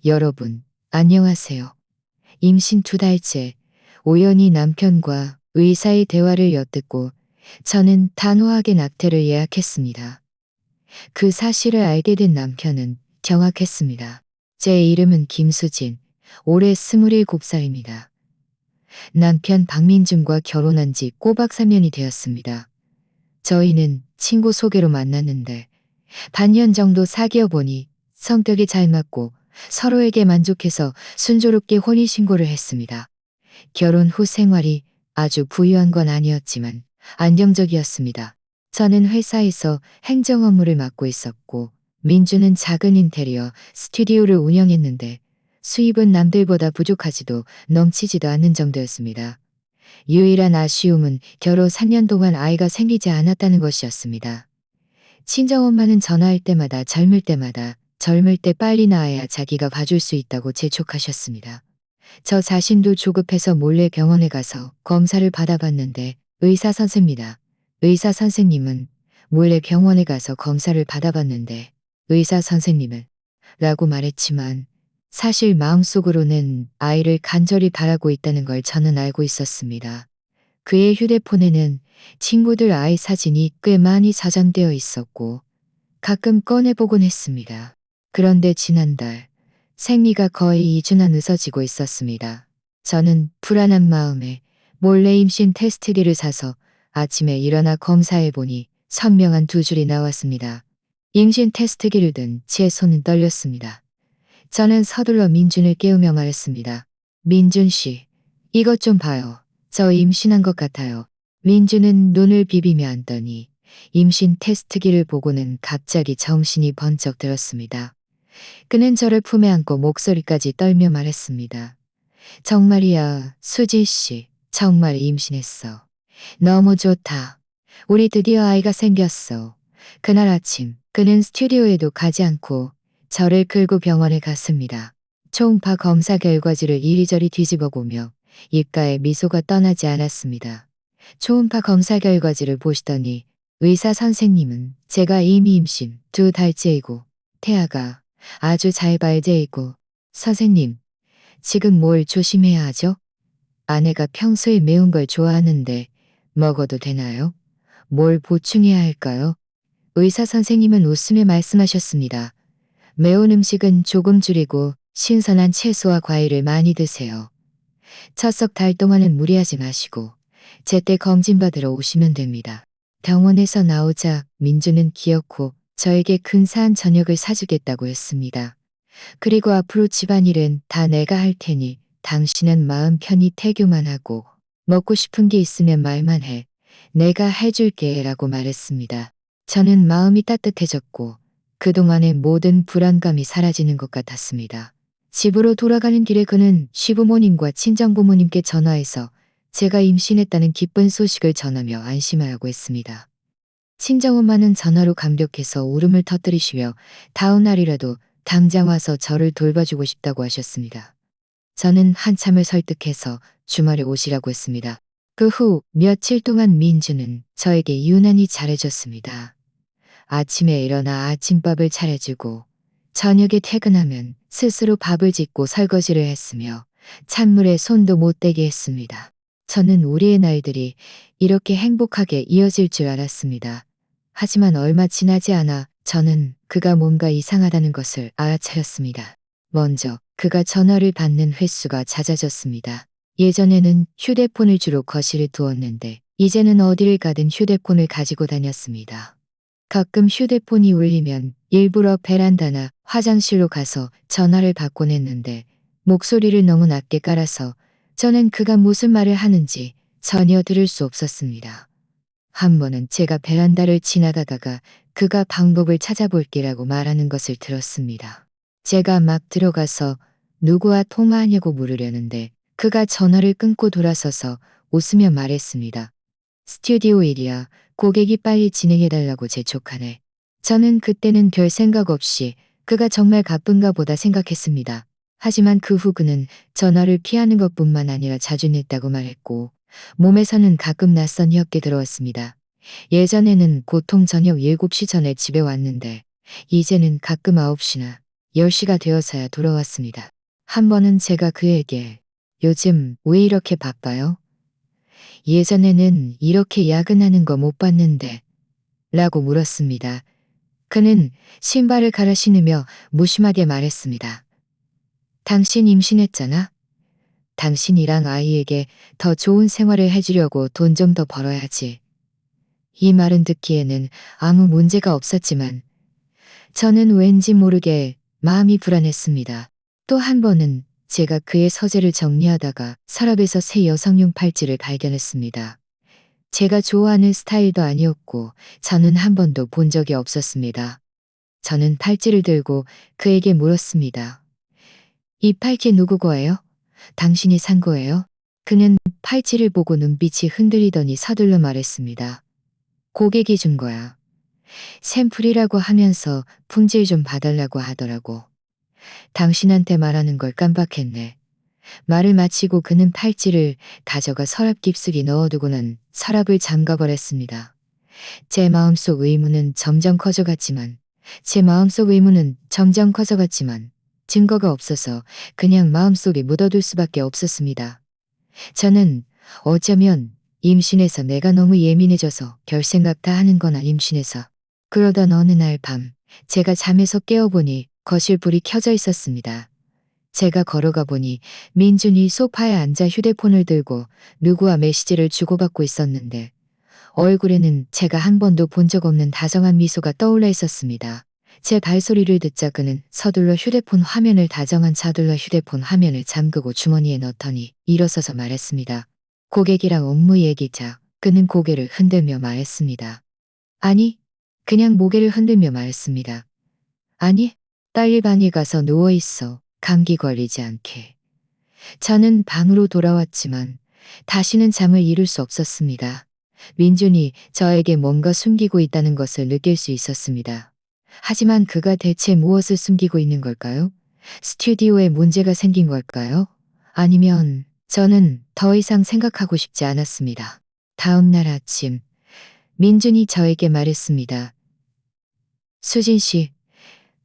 여러분, 안녕하세요. 임신 2달째, 우연히 남편과 의사의 대화를 엿듣고 저는 단호하게 낙태를 예약했습니다. 그 사실을 알게 된 남편은 경악했습니다. 제 이름은 김수진, 올해 27살입니다. 남편 박민준과 결혼한 지 꼬박 3년이 되었습니다. 저희는 친구 소개로 만났는데 반년 정도 사귀어 보니 성격이 잘 맞고 서로에게 만족해서 순조롭게 혼인신고를 했습니다. 결혼 후 생활이 아주 부유한 건 아니었지만 안정적이었습니다. 저는 회사에서 행정 업무를 맡고 있었고 민주는 작은 인테리어 스튜디오를 운영했는데 수입은 남들보다 부족하지도 넘치지도 않는 정도였습니다. 유일한 아쉬움은 결혼 3년 동안 아이가 생기지 않았다는 것이었습니다. 친정엄마는 전화할 때마다 젊을 때 빨리 낳아야 자기가 봐줄 수 있다고 재촉하셨습니다. 저 자신도 조급해서 몰래 병원에 가서 검사를 받아봤는데 의사 선생님은 몰래 병원에 가서 검사를 받아봤는데 의사 선생님은 라고 말했지만 사실 마음속으로는 아이를 간절히 바라고 있다는 걸 저는 알고 있었습니다. 그의 휴대폰에는 친구들 아이 사진이 꽤 많이 저장되어 있었고 가끔 꺼내보곤 했습니다. 그런데 지난달 생리가 거의 2주나 늦어지고 있었습니다. 저는 불안한 마음에 몰래 임신 테스트기를 사서 아침에 일어나 검사해보니 선명한 2줄이 나왔습니다. 임신 테스트기를 든 제 손은 떨렸습니다. 저는 서둘러 민준을 깨우며 말했습니다. 민준 씨, 이것 좀 봐요. 저 임신한 것 같아요. 민준은 눈을 비비며 앉더니 임신 테스트기를 보고는 갑자기 정신이 번쩍 들었습니다. 그는 저를 품에 안고 목소리까지 떨며 말했습니다. 정말이야, 수지 씨. 정말 임신했어. 너무 좋다. 우리 드디어 아이가 생겼어. 그날 아침 그는 스튜디오에도 가지 않고 저를 끌고 병원에 갔습니다. 초음파 검사 결과지를 이리저리 뒤집어 보며 입가에 미소가 떠나지 않았습니다. 초음파 검사 결과지를 보시더니 의사 선생님은 제가 이미 임신 2달째이고 태아가 아주 잘 발재이고 선생님, 지금 뭘 조심해야 하죠? 아내가 평소에 매운 걸 좋아하는데 먹어도 되나요? 뭘 보충해야 할까요? 의사 선생님은 웃으며 말씀하셨습니다. 매운 음식은 조금 줄이고 신선한 채소와 과일을 많이 드세요. 첫 석 달 동안은 무리하지 마시고 제때 검진받으러 오시면 됩니다. 병원에서 나오자 민주는 기어코 저에게 근사한 저녁을 사주겠다고 했습니다. 그리고 앞으로 집안일은 다 내가 할 테니 당신은 마음 편히 태교만 하고 먹고 싶은 게 있으면 말만 해. 내가 해줄게 라고 말했습니다. 저는 마음이 따뜻해졌고 그동안의 모든 불안감이 사라지는 것 같았습니다. 집으로 돌아가는 길에 그는 시부모님과 친정부모님께 전화해서 제가 임신했다는 기쁜 소식을 전하며 안심하라고 했습니다. 친정엄마는 전화로 감격해서 울음을 터뜨리시며 다음 날이라도 당장 와서 저를 돌봐주고 싶다고 하셨습니다. 저는 한참을 설득해서 주말에 오시라고 했습니다. 그 후 며칠 동안 민주는 저에게 유난히 잘해줬습니다. 아침에 일어나 아침밥을 차려주고 저녁에 퇴근하면 스스로 밥을 짓고 설거지를 했으며 찬물에 손도 못 대게 했습니다. 저는 우리의 날들이 이렇게 행복하게 이어질 줄 알았습니다. 하지만 얼마 지나지 않아 저는 그가 뭔가 이상하다는 것을 알아차렸습니다. 먼저 그가 전화를 받는 횟수가 잦아졌습니다. 예전에는 휴대폰을 주로 거실에 두었는데 이제는 어디를 가든 휴대폰을 가지고 다녔습니다. 가끔 휴대폰이 울리면 일부러 베란다나 화장실로 가서 전화를 받곤 했는데 목소리를 너무 낮게 깔아서 저는 그가 무슨 말을 하는지 전혀 들을 수 없었습니다. 한 번은 제가 베란다를 지나가다가 그가 방법을 찾아볼게라고 말하는 것을 들었습니다. 제가 막 들어가서 누구와 통화하냐고 물으려는데 그가 전화를 끊고 돌아서서 웃으며 말했습니다. 스튜디오 일이야. 고객이 빨리 진행해달라고 재촉하네. 저는 그때는 별 생각 없이 그가 정말 바쁜가 보다 생각했습니다. 하지만 그 후 그는 전화를 피하는 것뿐만 아니라 자주 냈다고 말했고 몸에서는 가끔 낯선 혀게 들어왔습니다. 예전에는 보통 저녁 7시 전에 집에 왔는데 이제는 가끔 9시나 10시가 되어서야 돌아왔습니다. 한 번은 제가 그에게 요즘 왜 이렇게 바빠요? 예전에는 이렇게 야근하는 거 못 봤는데 라고 물었습니다. 그는 신발을 갈아 신으며 무심하게 말했습니다. 당신 임신했잖아? 당신이랑 아이에게 더 좋은 생활을 해주려고 돈 좀 더 벌어야지. 이 말은 듣기에는 아무 문제가 없었지만 저는 왠지 모르게 마음이 불안했습니다. 또 한 번은 제가 그의 서재를 정리하다가 서랍에서 새 여성용 팔찌를 발견했습니다. 제가 좋아하는 스타일도 아니었고 저는 한 번도 본 적이 없었습니다. 저는 팔찌를 들고 그에게 물었습니다. 이 팔찌 누구 거예요? 당신이 산 거예요? 그는 팔찌를 보고 눈빛이 흔들리더니 서둘러 말했습니다. 고객이 준 거야. 샘플이라고 하면서 품질 좀 봐달라고 하더라고. 당신한테 말하는 걸 깜빡했네. 말을 마치고 그는 팔찌를 가져가 서랍 깊숙이 넣어두고는 서랍을 잠가버렸습니다. 제 마음속 의문은 점점 커져갔지만 증거가 없어서 그냥 마음속에 묻어둘 수밖에 없었습니다. 저는 어쩌면 임신해서 내가 너무 예민해져서 별 생각 다 하는 거나 임신해서 그러던 어느 날 밤 제가 잠에서 깨어보니 거실 불이 켜져 있었습니다. 제가 걸어가 보니 민준이 소파에 앉아 휴대폰을 들고 누구와 메시지를 주고받고 있었는데 얼굴에는 제가 한 번도 본 적 없는 다정한 미소가 떠올라 있었습니다. 제 발소리를 듣자 그는 서둘러 휴대폰 화면을 잠그고 주머니에 넣더니 일어서서 말했습니다. 고객이랑 업무 얘기자. 그는 고개를 흔들며 말했습니다. 아니, 그냥 고개를 흔들며 말했습니다. 아니, 빨리 방에 가서 누워있어. 감기 걸리지 않게. 저는 방으로 돌아왔지만 다시는 잠을 이룰 수 없었습니다. 민준이 저에게 뭔가 숨기고 있다는 것을 느낄 수 있었습니다. 하지만 그가 대체 무엇을 숨기고 있는 걸까요? 스튜디오에 문제가 생긴 걸까요? 아니면 저는 더 이상 생각하고 싶지 않았습니다. 다음 날 아침 민준이 저에게 말했습니다. 수진 씨,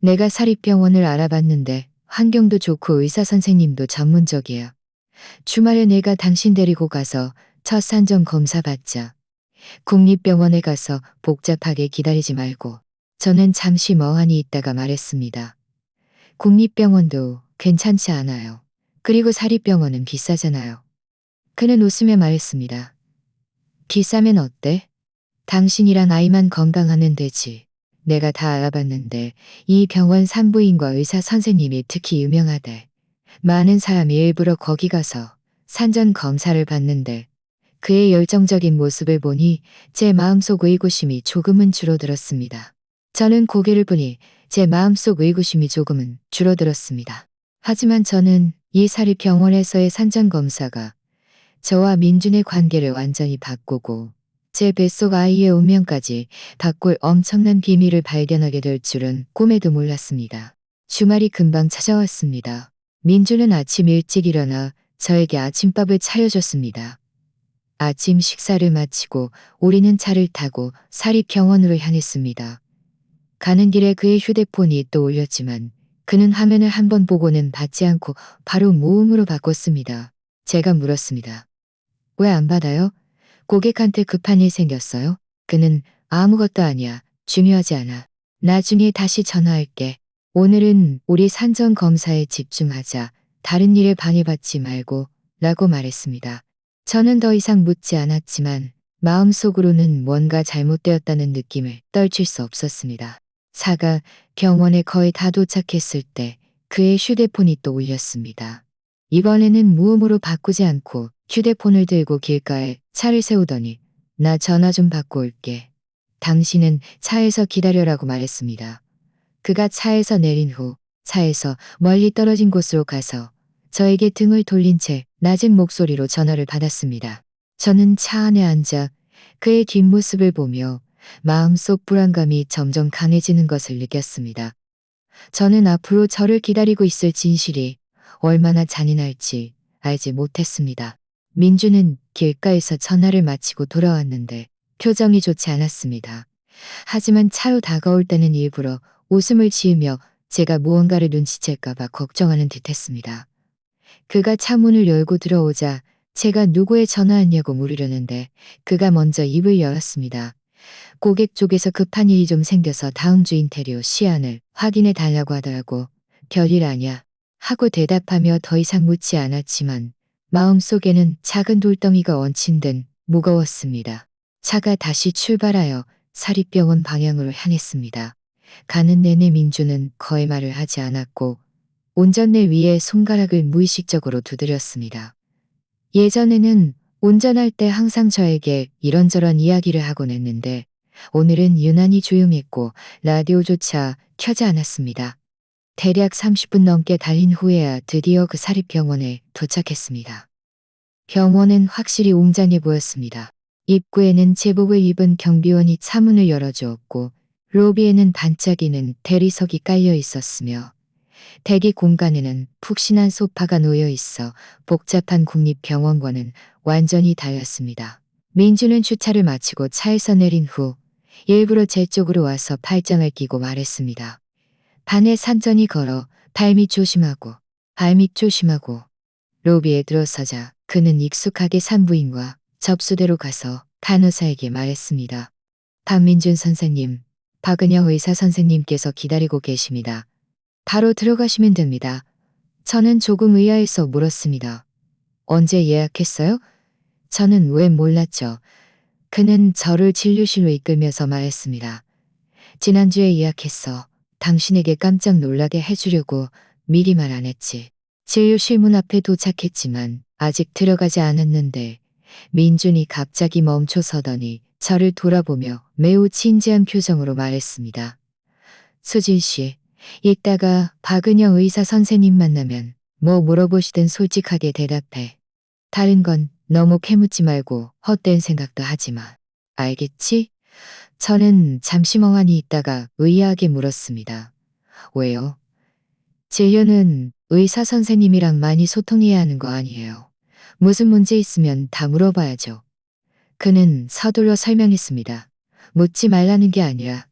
내가 사립병원을 알아봤는데 환경도 좋고 의사 선생님도 전문적이야. 주말에 내가 당신 데리고 가서 첫 산전 검사 받자. 국립병원에 가서 복잡하게 기다리지 말고. 저는 잠시 멍하니 있다가 말했습니다. 국립병원도 괜찮지 않아요. 그리고 사립병원은 비싸잖아요. 그는 웃으며 말했습니다. 비싸면 어때? 당신이랑 아이만 건강하면 되지. 내가 다 알아봤는데 이 병원 산부인과 의사 선생님이 특히 유명하대. 많은 사람이 일부러 거기 가서 산전 검사를 받는데 그의 열정적인 모습을 보니 제 마음속 의구심이 조금은 줄어들었습니다. 저는 고개를 보니 제 마음속 의구심이 조금은 줄어들었습니다. 하지만 저는 이 사립병원에서의 산전 검사가 저와 민준의 관계를 완전히 바꾸고 제 뱃속 아이의 운명까지 바꿀 엄청난 비밀을 발견하게 될 줄은 꿈에도 몰랐습니다. 주말이 금방 찾아왔습니다. 민준은 아침 일찍 일어나 저에게 아침밥을 차려줬습니다. 아침 식사를 마치고 우리는 차를 타고 사립병원으로 향했습니다. 가는 길에 그의 휴대폰이 또 울렸지만 그는 화면을 한번 보고는 받지 않고 바로 무음으로 바꿨습니다. 제가 물었습니다. 왜 안 받아요? 고객한테 급한 일 생겼어요? 그는 아무것도 아니야. 중요하지 않아. 나중에 다시 전화할게. 오늘은 우리 산전 검사에 집중하자. 다른 일에 방해받지 말고 라고 말했습니다. 저는 더 이상 묻지 않았지만 마음속으로는 뭔가 잘못되었다는 느낌을 떨칠 수 없었습니다. 차가 병원에 거의 다 도착했을 때 그의 휴대폰이 또 울렸습니다. 이번에는 무음으로 바꾸지 않고 휴대폰을 들고 길가에 차를 세우더니 나 전화 좀 받고 올게. 당신은 차에서 기다려라고 말했습니다. 그가 차에서 내린 후 차에서 멀리 떨어진 곳으로 가서 저에게 등을 돌린 채 낮은 목소리로 전화를 받았습니다. 저는 차 안에 앉아 그의 뒷모습을 보며 마음속 불안감이 점점 강해지는 것을 느꼈습니다. 저는 앞으로 저를 기다리고 있을 진실이 얼마나 잔인할지 알지 못했습니다. 민주는 길가에서 전화를 마치고 돌아왔는데 표정이 좋지 않았습니다. 하지만 차로 다가올 때는 일부러 웃음을 지으며 제가 무언가를 눈치챌까봐 걱정하는 듯했습니다. 그가 차문을 열고 들어오자 제가 누구의 전화였냐고 물으려는데 그가 먼저 입을 열었습니다. 고객 쪽에서 급한 일이 좀 생겨서 다음 주 인테리어 시안을 확인해 달라고 하더라고. 별일 아냐 하고 대답하며 더 이상 묻지 않았지만 마음속에는 작은 돌덩이가 얹힌 듯 무거웠습니다. 차가 다시 출발하여 사립병원 방향으로 향했습니다. 가는 내내 민주는 거의 말을 하지 않았고 운전대 위에 손가락을 무의식적으로 두드렸습니다. 예전에는 운전할 때 항상 저에게 이런저런 이야기를 하곤 했는데 오늘은 유난히 조용했고 라디오조차 켜지 않았습니다. 대략 30분 넘게 달린 후에야 드디어 그 사립병원에 도착했습니다. 병원은 확실히 웅장해 보였습니다. 입구에는 제복을 입은 경비원이 차문을 열어주었고 로비에는 반짝이는 대리석이 깔려 있었으며 대기 공간에는 푹신한 소파가 놓여 있어 복잡한 국립병원과는 완전히 달랐습니다. 민주는 주차를 마치고 차에서 내린 후 일부러 제 쪽으로 와서 팔짱을 끼고 말했습니다. 반에 산전히 걸어 발밑 조심하고 발밑 조심하고. 로비에 들어서자 그는 익숙하게 산부인과 접수대로 가서 간호사에게 말했습니다. 박민준 선생님, 박은영 의사 선생님께서 기다리고 계십니다. 바로 들어가시면 됩니다. 저는 조금 의아해서 물었습니다. 언제 예약했어요? 저는 왜 몰랐죠. 그는 저를 진료실로 이끌면서 말했습니다. 지난주에 예약했어. 당신에게 깜짝 놀라게 해주려고 미리 말 안 했지. 진료실 문 앞에 도착했지만 아직 들어가지 않았는데 민준이 갑자기 멈춰서더니 저를 돌아보며 매우 진지한 표정으로 말했습니다. 수진 씨, 이따가 박은영 의사 선생님 만나면 뭐 물어보시든 솔직하게 대답해. 다른 건 너무 캐묻지 말고 헛된 생각도 하지 마. 알겠지? 저는 잠시 멍하니 있다가 의아하게 물었습니다. 왜요? 진료는 의사 선생님이랑 많이 소통해야 하는 거 아니에요. 무슨 문제 있으면 다 물어봐야죠. 그는 서둘러 설명했습니다. 묻지 말라는 게 아니라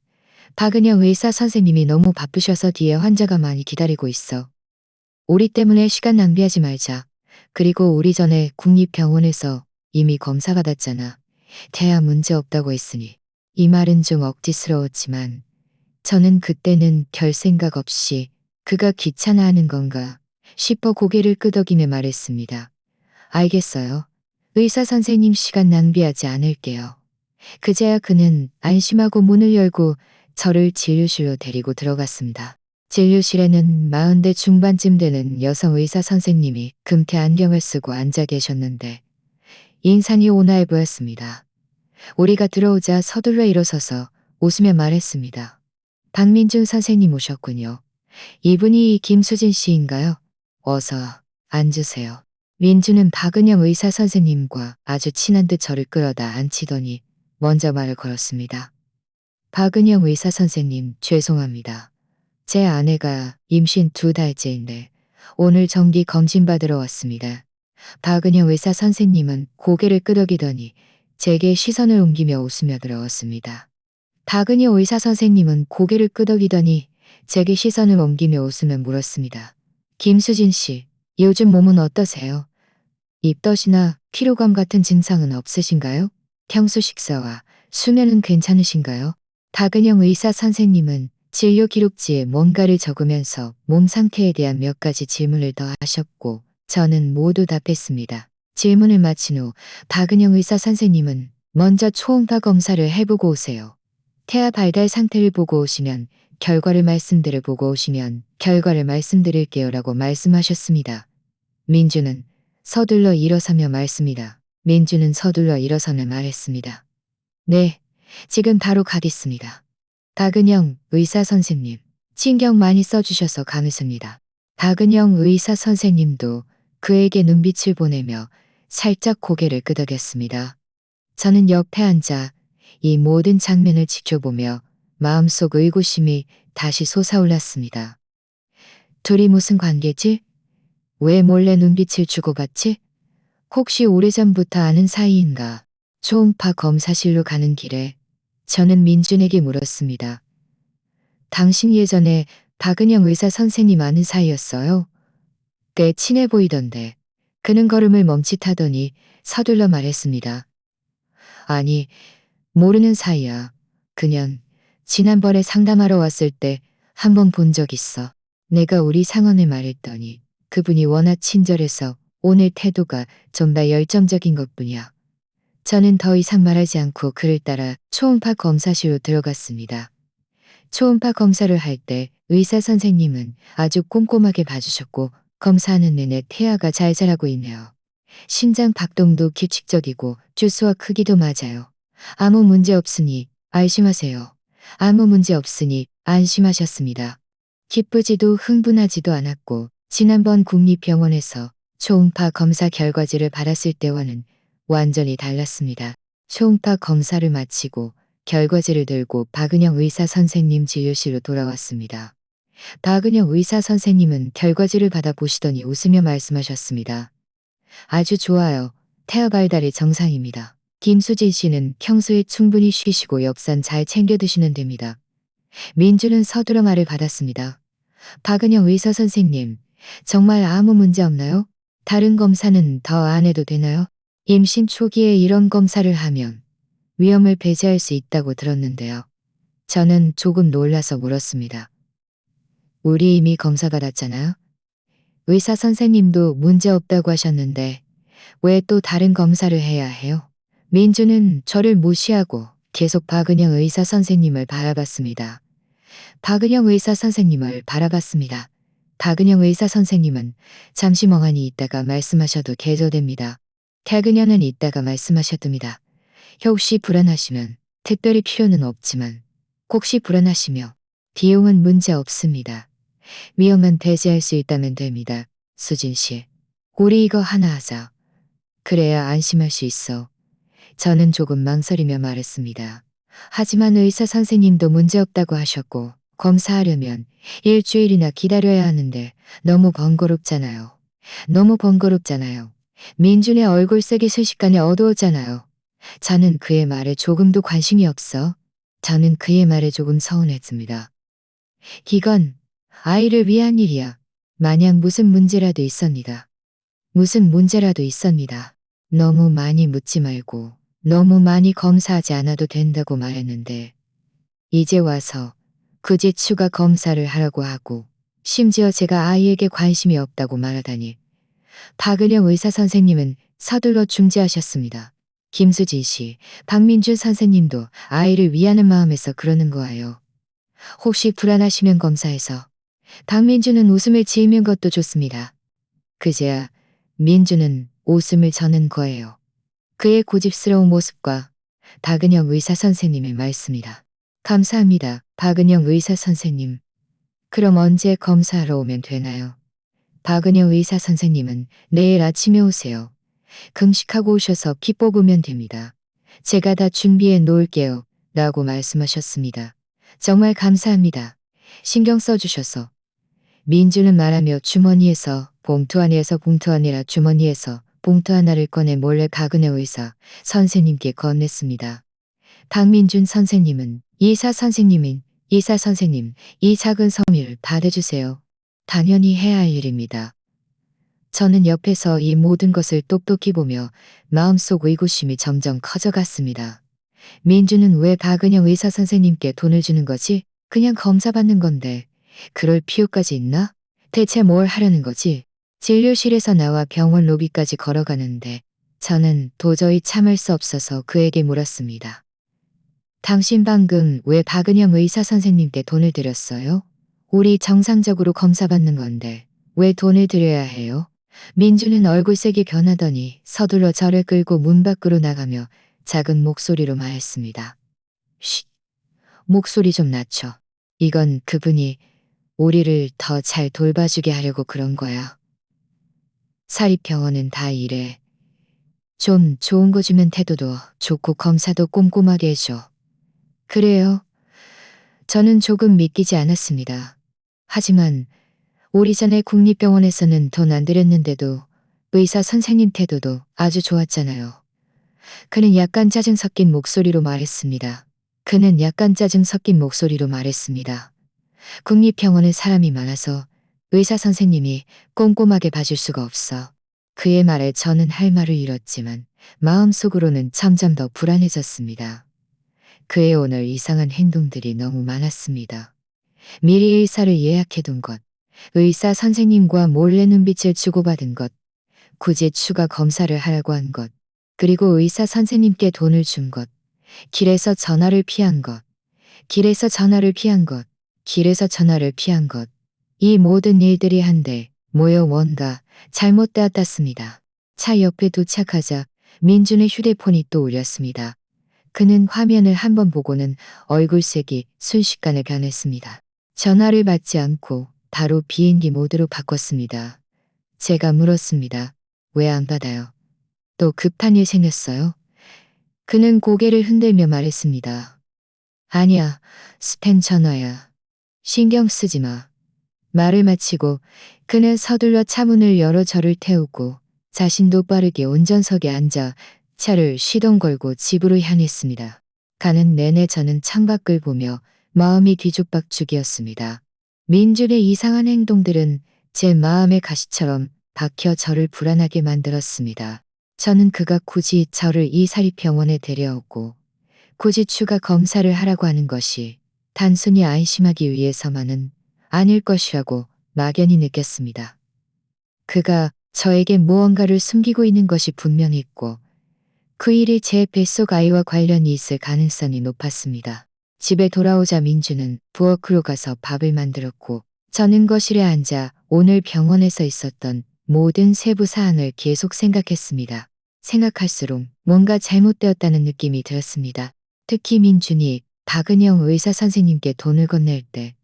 박은영 의사 선생님이 너무 바쁘셔서 뒤에 환자가 많이 기다리고 있어. 우리 때문에 시간 낭비하지 말자. 그리고 우리 전에 국립병원에서 이미 검사 받았잖아. 대야 문제 없다고 했으니. 이 말은 좀 억지스러웠지만 저는 그때는 별 생각 없이 그가 귀찮아하는 건가 싶어 고개를 끄덕이며 말했습니다. 알겠어요. 의사 선생님 시간 낭비하지 않을게요. 그제야 그는 안심하고 문을 열고 저를 진료실로 데리고 들어갔습니다. 진료실에는 40대 중반쯤 되는 여성 의사 선생님이 금태 안경을 쓰고 앉아 계셨는데 인상이 온화해 보였습니다. 우리가 들어오자 서둘러 일어서서 웃으며 말했습니다. 박민준 선생님 오셨군요. 이분이 김수진 씨인가요? 어서 앉으세요. 민주는 박은영 의사 선생님과 아주 친한 듯 저를 끌어다 앉히더니 먼저 말을 걸었습니다. 박은영 의사 선생님, 죄송합니다. 제 아내가 임신 2달째인데 오늘 정기 검진 받으러 왔습니다. 박은영 의사 선생님은 고개를 끄덕이더니 제게 시선을 옮기며 웃으며 들어왔습니다. 박은영 의사 선생님은 고개를 끄덕이더니 제게 시선을 옮기며 웃으며 물었습니다. 김수진 씨, 요즘 몸은 어떠세요? 입덧이나 피로감 같은 증상은 없으신가요? 평소 식사와 수면은 괜찮으신가요? 박은영 의사 선생님은 진료 기록지에 뭔가를 적으면서 몸 상태에 대한 몇 가지 질문을 더 하셨고 저는 모두 답했습니다. 질문을 마친 후 박은영 의사 선생님은 먼저 초음파 검사를 해보고 오세요. 태아 발달 상태를 보고 오시면 결과를 말씀드릴게요 라고 말씀하셨습니다. 민주는 서둘러 일어서며 말했습니다. 네, 지금 바로 가겠습니다. 박은영 의사 선생님, 신경 많이 써주셔서 감사합니다. 박은영 의사 선생님도 그에게 눈빛을 보내며 살짝 고개를 끄덕였습니다. 저는 옆에 앉아 이 모든 장면을 지켜보며 마음속 의구심이 다시 솟아올랐습니다. 둘이 무슨 관계지? 왜 몰래 눈빛을 주고받지? 혹시 오래전부터 아는 사이인가? 초음파 검사실로 가는 길에 저는 민준에게 물었습니다. 당신 예전에 박은영 의사 선생님 아는 사이였어요? 꽤 친해 보이던데. 그는 걸음을 멈칫하더니 서둘러 말했습니다. 아니, 모르는 사이야. 그냥 지난번에 상담하러 왔을 때 한 번 본 적 있어. 내가 우리 상황을 말했더니 그분이 워낙 친절해서 오늘 태도가 좀 더 열정적인 것뿐이야. 저는 더 이상 말하지 않고 그를 따라 초음파 검사실로 들어갔습니다. 초음파 검사를 할 때 의사 선생님은 아주 꼼꼼하게 봐주셨고 검사하는 내내 태아가 잘 자라고 있네요. 심장 박동도 규칙적이고 주수와 크기도 맞아요. 아무 문제 없으니 안심하세요. 아무 문제 없으니 안심하셨습니다. 기쁘지도 흥분하지도 않았고 지난번 국립병원에서 초음파 검사 결과지를 받았을 때와는 완전히 달랐습니다. 초음파 검사를 마치고 결과지를 들고 박은영 의사 선생님 진료실로 돌아왔습니다. 박은영 의사 선생님은 결과지를 받아보시더니 웃으며 말씀하셨습니다. 아주 좋아요. 태아 발달이 정상입니다. 김수진 씨는 평소에 충분히 쉬시고 엽산 잘 챙겨 드시면 됩니다. 민주는 서둘러 말을 받았습니다. 박은영 의사 선생님, 정말 아무 문제 없나요? 다른 검사는 더 안 해도 되나요? 임신 초기에 이런 검사를 하면 위험을 배제할 수 있다고 들었는데요. 저는 조금 놀라서 물었습니다. 우리 이미 검사 받았잖아요. 의사 선생님도 문제 없다고 하셨는데 왜 또 다른 검사를 해야 해요? 민주는 저를 무시하고 계속 박은영 의사 선생님을 바라봤습니다. 박은영 의사 선생님을 바라봤습니다. 박은영 의사 선생님은 잠시 멍하니 있다가 말씀하셔도 계속됩니다. 퇴근여는 있다가 말씀하셨답니다. 혹시 불안하시면 특별히 필요는 없지만 혹시 불안하시며 비용은 문제 없습니다. 위험은 배제할 수 있다면 됩니다. 수진 씨, 우리 이거 하나 하자. 그래야 안심할 수 있어. 저는 조금 망설이며 말했습니다. 하지만 의사 선생님도 문제없다고 하셨고 검사하려면 일주일이나 기다려야 하는데 너무 번거롭잖아요. 너무 번거롭잖아요. 민준의 얼굴색이 순식간에 어두웠잖아요. 저는 그의 말에 조금도 관심이 없어. 저는 그의 말에 조금 서운했습니다. 이건 아이를 위한 일이야. 만약 무슨 문제라도 있습니다. 무슨 문제라도 있습니다. 너무 많이 묻지 말고 너무 많이 검사하지 않아도 된다고 말했는데 이제 와서 굳이 추가 검사를 하라고 하고 심지어 제가 아이에게 관심이 없다고 말하다니. 박은영 의사 선생님은 서둘러 중지하셨습니다. 김수진 씨, 박민준 선생님도 아이를 위하는 마음에서 그러는 거예요. 혹시 불안하시면 검사해서. 박민주는 웃음을 지으면 것도 좋습니다. 그제야 민주는 웃음을 저는 거예요. 그의 고집스러운 모습과 박은영 의사 선생님의 말씀이라. 감사합니다. 박은영 의사 선생님. 그럼 언제 검사하러 오면 되나요? 박은영 의사 선생님은 내일 아침에 오세요. 금식하고 오셔서 피 뽑으면 됩니다. 제가 다 준비해 놓을게요. 라고 말씀하셨습니다. 정말 감사합니다. 신경 써주셔서. 민주는 말하며 주머니에서 봉투 안이라 주머니에서 봉투 하나를 꺼내 몰래 박은영 의사 선생님께 건넸습니다. 박민준 선생님은 이사 선생님, 이 작은 섬유를 받아주세요. 당연히 해야 할 일입니다. 저는 옆에서 이 모든 것을 똑똑히 보며 마음속 의구심이 점점 커져갔습니다. 민주는 왜 박은영 의사 선생님께 돈을 주는 거지? 그냥 검사받는 건데 그럴 필요까지 있나? 대체 뭘 하려는 거지? 진료실에서 나와 병원 로비까지 걸어가는데 저는 도저히 참을 수 없어서 그에게 물었습니다. 당신 방금 왜 박은영 의사 선생님께 돈을 드렸어요? 우리 정상적으로 검사받는 건데 왜 돈을 드려야 해요? 민주는 얼굴색이 변하더니 서둘러 저를 끌고 문 밖으로 나가며 작은 목소리로 말했습니다. 쉿, 목소리 좀 낮춰. 이건 그분이 우리를 더 잘 돌봐주게 하려고 그런 거야. 사립병원은 다 이래. 좀 좋은 거 주면 태도도 좋고 검사도 꼼꼼하게 해줘. 그래요. 저는 조금 믿기지 않았습니다. 하지만 오리 전에 국립병원에서는 돈 안 들였는데도 의사 선생님 태도도 아주 좋았잖아요. 그는 약간 짜증 섞인 목소리로 말했습니다. 국립병원에 사람이 많아서 의사 선생님이 꼼꼼하게 봐줄 수가 없어. 그의 말에 저는 할 말을 잃었지만 마음속으로는 점점 더 불안해졌습니다. 그의 오늘 이상한 행동들이 너무 많았습니다. 미리 의사를 예약해둔 것, 의사 선생님과 몰래 눈빛을 주고받은 것, 굳이 추가 검사를 하라고 한 것, 그리고 의사 선생님께 돈을 준 것, 길에서 전화를 피한 것, 길에서 전화를 피한 것, 길에서 전화를 피한 것. 이 모든 일들이 한데 모여 뭔가 잘못되었습니다. 차 옆에 도착하자 민준의 휴대폰이 또 울렸습니다. 그는 화면을 한번 보고는 얼굴색이 순식간에 변했습니다. 전화를 받지 않고 바로 비행기 모드로 바꿨습니다. 제가 물었습니다. 왜 안 받아요? 또 급한 일 생겼어요? 그는 고개를 흔들며 말했습니다. 아니야, 스팸 전화야. 신경 쓰지 마. 말을 마치고 그는 서둘러 차문을 열어 저를 태우고 자신도 빠르게 운전석에 앉아 차를 시동 걸고 집으로 향했습니다. 가는 내내 저는 창밖을 보며 마음이 뒤죽박죽이었습니다. 민준의 이상한 행동들은 제 마음의 가시처럼 박혀 저를 불안하게 만들었습니다. 저는 그가 굳이 저를 이 사립병원에 데려오고 굳이 추가 검사를 하라고 하는 것이 단순히 안심하기 위해서만은 아닐 것이라고 막연히 느꼈습니다. 그가 저에게 무언가를 숨기고 있는 것이 분명했고 그 일이 제 뱃속 아이와 관련이 있을 가능성이 높았습니다. 집에 돌아오자 민주는 부엌으로 가서 밥을 만들었고 저는 거실에 앉아 오늘 병원에서 있었던 모든 세부 사안을 계속 생각했습니다. 생각할수록 뭔가 잘못되었다는 느낌이 들었습니다. 특히 민준이 박은영 의사 선생님께 돈을 건넬 때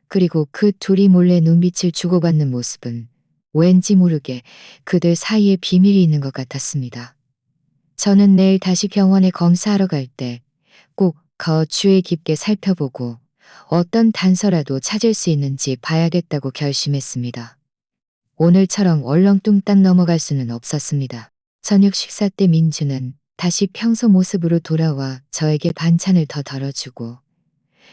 그리고 그 둘이 몰래 눈빛을 주고받는 모습은 왠지 모르게 그들 사이에 비밀이 있는 것 같았습니다. 저는 내일 다시 병원에 검사하러 갈 때 꼭 더 주의 깊게 살펴보고 어떤 단서라도 찾을 수 있는지 봐야겠다고 결심했습니다. 오늘처럼 얼렁뚱땅 넘어갈 수는 없었습니다. 저녁 식사 때 민주는 다시 평소 모습으로 돌아와 저에게 반찬을 더 덜어주고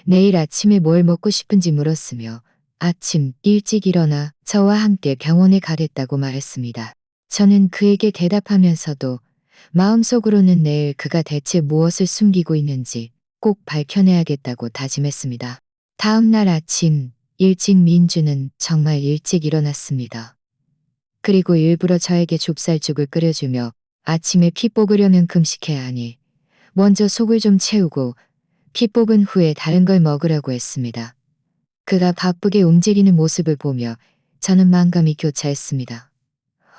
내일 아침에 뭘 먹고 싶은지 물었으며 아침 일찍 일어나 저와 함께 병원에 가겠다고 말했습니다. 저는 그에게 대답하면서도 마음속으로는 내일 그가 대체 무엇을 숨기고 있는지 꼭 밝혀내야겠다고 다짐했습니다. 다음 날 아침 일찍 민주는 정말 일찍 일어났습니다. 그리고 일부러 저에게 좁쌀죽을 끓여주며 아침에 피 뽑으려면 금식해야 하니 먼저 속을 좀 채우고 피 뽑은 후에 다른 걸 먹으라고 했습니다. 그가 바쁘게 움직이는 모습을 보며 저는 만감이 교차했습니다.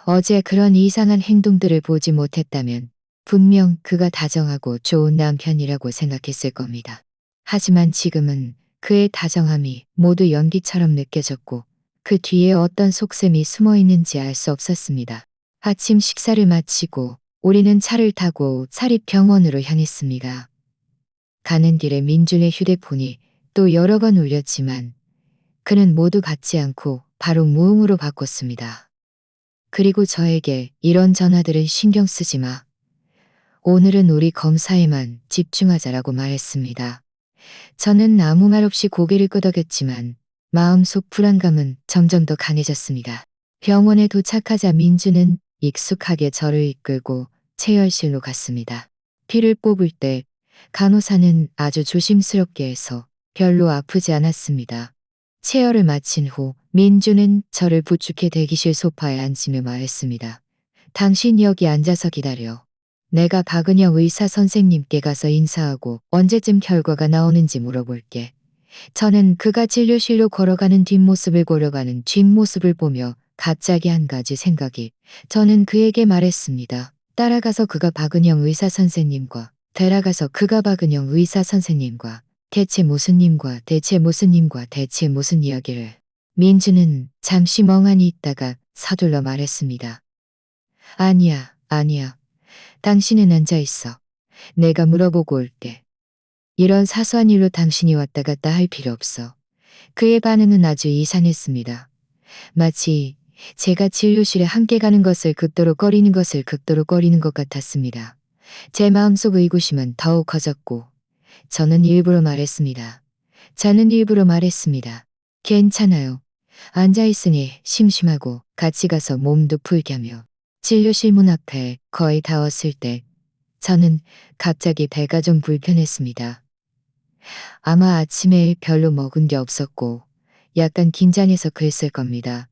어제 그런 이상한 행동들을 보지 못했다면 분명 그가 다정하고 좋은 남편이라고 생각했을 겁니다. 하지만 지금은 그의 다정함이 모두 연기처럼 느껴졌고 그 뒤에 어떤 속셈이 숨어 있는지 알 수 없었습니다. 아침 식사를 마치고 우리는 차를 타고 사립병원으로 향했습니다. 가는 길에 민준의 휴대폰이 또 여러 번 울렸지만 그는 모두 받지 않고 바로 무음으로 바꿨습니다. 그리고 저에게 이런 전화들은 신경 쓰지 마. 오늘은 우리 검사에만 집중하자라고 말했습니다. 저는 아무 말 없이 고개를 끄덕였지만 마음속 불안감은 점점 더 강해졌습니다. 병원에 도착하자 민주는 익숙하게 저를 이끌고 체열실로 갔습니다. 피를 뽑을 때 간호사는 아주 조심스럽게 해서 별로 아프지 않았습니다. 체열을 마친 후 민주는 저를 부축해 대기실 소파에 앉으며 말했습니다. 당신 여기 앉아서 기다려. 내가 박은영 의사 선생님께 가서 인사하고 언제쯤 결과가 나오는지 물어볼게. 저는 그가 진료실로 걸어가는 뒷모습을 고려가는 뒷모습을 보며 갑자기 한 가지 생각이 저는 그에게 말했습니다. 따라가서 그가 박은영 의사 선생님과 데려가서 그가 박은영 의사 선생님과 대체 무슨 님과 대체 무슨 님과 대체 무슨 이야기를. 민주는 잠시 멍하니 있다가 서둘러 말했습니다. 아니야, 아니야. 당신은 앉아있어. 내가 물어보고 올게. 이런 사소한 일로 당신이 왔다 갔다 할 필요 없어. 그의 반응은 아주 이상했습니다. 마치 제가 진료실에 함께 가는 것을 극도로 꺼리는 것 같았습니다. 제 마음속 의구심은 더욱 커졌고 저는 일부러 말했습니다. 저는 일부러 말했습니다. 괜찮아요. 앉아있으니 심심하고 같이 가서 몸도 풀겸요. 진료실 문 앞에 거의 다 왔을 때 저는 갑자기 배가 좀 불편했습니다. 아마 아침에 별로 먹은 게 없었고 약간 긴장해서 그랬을 겁니다.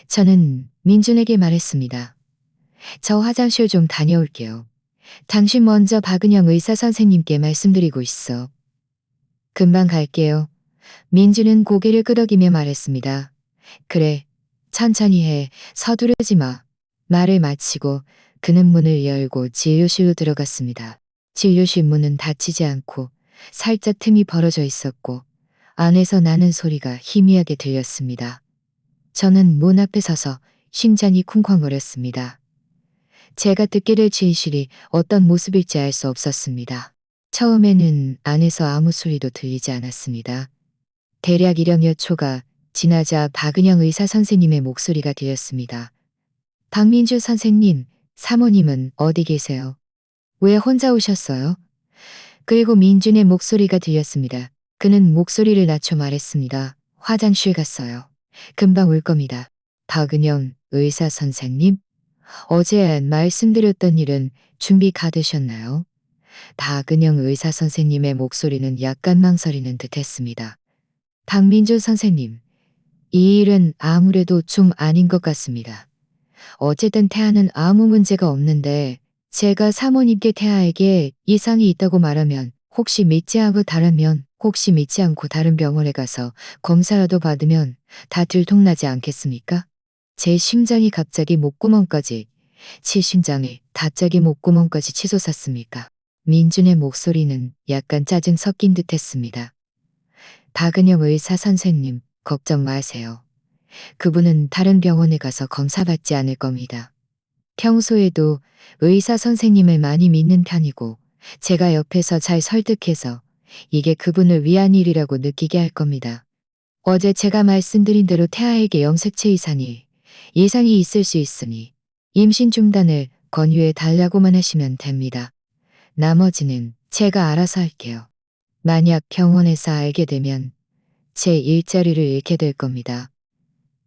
저는 민준에게 말했습니다. 저 화장실 좀 다녀올게요. 당신 먼저 박은영 의사 선생님께 말씀드리고 있어. 금방 갈게요. 민준은 고개를 끄덕이며 말했습니다. 그래, 천천히 해. 서두르지 마. 말을 마치고 그는 문을 열고 진료실로 들어갔습니다. 진료실 문은 닫히지 않고 살짝 틈이 벌어져 있었고 안에서 나는 소리가 희미하게 들렸습니다. 저는 문 앞에 서서 심장이 쿵쾅거렸습니다. 제가 듣게 될 진실이 어떤 모습일지 알 수 없었습니다. 처음에는 안에서 아무 소리도 들리지 않았습니다. 대략 1여 초가 지나자 박은영 의사 선생님의 목소리가 들렸습니다. 박민주 선생님, 사모님은 어디 계세요? 왜 혼자 오셨어요? 그리고 민준의 목소리가 들렸습니다. 그는 목소리를 낮춰 말했습니다. 화장실 갔어요. 금방 올 겁니다. 박은영 의사 선생님? 어제 말씀드렸던 일은 준비 가되셨나요? 박은영 의사 선생님의 목소리는 약간 망설이는 듯 했습니다. 박민주 선생님, 이 일은 아무래도 좀 아닌 것 같습니다. 어쨌든 태아는 아무 문제가 없는데 제가 사모님께 태아에게 이상이 있다고 말하면 혹시 믿지 않고 다른 병원에 가서 검사라도 받으면 다 들통나지 않겠습니까? 제 심장이 갑자기 목구멍까지 치솟았습니까? 민준의 목소리는 약간 짜증 섞인 듯 했습니다. 박은영 의사 선생님, 걱정 마세요. 그분은 다른 병원에 가서 검사받지 않을 겁니다. 평소에도 의사 선생님을 많이 믿는 편이고 제가 옆에서 잘 설득해서 이게 그분을 위한 일이라고 느끼게 할 겁니다. 어제 제가 말씀드린 대로 태아에게 염색체 이상이 있을 수 있으니 임신 중단을 권유해 달라고만 하시면 됩니다. 나머지는 제가 알아서 할게요. 만약 병원에서 알게 되면 제 일자리를 잃게 될 겁니다.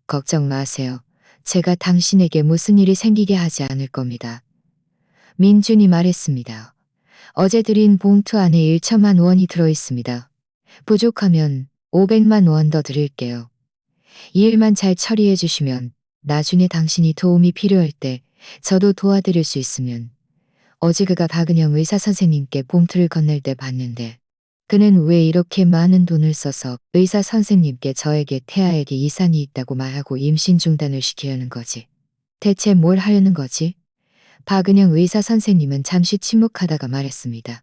걱정 마세요. 제가 당신에게 무슨 일이 생기게 하지 않을 겁니다. 민준이 말했습니다. 어제 드린 봉투 안에 1천만 원이 들어있습니다. 부족하면 500만 원 더 드릴게요. 이 일만 잘 처리해 주시면 나중에 당신이 도움이 필요할 때 저도 도와드릴 수 있으면 어제 그가 박은영 의사 선생님께 봉투를 건넬 때 봤는데 그는 왜 이렇게 많은 돈을 써서 의사 선생님께 저에게 태아에게 이상이 있다고 말하고 임신 중단을 시키려는 거지? 대체 뭘 하려는 거지? 박은영 의사 선생님은 잠시 침묵하다가 말했습니다.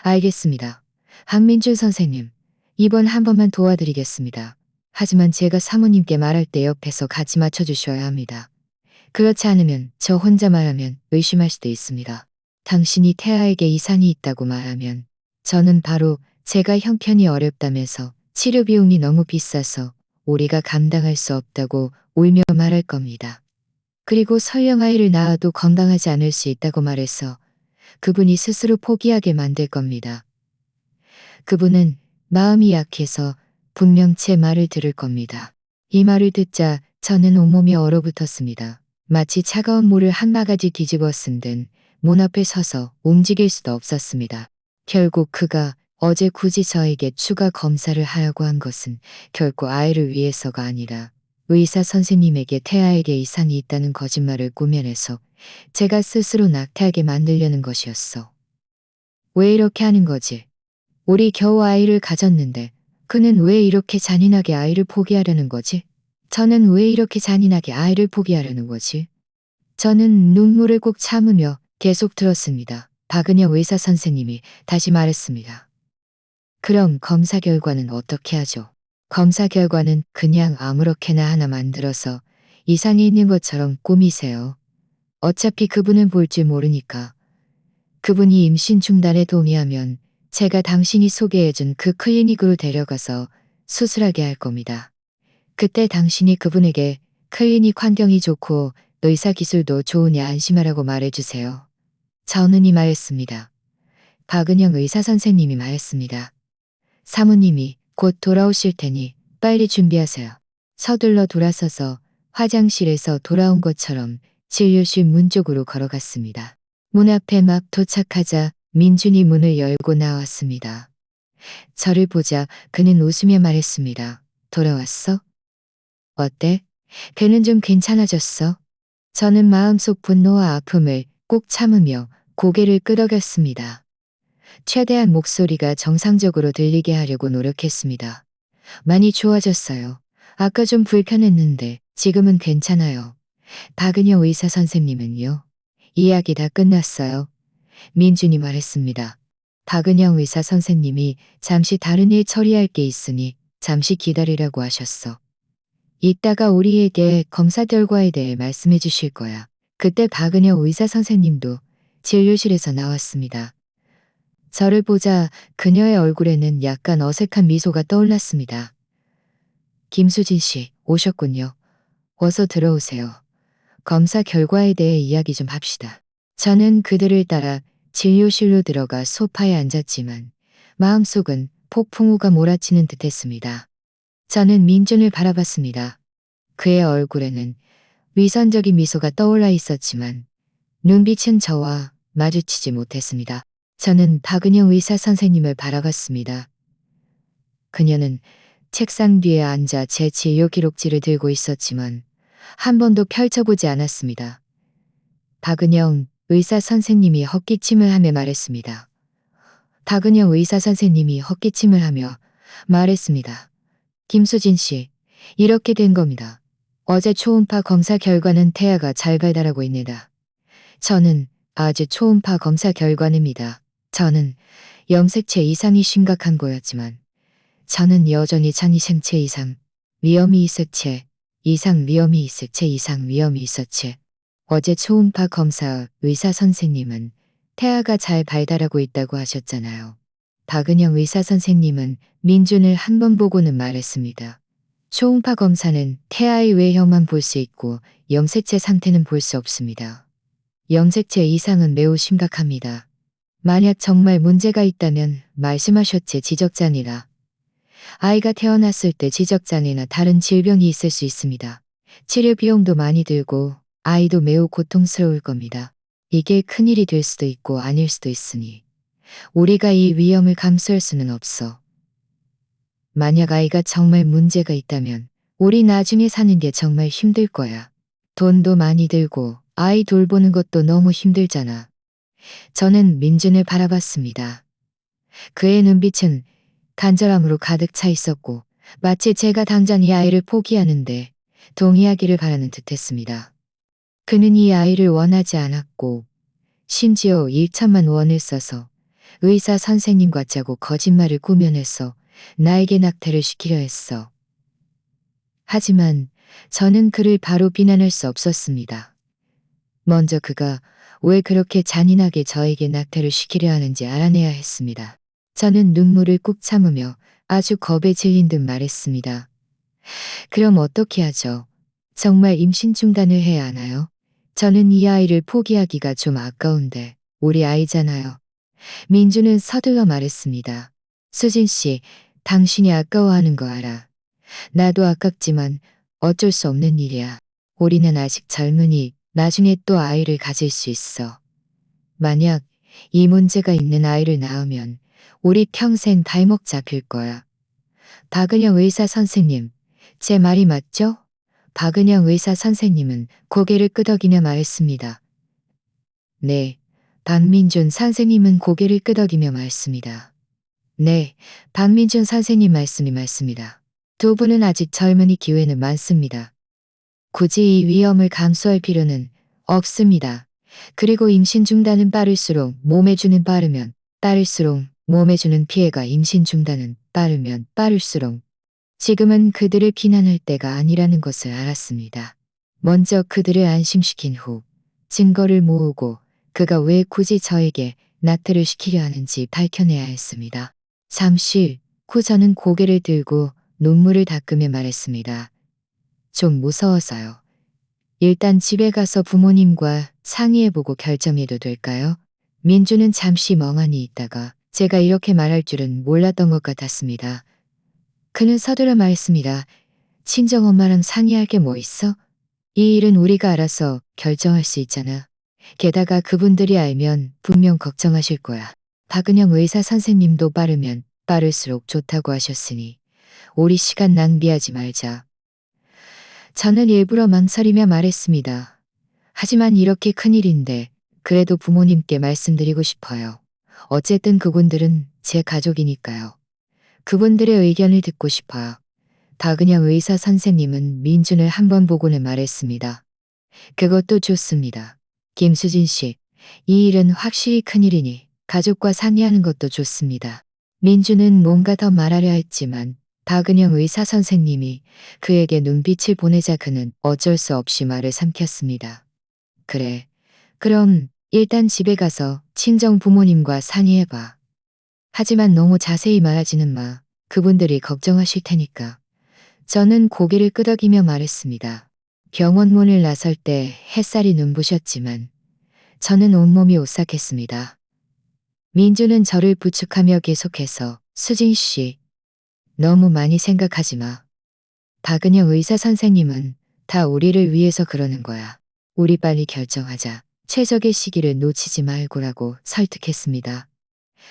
알겠습니다. 박민준 선생님, 이번 한 번만 도와드리겠습니다. 하지만 제가 사모님께 말할 때 옆에서 같이 맞춰주셔야 합니다. 그렇지 않으면 저 혼자 말하면 의심할 수도 있습니다. 당신이 태아에게 이상이 있다고 말하면 저는 바로 제가 형편이 어렵다면서 치료 비용이 너무 비싸서 우리가 감당할 수 없다고 울며 말할 겁니다. 그리고 설령 아이를 낳아도 건강하지 않을 수 있다고 말해서 그분이 스스로 포기하게 만들 겁니다. 그분은 마음이 약해서 분명 제 말을 들을 겁니다. 이 말을 듣자 저는 온몸이 얼어붙었습니다. 마치 차가운 물을 한 바가지 뒤집어 쓴 듯 문 앞에 서서 움직일 수도 없었습니다. 결국 그가 어제 굳이 저에게 추가 검사를 하라고 한 것은 결코 아이를 위해서가 아니라 의사 선생님에게 태아에게 이상이 있다는 거짓말을 꾸며내서 제가 스스로 낙태하게 만들려는 것이었어. 왜 이렇게 하는 거지? 우리 겨우 아이를 가졌는데 그는 왜 이렇게 잔인하게 아이를 포기하려는 거지? 저는 왜 이렇게 잔인하게 아이를 포기하려는 거지? 저는 눈물을 꾹 참으며 계속 들었습니다. 박은영 의사 선생님이 다시 말했습니다. 그럼 검사 결과는 어떻게 하죠? 검사 결과는 그냥 아무렇게나 하나 만들어서 이상이 있는 것처럼 꾸미세요. 어차피 그분은 볼 줄 모르니까. 그분이 임신 중단에 동의하면 제가 당신이 소개해준 그 클리닉으로 데려가서 수술하게 할 겁니다. 그때 당신이 그분에게 클리닉 환경이 좋고 의사 기술도 좋으니 안심하라고 말해주세요. 전은이 말했습니다. 박은영 의사 선생님이 말했습니다. 사모님이 곧 돌아오실 테니 빨리 준비하세요. 서둘러 돌아서서 화장실에서 돌아온 것처럼 진료실 문 쪽으로 걸어갔습니다. 문 앞에 막 도착하자 민준이 문을 열고 나왔습니다. 저를 보자 그는 웃으며 말했습니다. 돌아왔어? 어때? 걔는 좀 괜찮아졌어? 저는 마음속 분노와 아픔을 꼭 참으며 고개를 끄덕였습니다. 최대한 목소리가 정상적으로 들리게 하려고 노력했습니다. 많이 좋아졌어요. 아까 좀 불편했는데 지금은 괜찮아요. 박은영 의사 선생님은요? 이야기 다 끝났어요. 민준이 말했습니다. 박은영 의사 선생님이 잠시 다른 일 처리할 게 있으니 잠시 기다리라고 하셨어. 이따가 우리에게 검사 결과에 대해 말씀해 주실 거야. 그때 박은영 의사 선생님도 진료실에서 나왔습니다. 저를 보자 그녀의 얼굴에는 약간 어색한 미소가 떠올랐습니다. 김수진 씨, 오셨군요. 어서 들어오세요. 검사 결과에 대해 이야기 좀 합시다. 저는 그들을 따라 진료실로 들어가 소파에 앉았지만 마음속은 폭풍우가 몰아치는 듯했습니다. 저는 민준을 바라봤습니다. 그의 얼굴에는 위선적인 미소가 떠올라 있었지만 눈빛은 저와 마주치지 못했습니다. 저는 박은영 의사 선생님을 바라봤습니다. 그녀는 책상 뒤에 앉아 제 진료 기록지를 들고 있었지만 한 번도 펼쳐보지 않았습니다. 박은영 의사 선생님이 헛기침을 하며 말했습니다. 박은영 의사 선생님이 헛기침을 하며 말했습니다. 김수진 씨, 이렇게 된 겁니다. 어제 초음파 검사 결과는 태아가 잘 발달하고 있습니다. 저는 아주 초음파 검사 결과입니다. 저는 염색체 이상이 심각한 거였지만 저는 여전히 장이생체 이상 위험이 있었체 이상 위험이 있었체 이상 위험이 있었체 어제 초음파 검사 의사 선생님은 태아가 잘 발달하고 있다고 하셨잖아요. 박은영 의사 선생님은 민준을 한 번 보고는 말했습니다. 초음파 검사는 태아의 외형만 볼 수 있고 염색체 상태는 볼 수 없습니다. 염색체 이상은 매우 심각합니다. 만약 정말 문제가 있다면 말씀하셨지 지적장애라. 아이가 태어났을 때 지적장애나 다른 질병이 있을 수 있습니다. 치료 비용도 많이 들고 아이도 매우 고통스러울 겁니다. 이게 큰일이 될 수도 있고 아닐 수도 있으니 우리가 이 위험을 감수할 수는 없어. 만약 아이가 정말 문제가 있다면 우리 나중에 사는 게 정말 힘들 거야. 돈도 많이 들고 아이 돌보는 것도 너무 힘들잖아. 저는 민준을 바라봤습니다. 그의 눈빛은 간절함으로 가득 차 있었고 마치 제가 당장 이 아이를 포기하는데 동의하기를 바라는 듯했습니다. 그는 이 아이를 원하지 않았고 심지어 1천만 원을 써서 의사 선생님과 짜고 거짓말을 꾸며내서 나에게 낙태를 시키려 했어. 하지만 저는 그를 바로 비난할 수 없었습니다. 먼저 그가 왜 그렇게 잔인하게 저에게 낙태를 시키려 하는지 알아내야 했습니다. 저는 눈물을 꾹 참으며 아주 겁에 질린 듯 말했습니다. 그럼 어떻게 하죠? 정말 임신 중단을 해야 하나요? 저는 이 아이를 포기하기가 좀 아까운데 우리 아이잖아요. 민주는 서둘러 말했습니다. 수진 씨, 당신이 아까워하는 거 알아. 나도 아깝지만 어쩔 수 없는 일이야. 우리는 아직 젊으니 나중에 또 아이를 가질 수 있어. 만약 이 문제가 있는 아이를 낳으면 우리 평생 발목 잡힐 거야. 박은영 의사 선생님, 제 말이 맞죠? 박은영 의사 선생님은 고개를 끄덕이며 말했습니다. 네, 박민준 선생님은 고개를 끄덕이며 말했습니다. 네, 박민준 선생님 말씀이 맞습니다. 두 분은 아직 젊으니 기회는 많습니다. 굳이 이 위험을 감수할 필요는 없습니다. 그리고 임신 중단은 빠를수록 몸에 주는 빠르면 빠를수록 몸에 주는 피해가 임신 중단은 빠르면 빠를수록 지금은 그들을 비난할 때가 아니라는 것을 알았습니다. 먼저 그들을 안심시킨 후 증거를 모으고 그가 왜 굳이 저에게 낙태를 시키려 하는지 밝혀내야 했습니다. 잠시 후 저는 고개를 들고 눈물을 닦으며 말했습니다. 좀 무서워서요. 일단 집에 가서 부모님과 상의해보고 결정해도 될까요? 민주는 잠시 멍하니 있다가 제가 이렇게 말할 줄은 몰랐던 것 같았습니다. 그는 서둘러 말했습니다. 친정엄마랑 상의할 게 뭐 있어? 이 일은 우리가 알아서 결정할 수 있잖아. 게다가 그분들이 알면 분명 걱정하실 거야. 박은영 의사 선생님도 빠르면 빠를수록 좋다고 하셨으니 우리 시간 낭비하지 말자. 저는 일부러 망설이며 말했습니다. 하지만 이렇게 큰일인데 그래도 부모님께 말씀드리고 싶어요. 어쨌든 그분들은 제 가족이니까요. 그분들의 의견을 듣고 싶어요. 박은영 의사 선생님은 민준을 한번 보고는 말했습니다. 그것도 좋습니다. 김수진 씨, 이 일은 확실히 큰일이니 가족과 상의하는 것도 좋습니다. 민준은 뭔가 더 말하려 했지만 박은영 의사 선생님이 그에게 눈빛을 보내자 그는 어쩔 수 없이 말을 삼켰습니다. 그래. 그럼 일단 집에 가서 친정 부모님과 상의해봐. 하지만 너무 자세히 말하지는 마. 그분들이 걱정하실 테니까. 저는 고개를 끄덕이며 말했습니다. 병원 문을 나설 때 햇살이 눈부셨지만 저는 온몸이 오싹했습니다. 민주는 저를 부축하며 계속해서 수진 씨, 너무 많이 생각하지 마. 박은영 의사 선생님은 다 우리를 위해서 그러는 거야. 우리 빨리 결정하자. 최적의 시기를 놓치지 말고라고 설득했습니다.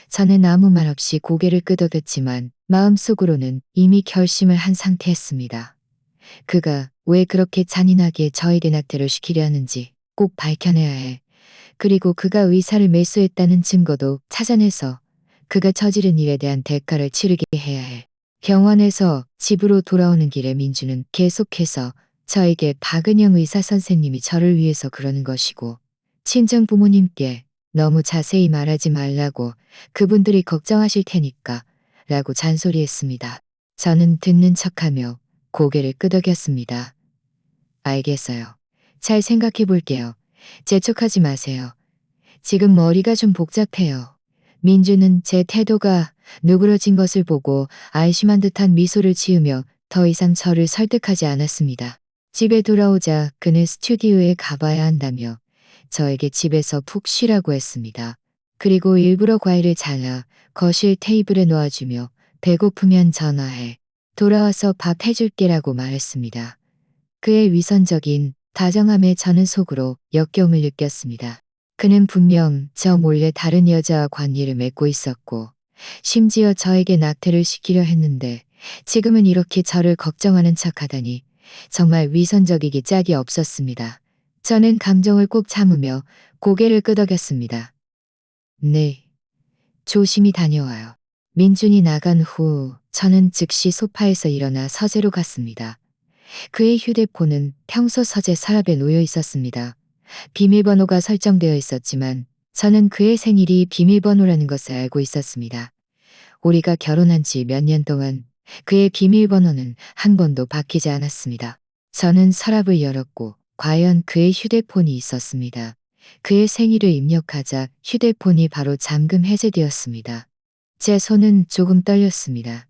저는 아무 말 없이 고개를 끄덕였지만 마음속으로는 이미 결심을 한 상태였습니다. 그가 왜 그렇게 잔인하게 저에게 낙태를 시키려 하는지 꼭 밝혀내야 해. 그리고 그가 의사를 매수했다는 증거도 찾아내서 그가 저지른 일에 대한 대가를 치르게 해야 해. 병원에서 집으로 돌아오는 길에 민주는 계속해서 저에게 박은영 의사 선생님이 저를 위해서 그러는 것이고 친정 부모님께 너무 자세히 말하지 말라고 그분들이 걱정하실 테니까 라고 잔소리했습니다. 저는 듣는 척하며 고개를 끄덕였습니다. 알겠어요. 잘 생각해 볼게요. 재촉하지 마세요. 지금 머리가 좀 복잡해요. 민주는 제 태도가 누그러진 것을 보고 안심한 듯한 미소를 지으며 더 이상 저를 설득하지 않았습니다. 집에 돌아오자 그는 스튜디오에 가봐야 한다며 저에게 집에서 푹 쉬라고 했습니다. 그리고 일부러 과일을 잘라 거실 테이블에 놓아주며 배고프면 전화해. 돌아와서 밥 해줄게라고 말했습니다. 그의 위선적인 다정함에 저는 속으로 역겨움을 느꼈습니다. 그는 분명 저 몰래 다른 여자와 관계를 맺고 있었고 심지어 저에게 낙태를 시키려 했는데 지금은 이렇게 저를 걱정하는 척하다니 정말 위선적이기 짝이 없었습니다. 저는 감정을 꼭 참으며 고개를 끄덕였습니다. 네. 조심히 다녀와요. 민준이 나간 후 저는 즉시 소파에서 일어나 서재로 갔습니다. 그의 휴대폰은 평소 서재 서랍에 놓여 있었습니다. 비밀번호가 설정되어 있었지만 저는 그의 생일이 비밀번호라는 것을 알고 있었습니다. 우리가 결혼한 지 몇 년 동안 그의 비밀번호는 한 번도 바뀌지 않았습니다. 저는 서랍을 열었고 과연 그의 휴대폰이 있었습니다. 그의 생일을 입력하자 휴대폰이 바로 잠금 해제되었습니다. 제 손은 조금 떨렸습니다.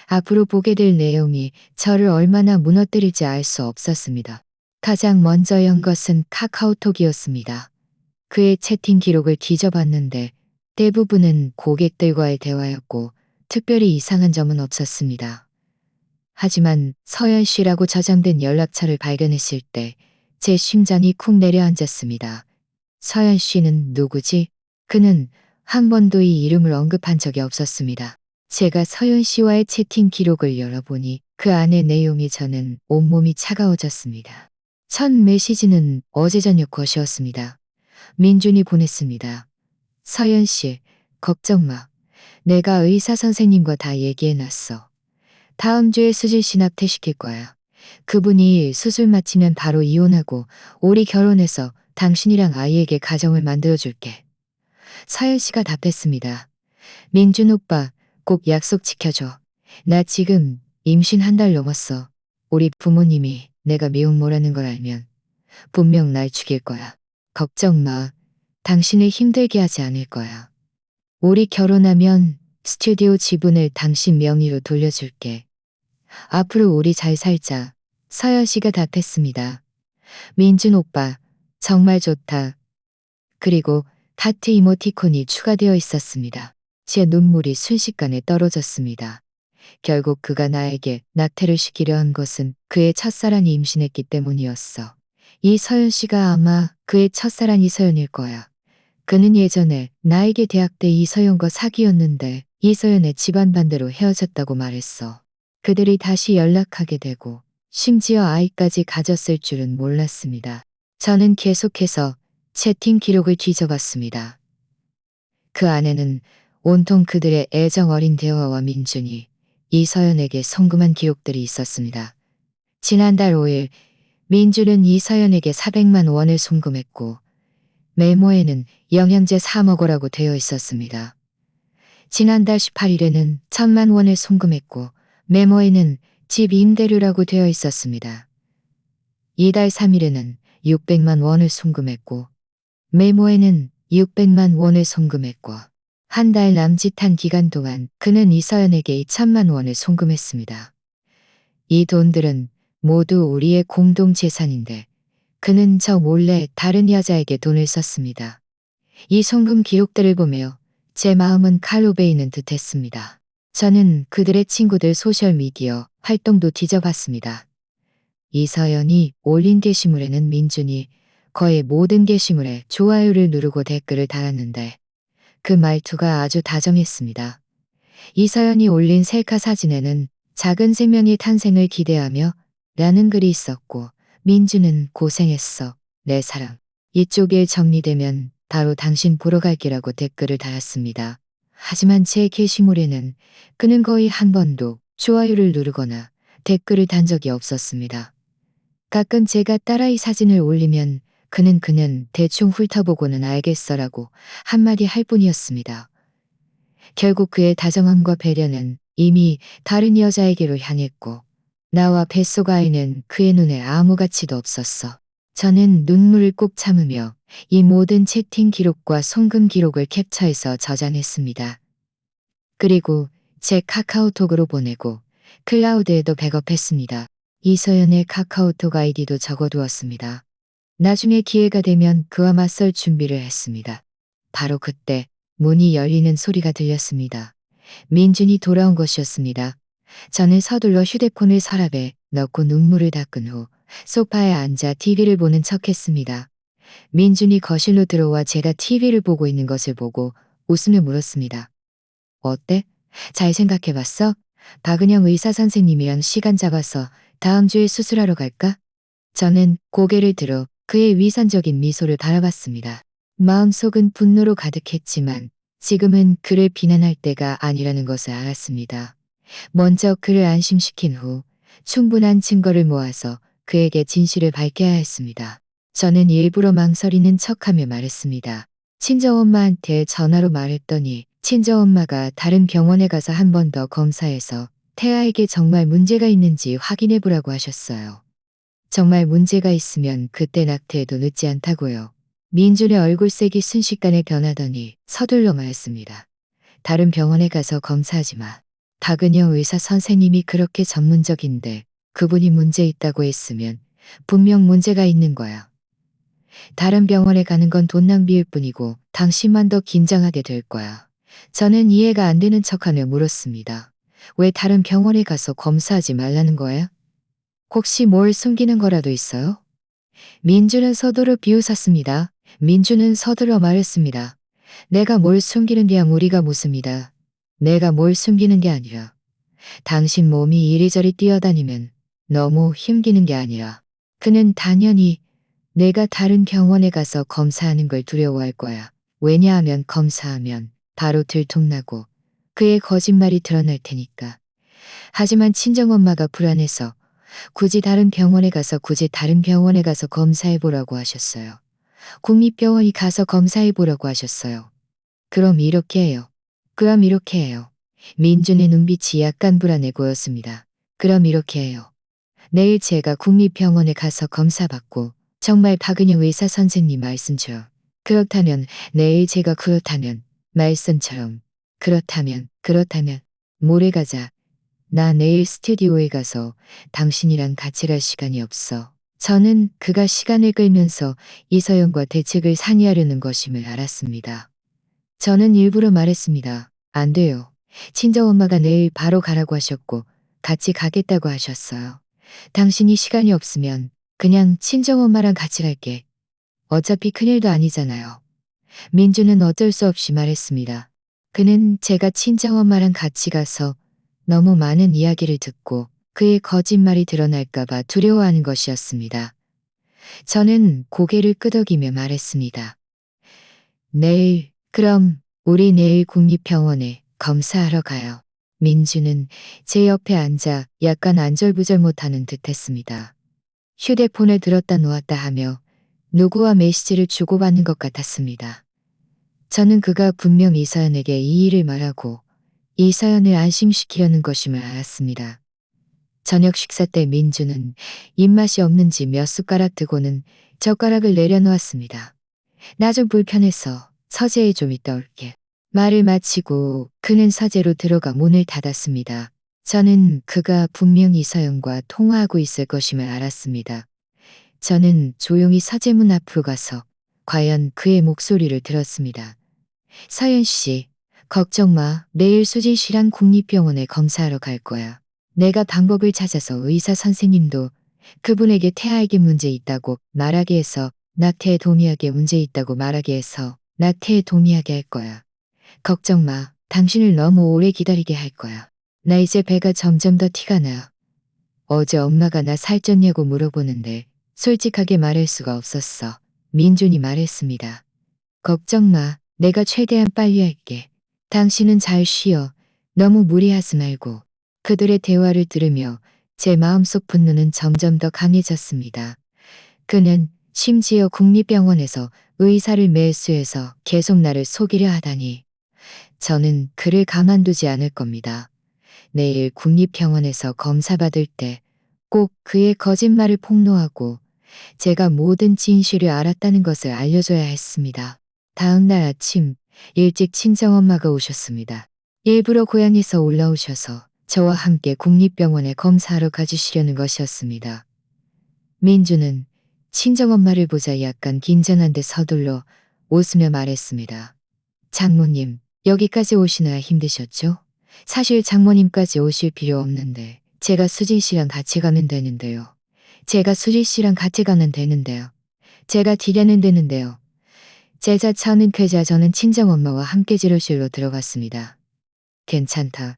앞으로 보게 될 내용이 저를 얼마나 무너뜨릴지 알 수 없었습니다. 가장 먼저 연 것은 카카오톡이었습니다. 그의 채팅 기록을 뒤져봤는데 대부분은 고객들과의 대화였고 특별히 이상한 점은 없었습니다. 하지만 서연 씨라고 저장된 연락처를 발견했을 때 제 심장이 쿵 내려앉았습니다. 서연 씨는 누구지? 그는 한 번도 이 이름을 언급한 적이 없었습니다. 제가 서연 씨와의 채팅 기록을 열어보니 그 안의 내용이 저는 온몸이 차가워졌습니다. 첫 메시지는 어제 저녁 것이었습니다. 민준이 보냈습니다. 서연 씨, 걱정 마. 내가 의사 선생님과 다 얘기해놨어. 다음 주에 수질 씨 낙태시킬 거야. 그분이 수술 마치면 바로 이혼하고 우리 결혼해서 당신이랑 아이에게 가정을 만들어줄게. 서연 씨가 답했습니다. 민준 오빠, 꼭 약속 지켜줘. 나 지금 임신 한 달 넘었어. 우리 부모님이 내가 미혼모라는 걸 알면 분명 날 죽일 거야. 걱정 마. 당신을 힘들게 하지 않을 거야. 우리 결혼하면 스튜디오 지분을 당신 명의로 돌려줄게. 앞으로 우리 잘 살자. 서연 씨가 답했습니다. 민준 오빠, 정말 좋다. 그리고 하트 이모티콘이 추가되어 있었습니다. 제 눈물이 순식간에 떨어졌습니다. 결국 그가 나에게 낙태를 시키려 한 것은 그의 첫사랑이 임신했기 때문이었어. 이서연 씨가 아마 그의 첫사랑 이서연일 거야. 그는 예전에 나에게 대학 때 이서연과 사귀었는데 이서연의 집안 반대로 헤어졌다고 말했어. 그들이 다시 연락하게 되고 심지어 아이까지 가졌을 줄은 몰랐습니다. 저는 계속해서 채팅 기록을 뒤져봤습니다. 그 안에는 온통 그들의 애정 어린 대화와 민준이 이서연에게 송금한 기록들이 있었습니다. 지난달 5일 민준은 이서연에게 400만 원을 송금했고 메모에는 영양제 사 먹으라고 되어 있었습니다. 지난달 18일에는 1000만 원을 송금했고 메모에는 집 임대료라고 되어 있었습니다. 이달 3일에는 600만 원을 송금했고 메모에는 600만 원을 송금했고 한 달 남짓한 기간 동안 그는 이서연에게 2천만 원을 송금했습니다. 이 돈들은 모두 우리의 공동 재산인데 그는 저 몰래 다른 여자에게 돈을 썼습니다. 이 송금 기록들을 보며 제 마음은 칼로 베이는 듯했습니다. 저는 그들의 친구들 소셜미디어 활동도 뒤져봤습니다. 이서연이 올린 게시물에는 민준이 거의 모든 게시물에 좋아요를 누르고 댓글을 달았는데 그 말투가 아주 다정했습니다. 이서연이 올린 셀카 사진에는 작은 생명의 탄생을 기대하며 라는 글이 있었고 민준은 고생했어. 내 사랑. 이쪽 일 정리되면 바로 당신 보러 갈게라고 댓글을 달았습니다. 하지만 제 게시물에는 그는 거의 한 번도 좋아요를 누르거나 댓글을 단 적이 없었습니다. 가끔 제가 딸아이 사진을 올리면 그는 대충 훑어보고는 알겠어라고 한마디 할 뿐이었습니다. 결국 그의 다정함과 배려는 이미 다른 여자에게로 향했고 나와 뱃속 아이는 그의 눈에 아무 가치도 없었어. 저는 눈물을 꾹 참으며 이 모든 채팅 기록과 송금 기록을 캡처해서 저장했습니다. 그리고 제 카카오톡으로 보내고 클라우드에도 백업했습니다. 이서연의 카카오톡 아이디도 적어두었습니다. 나중에 기회가 되면 그와 맞설 준비를 했습니다. 바로 그때 문이 열리는 소리가 들렸습니다. 민준이 돌아온 것이었습니다. 저는 서둘러 휴대폰을 서랍에 넣고 눈물을 닦은 후 소파에 앉아 TV를 보는 척했습니다. 민준이 거실로 들어와 제가 TV를 보고 있는 것을 보고 웃으며 물었습니다. 어때? 잘 생각해봤어? 박은영 의사 선생님이랑 시간 잡아서 다음 주에 수술하러 갈까? 저는 고개를 들어 그의 위선적인 미소를 바라봤습니다. 마음속은 분노로 가득했지만 지금은 그를 비난할 때가 아니라는 것을 알았습니다. 먼저 그를 안심시킨 후 충분한 증거를 모아서 그에게 진실을 밝혀야 했습니다. 저는 일부러 망설이는 척하며 말했습니다. 친정엄마한테 전화로 말했더니 친정엄마가 다른 병원에 가서 한 번 더 검사해서 태아에게 정말 문제가 있는지 확인해 보라고 하셨어요. 정말 문제가 있으면 그때 낙태해도 늦지 않다고요. 민준의 얼굴색이 순식간에 변하더니 서둘러 말했습니다. 다른 병원에 가서 검사하지 마. 박은영 의사 선생님이 그렇게 전문적인데 그분이 문제 있다고 했으면 분명 문제가 있는 거야. 다른 병원에 가는 건 돈 낭비일 뿐이고 당신만 더 긴장하게 될 거야. 저는 이해가 안 되는 척하며 물었습니다. 왜 다른 병원에 가서 검사하지 말라는 거야? 혹시 뭘 숨기는 거라도 있어요? 민준은 서둘러 비웃었습니다. 민준은 서둘러 말했습니다. 내가 뭘 숨기는 게 우리가 묻습니다. 내가 뭘 숨기는 게 아니라 당신 몸이 이리저리 뛰어다니면 너무 힘기는 게 아니라 그는 당연히 내가 다른 병원에 가서 검사하는 걸 두려워할 거야. 왜냐하면 검사하면 바로 들통나고 그의 거짓말이 드러날 테니까. 하지만 친정엄마가 불안해서 굳이 다른 병원에 가서 검사해보라고 하셨어요. 국립병원이 가서 검사해보라고 하셨어요. 그럼 이렇게 해요. 그럼 이렇게 해요. 민준의 눈빛이 약간 불안해 보였습니다. 그럼 이렇게 해요. 내일 제가 국립병원에 가서 검사받고 정말 박은영 의사 선생님 말씀처럼 그렇다면 내일 제가 그렇다면 말씀처럼 그렇다면 모레 가자. 나 내일 스튜디오에 가서 당신이랑 같이 갈 시간이 없어. 저는 그가 시간을 끌면서 이서연과 대책을 상의하려는 것임을 알았습니다. 저는 일부러 말했습니다. 안 돼요. 친정엄마가 내일 바로 가라고 하셨고 같이 가겠다고 하셨어요. 당신이 시간이 없으면 그냥 친정엄마랑 같이 갈게. 어차피 큰일도 아니잖아요. 민주는 어쩔 수 없이 말했습니다. 그는 제가 친정엄마랑 같이 가서 너무 많은 이야기를 듣고 그의 거짓말이 드러날까봐 두려워하는 것이었습니다. 저는 고개를 끄덕이며 말했습니다. 내일, 그럼 우리 내일 국립병원에 검사하러 가요. 민주는 제 옆에 앉아 약간 안절부절 못하는 듯 했습니다. 휴대폰을 들었다 놓았다 하며 누구와 메시지를 주고받는 것 같았습니다. 저는 그가 분명 이서연에게 이 일을 말하고 이서연을 안심시키려는 것임을 알았습니다. 저녁 식사 때 민주는 입맛이 없는지 몇 숟가락 뜨고는 젓가락을 내려놓았습니다. 나 좀 불편해서 서재에 좀 있다 올게. 말을 마치고 그는 서재로 들어가 문을 닫았습니다. 저는 그가 분명 이서연과 통화하고 있을 것임을 알았습니다. 저는 조용히 서재문 앞으로 가서 과연 그의 목소리를 들었습니다. 서연 씨, 걱정 마. 내일 수진 씨랑 국립병원에 검사하러 갈 거야. 내가 방법을 찾아서 의사 선생님도 그분에게 태아에게 문제 있다고 말하게 해서 낙태에 동의하게 문제 있다고 말하게 해서 낙태에 동의하게 할 거야. 걱정 마. 당신을 너무 오래 기다리게 할 거야. 나 이제 배가 점점 더 티가 나. 어제 엄마가 나 살쪘냐고 물어보는데 솔직하게 말할 수가 없었어. 민준이 말했습니다. 걱정 마. 내가 최대한 빨리 할게. 당신은 잘 쉬어. 너무 무리하지 말고. 그들의 대화를 들으며 제 마음속 분노는 점점 더 강해졌습니다. 그는 심지어 국립병원에서 의사를 매수해서 계속 나를 속이려 하다니. 저는 그를 가만두지 않을 겁니다. 내일 국립병원에서 검사받을 때 꼭 그의 거짓말을 폭로하고 제가 모든 진실을 알았다는 것을 알려줘야 했습니다. 다음 날 아침 일찍 친정엄마가 오셨습니다. 일부러 고향에서 올라오셔서 저와 함께 국립병원에 검사하러 가주시려는 것이었습니다. 민주는 친정엄마를 보자 약간 긴장한 듯 서둘러 웃으며 말했습니다. 장모님, 여기까지 오시느라 힘드셨죠? 사실 장모님까지 오실 필요 없는데 제가 수진 씨랑 같이 가면 되는데요. 제가 수진 씨랑 같이 가면 되는데요. 제가 뒤려는 되는데요. 제자 차는 쾌자 저는 친정엄마와 함께 진료실로 들어갔습니다. 괜찮다.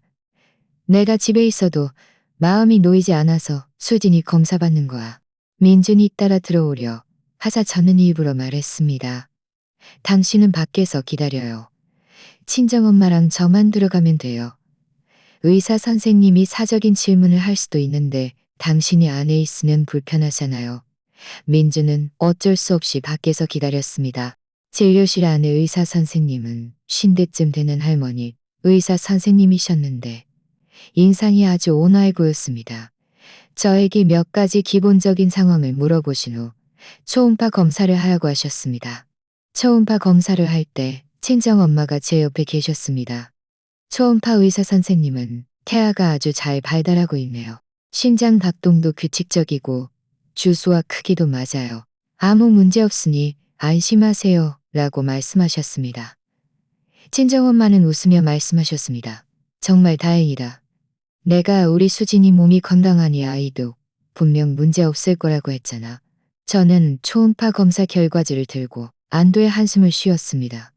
내가 집에 있어도 마음이 놓이지 않아서 수진이 검사받는 거야. 민준이 따라 들어오려 하자 저는 일부러 말했습니다. 당신은 밖에서 기다려요. 친정엄마랑 저만 들어가면 돼요. 의사 선생님이 사적인 질문을 할 수도 있는데 당신이 안에 있으면 불편하잖아요. 민주는 어쩔 수 없이 밖에서 기다렸습니다. 진료실 안에 의사 선생님은 50대쯤 되는 할머니 의사 선생님이셨는데 인상이 아주 온화해 보였습니다. 저에게 몇 가지 기본적인 상황을 물어보신 후 초음파 검사를 하라고 하셨습니다. 초음파 검사를 할 때 친정엄마가 제 옆에 계셨습니다. 초음파 의사 선생님은 태아가 아주 잘 발달하고 있네요. 심장 박동도 규칙적이고 주수와 크기도 맞아요. 아무 문제 없으니 안심하세요 라고 말씀하셨습니다. 친정엄마는 웃으며 말씀하셨습니다. 정말 다행이다. 내가 우리 수진이 몸이 건강하니 아이도 분명 문제 없을 거라고 했잖아. 저는 초음파 검사 결과지를 들고 안도의 한숨을 쉬었습니다.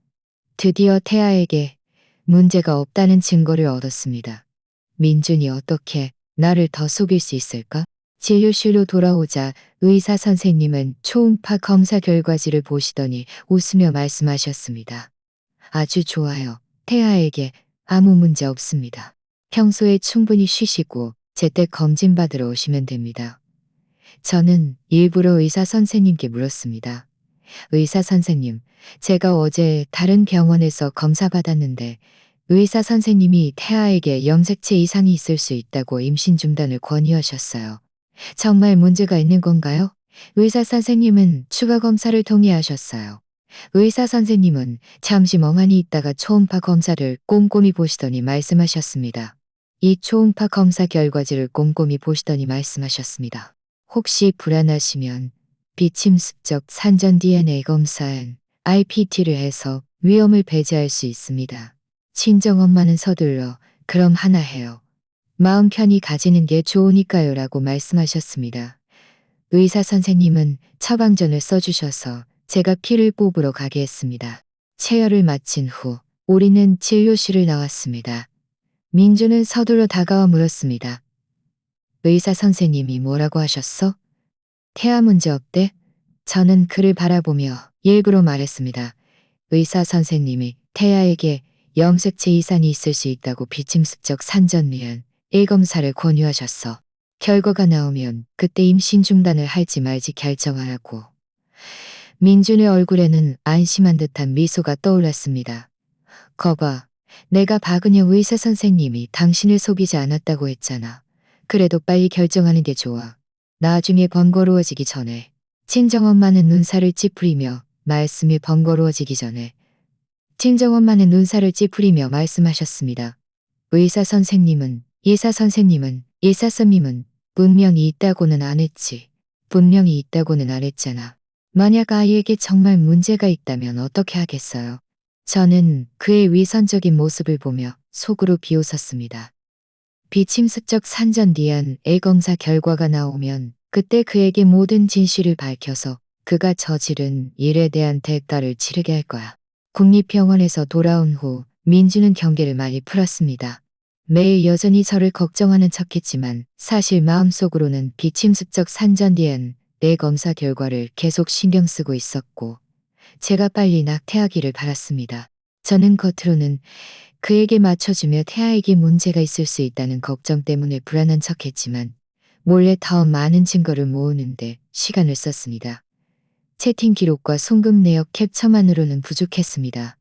드디어 태아에게 문제가 없다는 증거를 얻었습니다. 민준이 어떻게 나를 더 속일 수 있을까? 진료실로 돌아오자 의사 선생님은 초음파 검사 결과지를 보시더니 웃으며 말씀하셨습니다. 아주 좋아요. 태아에게 아무 문제 없습니다. 평소에 충분히 쉬시고 제때 검진 받으러 오시면 됩니다. 저는 일부러 의사 선생님께 물었습니다. 의사 선생님, 제가 어제 다른 병원에서 검사 받았는데 의사 선생님이 태아에게 염색체 이상이 있을 수 있다고 임신 중단을 권유하셨어요. 정말 문제가 있는 건가요? 의사 선생님은 추가 검사를 동의하셨어요. 의사 선생님은 잠시 멍하니 있다가 초음파 검사를 꼼꼼히 보시더니 말씀하셨습니다. 이 초음파 검사 결과지를 꼼꼼히 보시더니 말씀하셨습니다. 혹시 불안하시면 비침습적 산전 DNA 검사엔 IPT를 해서 위험을 배제할 수 있습니다. 친정엄마는 서둘러 그럼 하나 해요. 마음 편히 가지는 게 좋으니까요 라고 말씀하셨습니다. 의사 선생님은 처방전을 써주셔서 제가 피를 뽑으러 가게 했습니다. 체열을 마친 후 우리는 진료실을 나왔습니다. 민주는 서둘러 다가와 물었습니다. 의사 선생님이 뭐라고 하셨어? 태아 문제 없대? 저는 그를 바라보며 일부러 말했습니다. 의사 선생님이 태아에게 염색체 이산이 있을 수 있다고 비침습적 산전미연 1검사를 권유하셨어. 결과가 나오면 그때 임신 중단을 할지 말지 결정하라고. 민준의 얼굴에는 안심한 듯한 미소가 떠올랐습니다. 거봐, 내가 박은영 의사 선생님이 당신을 속이지 않았다고 했잖아. 그래도 빨리 결정하는 게 좋아. 나중에 번거로워지기 전에. 친정엄마는 눈살을 찌푸리며 말씀이 번거로워지기 전에. 친정엄마는 눈살을 찌푸리며 말씀하셨습니다. 의사 선생님은 분명히 있다고는 안 했지. 분명히 있다고는 안 했잖아. 만약 아이에게 정말 문제가 있다면 어떻게 하겠어요? 저는 그의 위선적인 모습을 보며 속으로 비웃었습니다. 비침습적 산전디안 A검사 결과가 나오면 그때 그에게 모든 진실을 밝혀서 그가 저지른 일에 대한 대가를 치르게 할 거야. 국립병원에서 돌아온 후 민주는 경계를 많이 풀었습니다. 매일 여전히 저를 걱정하는 척했지만 사실 마음속으로는 비침습적 산전디안 뇌검사 결과를 계속 신경 쓰고 있었고 제가 빨리 낙태하기를 바랐습니다. 저는 겉으로는 그에게 맞춰주며 태아에게 문제가 있을 수 있다는 걱정 때문에 불안한 척했지만 몰래 더 많은 증거를 모으는데 시간을 썼습니다. 채팅 기록과 송금 내역 캡처만으로는 부족했습니다.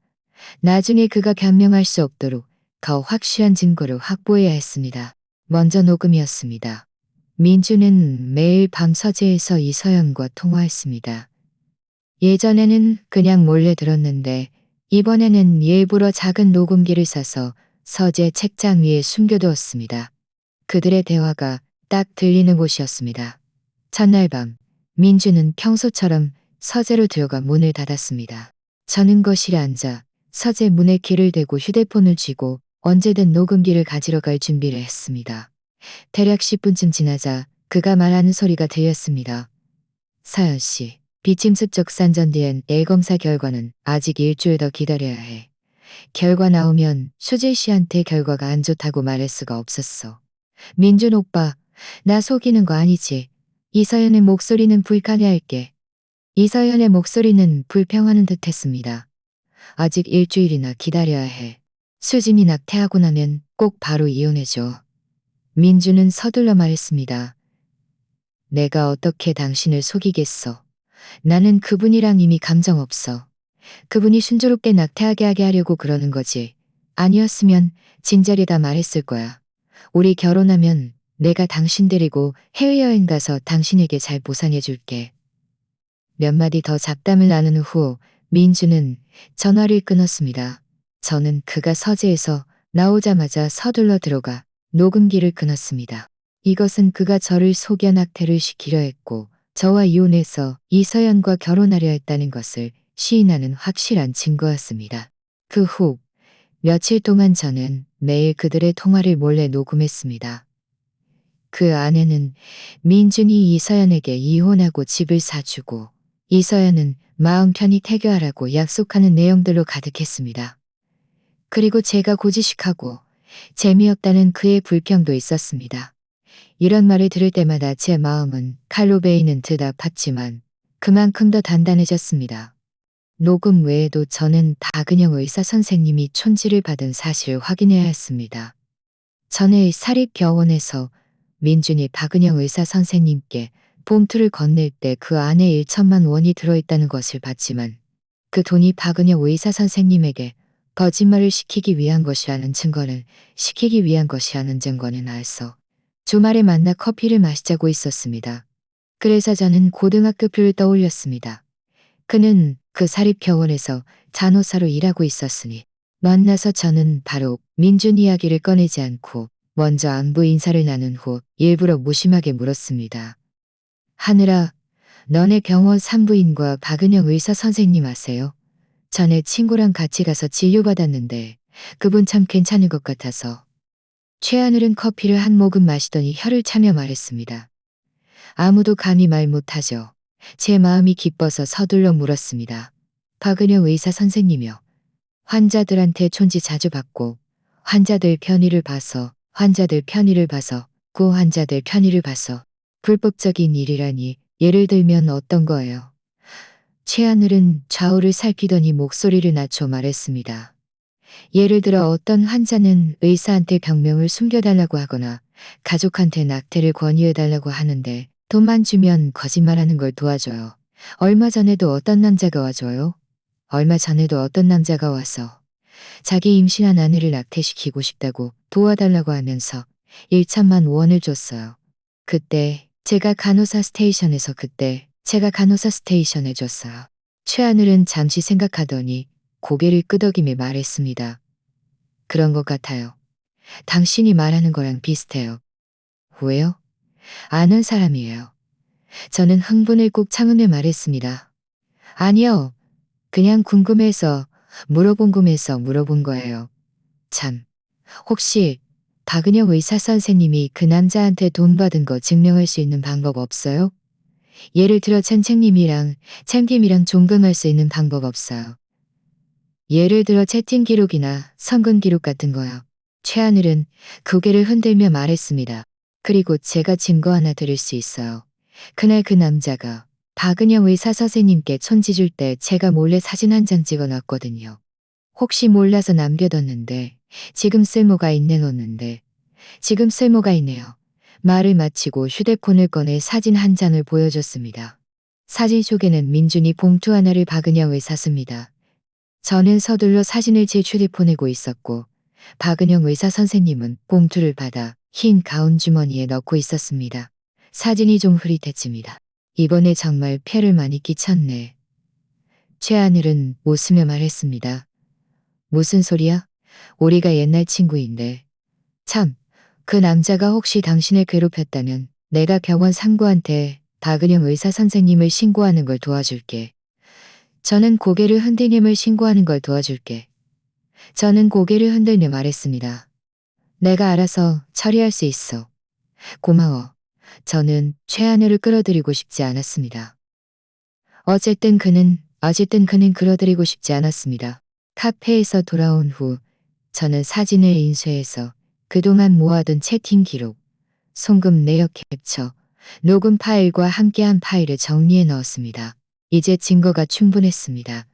나중에 그가 변명할 수 없도록 더 확실한 증거를 확보해야 했습니다. 먼저 녹음이었습니다. 민주는 매일 밤 서재에서 이서연과 통화했습니다. 예전에는 그냥 몰래 들었는데 이번에는 일부러 작은 녹음기를 사서 서재 책장 위에 숨겨두었습니다. 그들의 대화가 딱 들리는 곳이었습니다. 첫날 밤 민주는 평소처럼 서재로 들어가 문을 닫았습니다. 저는 거실에 앉아 서재 문에 귀를 대고 휴대폰을 쥐고 언제든 녹음기를 가지러 갈 준비를 했습니다. 대략 10분쯤 지나자 그가 말하는 소리가 들렸습니다. 사연 씨, 비침습적 산전디엔 A검사 결과는 아직 일주일 더 기다려야 해. 결과 나오면 수질 씨한테 결과가 안 좋다고 말할 수가 없었어. 민준 오빠, 나 속이는 거 아니지? 이서연의 목소리는 불가능할게. 이서연의 목소리는 불평하는 듯 했습니다. 아직 일주일이나 기다려야 해. 수진이 낙태하고 나면 꼭 바로 이혼해줘. 민주는 서둘러 말했습니다. 내가 어떻게 당신을 속이겠어. 나는 그분이랑 이미 감정 없어. 그분이 순조롭게 낙태하게 하게 하려고 그러는 거지. 아니었으면 진작에 다 말했을 거야. 우리 결혼하면 내가 당신 데리고 해외여행 가서 당신에게 잘 보상해 줄게. 몇 마디 더 잡담을 나눈 후 민주는 전화를 끊었습니다. 저는 그가 서재에서 나오자마자 서둘러 들어가 녹음기를 끊었습니다. 이것은 그가 저를 속여 낙태를 시키려 했고 저와 이혼해서 이서연과 결혼하려 했다는 것을 시인하는 확실한 증거였습니다. 그 후 며칠 동안 저는 매일 그들의 통화를 몰래 녹음했습니다. 그 안에는 민준이 이서연에게 이혼하고 집을 사주고 이서연은 마음 편히 태교하라고 약속하는 내용들로 가득했습니다. 그리고 제가 고지식하고 재미없다는 그의 불평도 있었습니다. 이런 말을 들을 때마다 제 마음은 칼로 베이는 듯 아팠지만 그만큼 더 단단해졌습니다. 녹음 외에도 저는 박은영 의사 선생님이 촌지를 받은 사실을 확인해야 했습니다. 전에 사립병원에서 민준이 박은영 의사 선생님께 봉투를 건넬 때 그 안에 1천만 원이 들어있다는 것을 봤지만 그 돈이 박은영 의사 선생님에게 거짓말을 시키기 위한 것이라는 증거는 알서 주말에 만나 커피를 마시자고 있었습니다. 그래서 저는 고등학교표를 떠올렸습니다. 그는 그 사립병원에서 간호사로 일하고 있었으니 만나서 저는 바로 민준 이야기를 꺼내지 않고 먼저 안부 인사를 나눈 후 일부러 무심하게 물었습니다. 하늘아, 너네 병원 산부인과 박은영 의사 선생님 아세요? 전에 친구랑 같이 가서 진료받았는데 그분 참 괜찮은 것 같아서. 최하늘은 커피를 한 모금 마시더니 혀를 차며 말했습니다. 아무도 감히 말 못하죠. 제 마음이 기뻐서 서둘러 물었습니다. 박은영 의사 선생님이요. 환자들한테 촌지 자주 받고 환자들 편의를 봐서 고 환자들 편의를 봐서 불법적인 일이라니 예를 들면 어떤 거예요? 최하늘은 좌우를 살피더니 목소리를 낮춰 말했습니다. 예를 들어 어떤 환자는 의사한테 병명을 숨겨달라고 하거나 가족한테 낙태를 권유해달라고 하는데 돈만 주면 거짓말하는 걸 도와줘요. 얼마 전에도 어떤 남자가 와줘요? 얼마 전에도 어떤 남자가 와서 자기 임신한 아내를 낙태시키고 싶다고 도와달라고 하면서 1천만 원을 줬어요. 그때 제가 간호사 스테이션에 줬어요. 최하늘은 잠시 생각하더니 고개를 끄덕이며 말했습니다. 그런 것 같아요. 당신이 말하는 거랑 비슷해요. 왜요? 아는 사람이에요. 저는 흥분을 꾹 참으며 말했습니다. 아니요. 그냥 궁금해서 물어본 거예요. 참. 혹시 박은영 의사 선생님이 그 남자한테 돈 받은 거 증명할 수 있는 방법 없어요? 예를 들어 챔김이랑 종금할 수 있는 방법 없어요. 예를 들어 채팅 기록이나 성금 기록 같은 거요. 최하늘은 고개를 흔들며 말했습니다. 그리고 제가 증거 하나 드릴 수 있어요. 그날 그 남자가 박은영 의사 선생님께 촌지 줄 때 제가 몰래 사진 한 장 찍어 놨거든요. 혹시 몰라서 남겨뒀는데 지금 쓸모가 있네요. 말을 마치고 휴대폰을 꺼내 사진 한 장을 보여줬습니다. 사진 속에는 민준이 봉투 하나를 박은영 의사 씁니다. 저는 서둘러 사진을 제 휴대폰에 고 있었고 박은영 의사 선생님은 봉투를 받아 흰 가운 주머니에 넣고 있었습니다. 사진이 좀 흐릿해집니다. 이번에 정말 폐를 많이 끼쳤네. 최하늘은 웃으며 말했습니다. 무슨 소리야? 우리가 옛날 친구인데. 참, 그 남자가 혹시 당신을 괴롭혔다면 내가 병원 상부한테 박은영 의사 선생님을 신고하는 걸 도와줄게. 저는 고개를 흔들며 말했습니다. 내가 알아서 처리할 수 있어. 고마워. 저는 최하늘을 끌어들이고 싶지 않았습니다. 어쨌든 그는 끌어들이고 싶지 않았습니다. 카페에서 돌아온 후 저는 사진을 인쇄해서 그동안 모아둔 채팅 기록, 송금 내역 캡처, 녹음 파일과 함께한 파일을 정리해 넣었습니다. 이제 증거가 충분했습니다.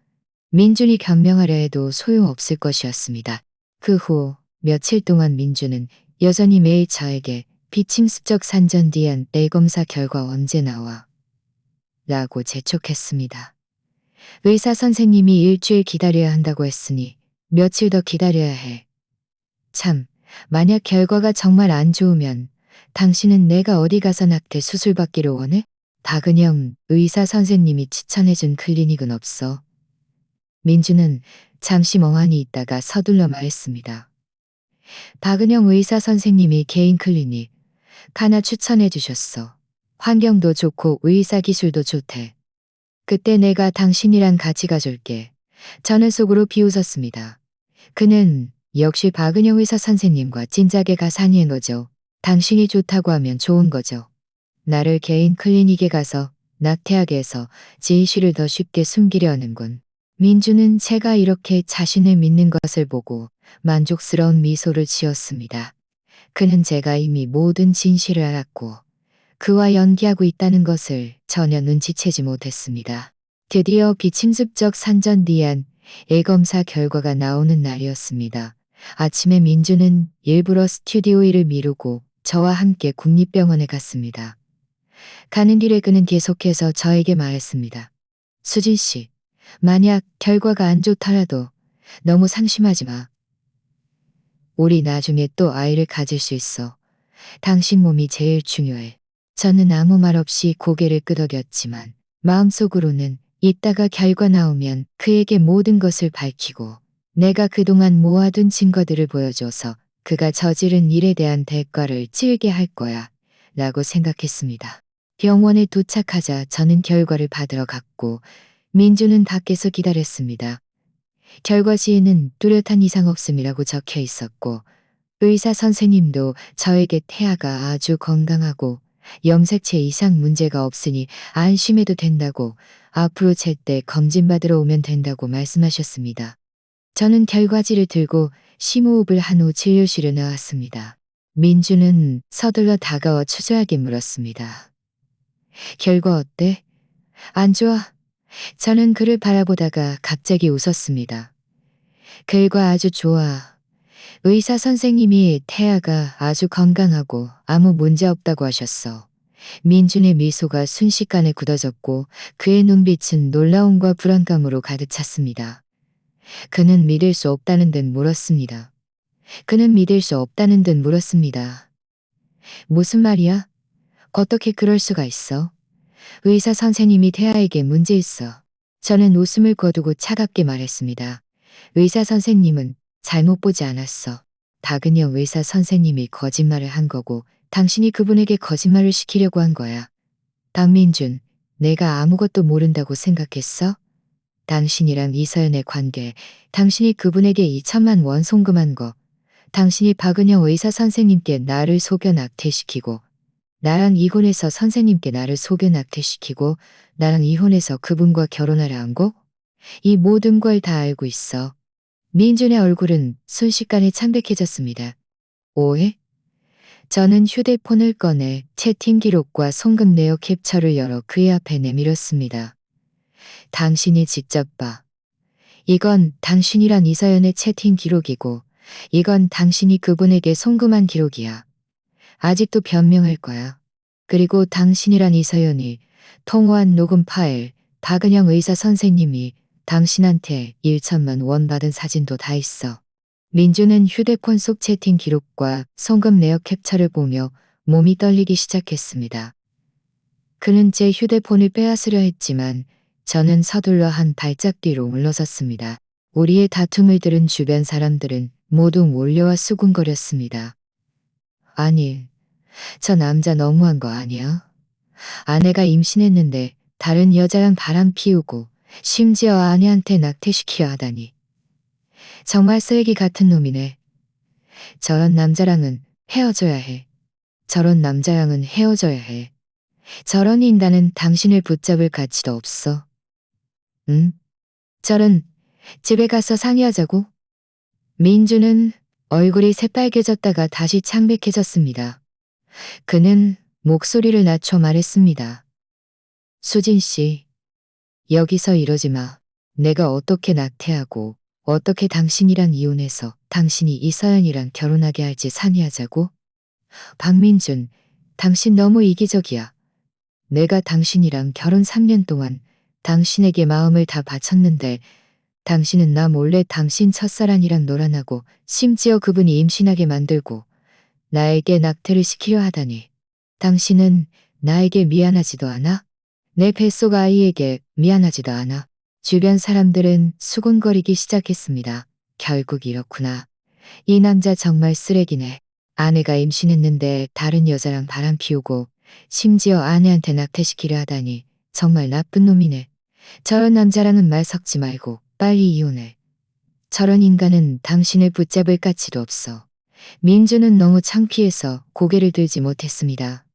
민준이 변명하려 해도 소용없을 것이었습니다. 그 후 며칠 동안 민준은 여전히 매일 저에게 비침습적 산전 뒤엔 뇌검사 결과 언제 나와? 라고 재촉했습니다. 의사 선생님이 일주일 기다려야 한다고 했으니 며칠 더 기다려야 해. 참, 만약 결과가 정말 안 좋으면 당신은 내가 어디 가서 낙태 수술 받기를 원해? 박은영 의사 선생님이 추천해준 클리닉은 없어. 민주는 잠시 멍하니 있다가 서둘러 말했습니다. 박은영 의사 선생님이 개인 클리닉 하나 추천해 주셨어. 환경도 좋고 의사 기술도 좋대. 그때 내가 당신이랑 같이 가줄게. 저는 속으로 비웃었습니다. 그는 역시 박은영 의사 선생님과 진작에 가산이한 거죠. 당신이 좋다고 하면 좋은 거죠. 나를 개인 클리닉에 가서 낙태하게 해서 진실을 더 쉽게 숨기려 하는군. 민주는 제가 이렇게 자신을 믿는 것을 보고 만족스러운 미소를 지었습니다. 그는 제가 이미 모든 진실을 알았고 그와 연기하고 있다는 것을 전혀 눈치채지 못했습니다. 드디어 비침습적 산전 뒤안 애검사 결과가 나오는 날이었습니다. 아침에 민주는 일부러 스튜디오 일을 미루고 저와 함께 국립병원에 갔습니다. 가는 길에 그는 계속해서 저에게 말했습니다. 수진 씨, 만약 결과가 안 좋더라도 너무 상심하지 마. 우리 나중에 또 아이를 가질 수 있어. 당신 몸이 제일 중요해. 저는 아무 말 없이 고개를 끄덕였지만 마음속으로는 이따가 결과 나오면 그에게 모든 것을 밝히고 내가 그동안 모아둔 증거들을 보여줘서 그가 저지른 일에 대한 대가를 치르게 할 거야 라고 생각했습니다. 병원에 도착하자 저는 결과를 받으러 갔고 민주는 밖에서 기다렸습니다. 결과지에는 뚜렷한 이상 없음이라고 적혀 있었고 의사 선생님도 저에게 태아가 아주 건강하고 염색체 이상 문제가 없으니 안심해도 된다고 앞으로 제때 검진받으러 오면 된다고 말씀하셨습니다. 저는 결과지를 들고 심호흡을 한 후 진료실에 나왔습니다. 민주는 서둘러 다가와 초조하게 물었습니다. 결과 어때? 안 좋아? 저는 그를 바라보다가 갑자기 웃었습니다. 결과 아주 좋아. 의사 선생님이 태아가 아주 건강하고 아무 문제 없다고 하셨어. 민준의 미소가 순식간에 굳어졌고 그의 눈빛은 놀라움과 불안감으로 가득 찼습니다. 그는 믿을 수 없다는 듯 물었습니다. 그는 믿을 수 없다는 듯 물었습니다. 무슨 말이야? 어떻게 그럴 수가 있어? 의사 선생님이 태아에게 문제 있어. 저는 웃음을 거두고 차갑게 말했습니다. 의사 선생님은 잘못 보지 않았어. 박은영 의사 선생님이 거짓말을 한 거고 당신이 그분에게 거짓말을 시키려고 한 거야. 박민준, 내가 아무것도 모른다고 생각했어? 당신이랑 이서연의 관계, 당신이 그분에게 2천만 원 송금한 거, 당신이 박은영 의사 선생님께 나를 속여 낙태시키고 나랑 이혼해서 선생님께 나를 속여 낙태시키고 나랑 이혼해서 그분과 결혼하려 한 거? 이 모든 걸 다 알고 있어. 민준의 얼굴은 순식간에 창백해졌습니다. 오해? 저는 휴대폰을 꺼내 채팅 기록과 송금 내역 캡처를 열어 그의 앞에 내밀었습니다. 당신이 직접 봐. 이건 당신이랑 이서연의 채팅 기록이고 이건 당신이 그분에게 송금한 기록이야. 아직도 변명할 거야. 그리고 당신이랑 이서연이 통화한 녹음 파일, 박은영 의사 선생님이 당신한테 1천만 원 받은 사진도 다 있어. 민주는 휴대폰 속 채팅 기록과 송금 내역 캡처를 보며 몸이 떨리기 시작했습니다. 그는 제 휴대폰을 빼앗으려 했지만 저는 서둘러 한 발짝 뒤로 물러섰습니다. 우리의 다툼을 들은 주변 사람들은 모두 몰려와 수군거렸습니다. 아니, 저 남자 너무한 거 아니야? 아내가 임신했는데 다른 여자랑 바람 피우고 심지어 아내한테 낙태시키려 하다니. 정말 쓰레기 같은 놈이네. 저런 남자랑은 헤어져야 해. 저런 남자랑은 헤어져야 해. 저런 인간은 당신을 붙잡을 가치도 없어. 응? 저런 집에 가서 상의하자고. 민주는 얼굴이 새빨개졌다가 다시 창백해졌습니다. 그는 목소리를 낮춰 말했습니다. 수진 씨, 여기서 이러지 마. 내가 어떻게 낙태하고 어떻게 당신이랑 이혼해서 당신이 이서연이랑 결혼하게 할지 상의하자고? 박민준, 당신 너무 이기적이야. 내가 당신이랑 결혼 3년 동안 당신에게 마음을 다 바쳤는데 당신은 나 몰래 당신 첫사랑이랑 놀아나고 심지어 그분이 임신하게 만들고 나에게 낙태를 시키려 하다니. 당신은 나에게 미안하지도 않아? 내 뱃속 아이에게 미안하지도 않아? 주변 사람들은 수군거리기 시작했습니다. 결국 이렇구나. 이 남자 정말 쓰레기네. 아내가 임신했는데 다른 여자랑 바람 피우고 심지어 아내한테 낙태시키려 하다니 정말 나쁜 놈이네. 저런 남자랑은 말 섞지 말고 빨리 이혼해. 저런 인간은 당신을 붙잡을 가치도 없어. 민주는 너무 창피해서 고개를 들지 못했습니다.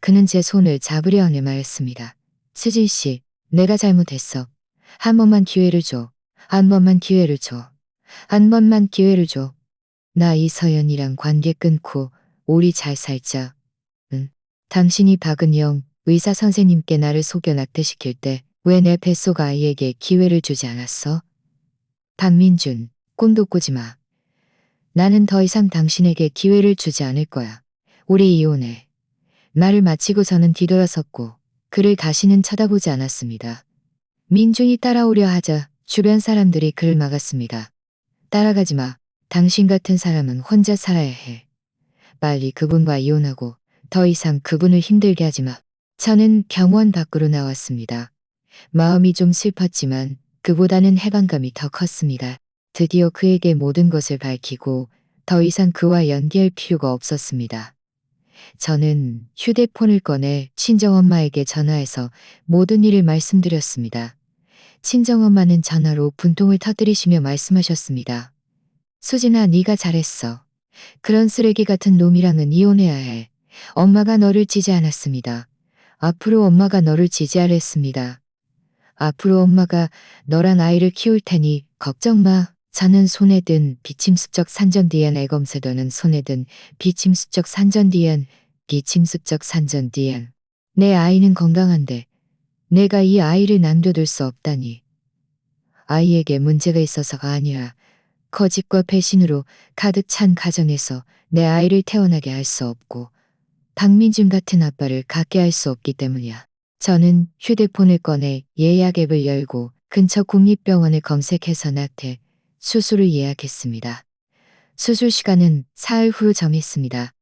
그는 제 손을 잡으려 하며 말했습니다. 수진 씨, 내가 잘못했어. 한 번만 기회를 줘. 한 번만 기회를 줘. 한 번만 기회를 줘. 나 이서연이랑 관계 끊고 우리 잘 살자. 응. 당신이 박은영 의사 선생님께 나를 속여 낙태시킬 때 왜 내 뱃속 아이에게 기회를 주지 않았어? 박민준, 꿈도 꾸지 마. 나는 더 이상 당신에게 기회를 주지 않을 거야. 우리 이혼해. 말을 마치고 저는 뒤돌아섰고 그를 다시는 쳐다보지 않았습니다. 민준이 따라오려 하자 주변 사람들이 그를 막았습니다. 따라가지 마. 당신 같은 사람은 혼자 살아야 해. 빨리 그분과 이혼하고 더 이상 그분을 힘들게 하지 마. 저는 병원 밖으로 나왔습니다. 마음이 좀 슬펐지만 그보다는 해방감이 더 컸습니다. 드디어 그에게 모든 것을 밝히고 더 이상 그와 연기할 필요가 없었습니다. 저는 휴대폰을 꺼내 친정엄마에게 전화해서 모든 일을 말씀드렸습니다. 친정엄마는 전화로 분통을 터뜨리시며 말씀하셨습니다. 수진아, 네가 잘했어. 그런 쓰레기 같은 놈이랑은 이혼해야 해. 엄마가 너를 지지 않았습니다. 앞으로 엄마가 너를 지지하랬습니다. 앞으로 엄마가 너란 아이를 키울 테니 걱정 마. 저는 손에 든 비침습적 산전 뒤엔 애검새도는 손에 든 비침습적 산전 뒤엔 비침습적 산전 뒤엔 내 아이는 건강한데 내가 이 아이를 남겨둘 수 없다니. 아이에게 문제가 있어서가 아니라 거짓과 배신으로 가득 찬 가정에서 내 아이를 태어나게 할 수 없고 박민준 같은 아빠를 갖게 할 수 없기 때문이야. 저는 휴대폰을 꺼내 예약 앱을 열고 근처 국립병원을 검색해서 낙태 수술을 예약했습니다. 수술 시간은 사흘 후 정했습니다.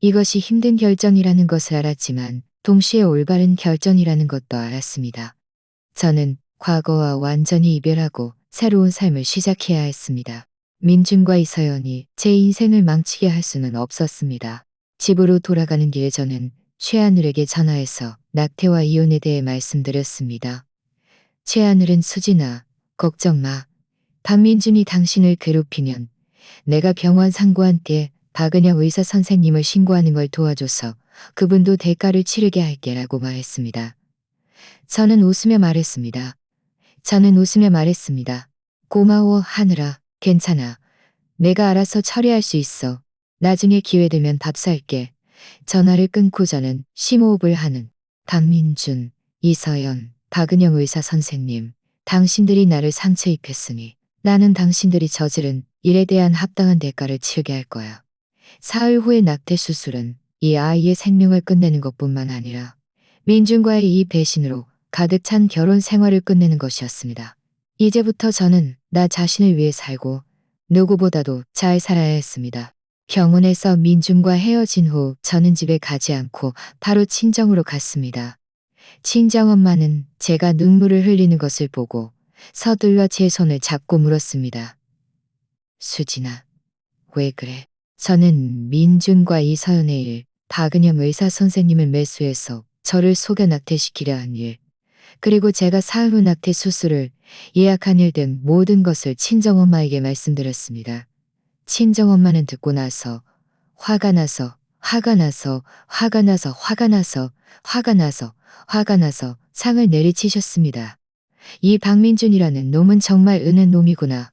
이것이 힘든 결정이라는 것을 알았지만 동시에 올바른 결정이라는 것도 알았습니다. 저는 과거와 완전히 이별하고 새로운 삶을 시작해야 했습니다. 민준과 이서연이 제 인생을 망치게 할 수는 없었습니다. 집으로 돌아가는 길에 저는 최하늘에게 전화해서 낙태와 이혼에 대해 말씀드렸습니다. 최하늘은 수진아, 걱정 마. 박민준이 당신을 괴롭히면 내가 병원 상구한테 박은영 의사 선생님을 신고하는 걸 도와줘서 그분도 대가를 치르게 할게라고 말했습니다. 저는 웃으며 말했습니다. 고마워 하늘아. 괜찮아. 내가 알아서 처리할 수 있어. 나중에 기회 되면 밥 살게. 전화를 끊고 저는 심호흡을 하는 박민준, 이서연, 박은영 의사 선생님. 당신들이 나를 상처 입혔으니 나는 당신들이 저지른 일에 대한 합당한 대가를 치르게 할 거야. 사흘 후의 낙태 수술은 이 아이의 생명을 끝내는 것뿐만 아니라 민준과의 이 배신으로 가득 찬 결혼 생활을 끝내는 것이었습니다. 이제부터 저는 나 자신을 위해 살고 누구보다도 잘 살아야 했습니다. 병원에서 민준과 헤어진 후 저는 집에 가지 않고 바로 친정으로 갔습니다. 친정엄마는 제가 눈물을 흘리는 것을 보고 서둘러 제 손을 잡고 물었습니다. 수진아, 왜 그래? 저는 민준과 이서연의 일, 박은영 의사 선생님을 매수해서 저를 속여 낙태시키려 한 일, 그리고 제가 사흘 후 낙태 수술을 예약한 일 등 모든 것을 친정엄마에게 말씀드렸습니다. 친정엄마는 듣고 나서 화가 나서 상을 내리치셨습니다. 이 박민준이라는 놈은 정말 은은 놈이구나.